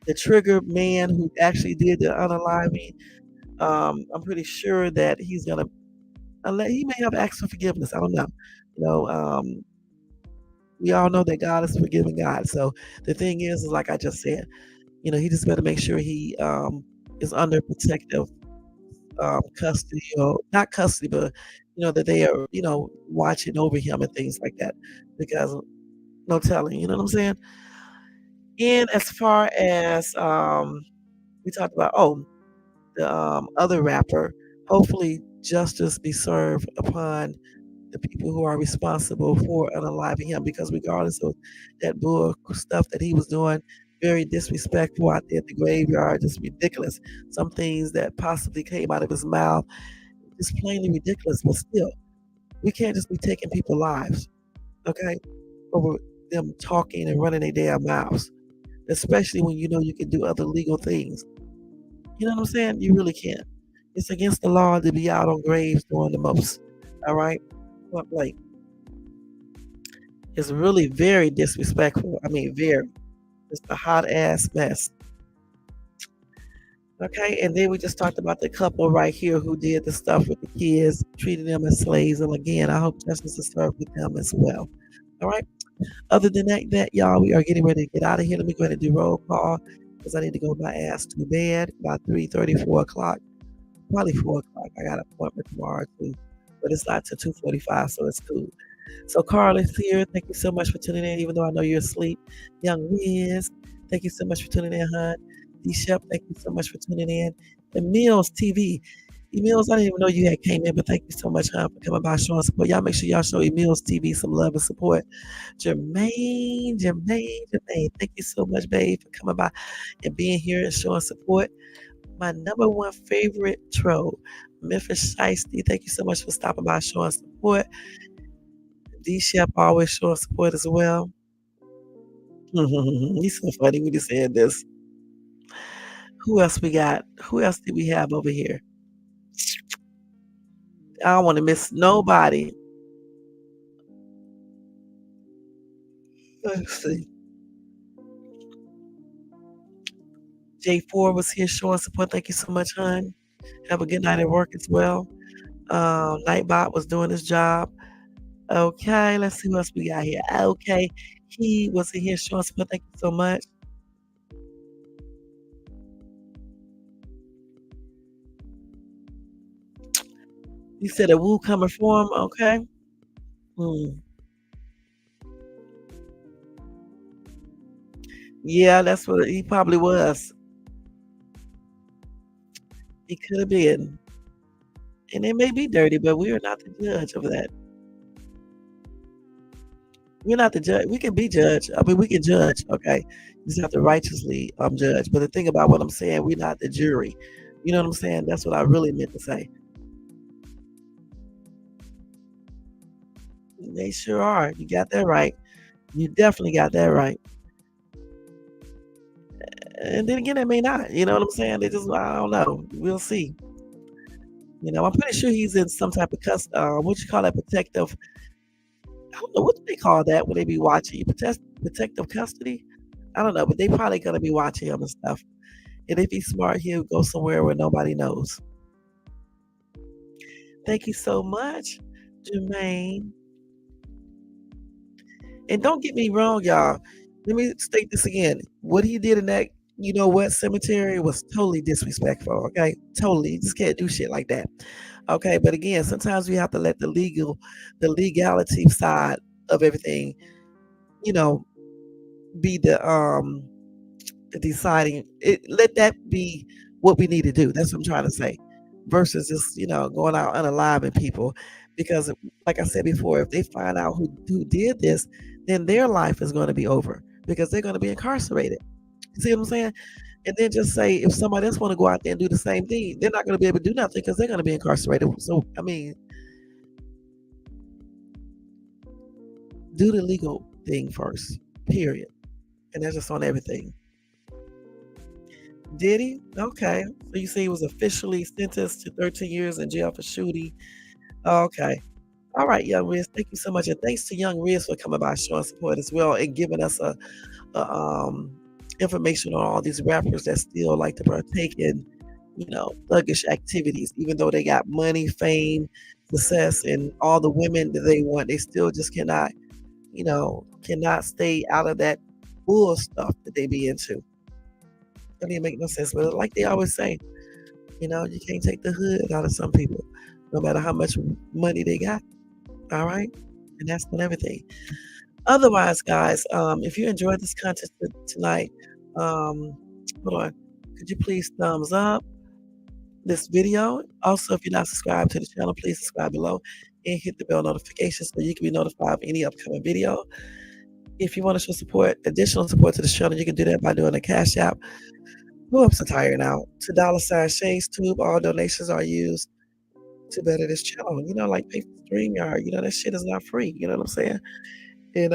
the trigger man who actually did the unaliving. I'm pretty sure that he's gonna unless he may have asked for forgiveness. I don't know. You know, we all know that God is a forgiving God. So the thing is like I just said, he just better make sure he is under protective custody, or not custody, but that they are watching over him and things like that, because no telling, you know what I'm saying. And as far as we talked about, the other rapper, hopefully justice be served upon the people who are responsible for unaliving him, because regardless of that bull stuff that he was doing, very disrespectful out there at the graveyard, just ridiculous. Some things that possibly came out of his mouth, just plainly ridiculous. But still, we can't just be taking people's lives, okay, over them talking and running their damn mouths, especially when you can do other legal things. You know what I'm saying? You really can't. It's against the law to be out on graves doing the most. All right? Point blank. It's really very disrespectful. I mean, very. It's a hot ass mess. Okay, and then we just talked about the couple right here who did the stuff with the kids, treating them as slaves. And again, I hope justice is served with them as well. All right. Other than that, y'all, we are getting ready to get out of here. Let me go ahead and do roll call because I need to go my ass to bed about 3:30, 4 o'clock. Probably 4 o'clock. I got an appointment tomorrow too, but it's not till 2:45, so it's cool. So Carl is here. Thank you so much for tuning in, even though I know you're asleep. Young Wiz, thank you so much for tuning in, hon. D Shep, thank you so much for tuning in. And Mills TV. Emils, I didn't even know you had came in, but thank you so much, hon, for coming by showing support. Y'all make sure y'all show Emils TV some love and support. Jermaine, thank you so much, babe, for coming by and being here and showing support. My number one favorite troll, Memphis Shiesty, thank you so much for stopping by showing support. D Shep always showing support as well. He's so funny when he said this. Who else we got? Who else did we have over here? I don't want to miss nobody. Let's see. J4 was here showing support. Thank you so much, hon. Have a good night at work as well. Nightbot was doing his job. Okay, let's see what else we got here. Okay, he was in here showing support. Thank you so much. You said a woo coming for him. Okay. Yeah, that's what he probably was. He could have been. And it may be dirty, but we are not the judge of that. We're not the judge. We can be judged. I mean, we can judge. Okay, you just have to righteously judge. But the thing about what I'm saying, we're not the jury. You know what I'm saying? That's what I really meant to say. They sure are. You got that right. You definitely got that right. And then again, it may not. You know what I'm saying? They just, I don't know. We'll see. I'm pretty sure he's in some type of what you call that, protective. I don't know what do they call that when they be watching you, protective custody. I don't know, but they probably gonna be watching him and stuff. And if he's smart, he'll go somewhere where nobody knows. Thank you so much, Jermaine. And don't get me wrong, y'all. Let me state this again. What he did in that, cemetery was totally disrespectful. Okay, totally. You just can't do shit like that. Okay, but again, sometimes we have to let the legality side of everything, you know, be the deciding. Let that be what we need to do. That's what I'm trying to say. Versus just going out unaliving people, because like I said before, if they find out who did this, then their life is going to be over because they're going to be incarcerated. You see what I'm saying? And then just say if somebody else want to go out there and do the same thing, they're not going to be able to do nothing because they're going to be incarcerated. So I mean, do the legal thing first. Period. And that's just on everything. Did he? Okay. So you say he was officially sentenced to 13 years in jail for shooting. Okay. All right, Young Riz. Thank you so much, and thanks to Young Riz for coming by, showing support as well, and giving us a information on all these rappers that still like to partake in thuggish activities. Even though they got money, fame, success, and all the women that they want, they still just cannot stay out of that bull stuff that they be into. That didn't make no sense. But like they always say, you can't take the hood out of some people, no matter how much money they got. All right. And that's not everything. Otherwise, guys, if you enjoyed this content tonight, hold on. Could you please thumbs up this video? Also, if you're not subscribed to the channel, please subscribe below and hit the bell notification so you can be notified of any upcoming video. If you want to show additional support to the channel, you can do that by doing a Cash App. Oh, I'm so tired now. $2 Shades Tube. All donations are used to better this channel. Like pay for StreamYard. That shit is not free. You know what I'm saying? And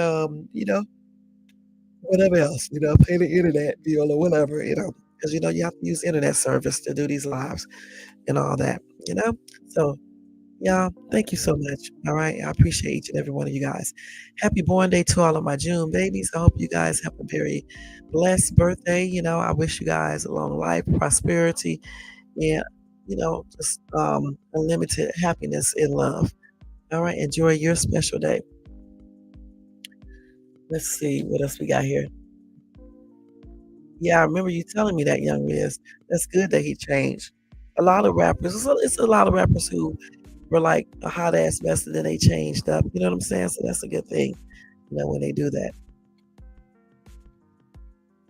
whatever else. Pay the internet bill or whatever. Because you have to use internet service to do these lives and all that. So y'all, thank you so much. All right. I appreciate each and every one of you guys. Happy born day to all of my June babies. I hope you guys have a very blessed birthday. I wish you guys a long life, prosperity, and, just unlimited happiness and love. All right. Enjoy your special day. Let's see what else we got here. Yeah, I remember you telling me that, Young Liz. That's good that he changed. A lot of rappers, it's a lot of rappers who were like a hot ass mess and then they changed up. You know what I'm saying? So that's a good thing, when they do that.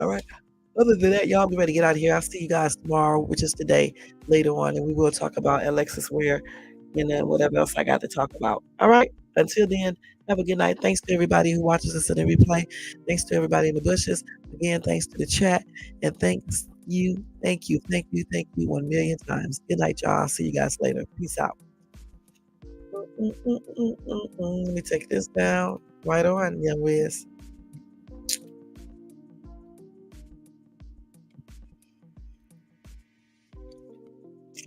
All right. Other than that, y'all be ready to get out of here. I'll see you guys tomorrow, which is today, later on, and we will talk about Alexis Ware and then whatever else I got to talk about. All right. Until then, have a good night. Thanks to everybody who watches us in the replay. Thanks to everybody in the bushes. Again, thanks to the chat. And thank you 1 million times. Good night, y'all. I'll see you guys later. Peace out. Let me take this down. Right on, Young Wiz.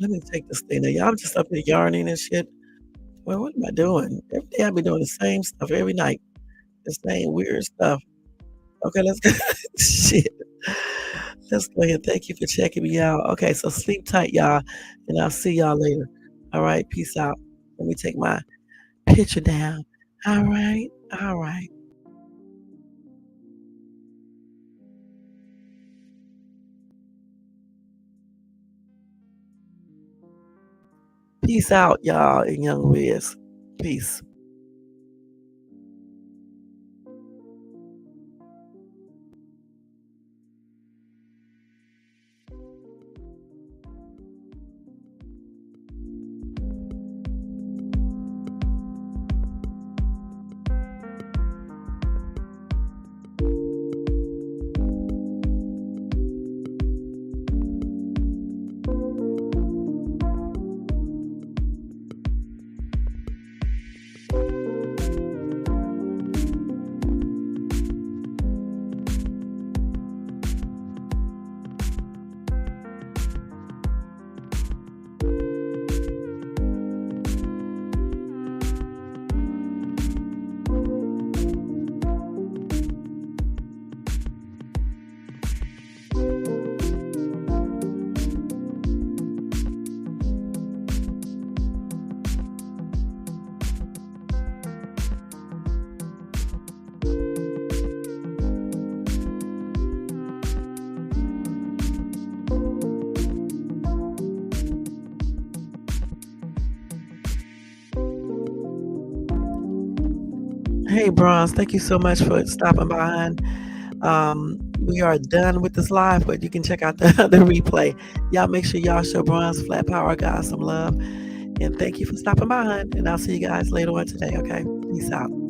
Let me take this thing. Now, y'all just up here yarning and shit. Well, what am I doing? Every day I be doing the same stuff every night. The same weird stuff. Okay, let's go. Shit. Let's go ahead. Thank you for checking me out. Okay, so sleep tight, y'all. And I'll see y'all later. All right, peace out. Let me take my picture down. All right. All right. Peace out, y'all, and Young Wiz. Peace. Hey, Bronze, thank you so much for stopping by. We are done with this live, but you can check out the replay. Y'all make sure y'all show Bronze Flat Power guys some love. And thank you for stopping by. And I'll see you guys later on today, okay? Peace out.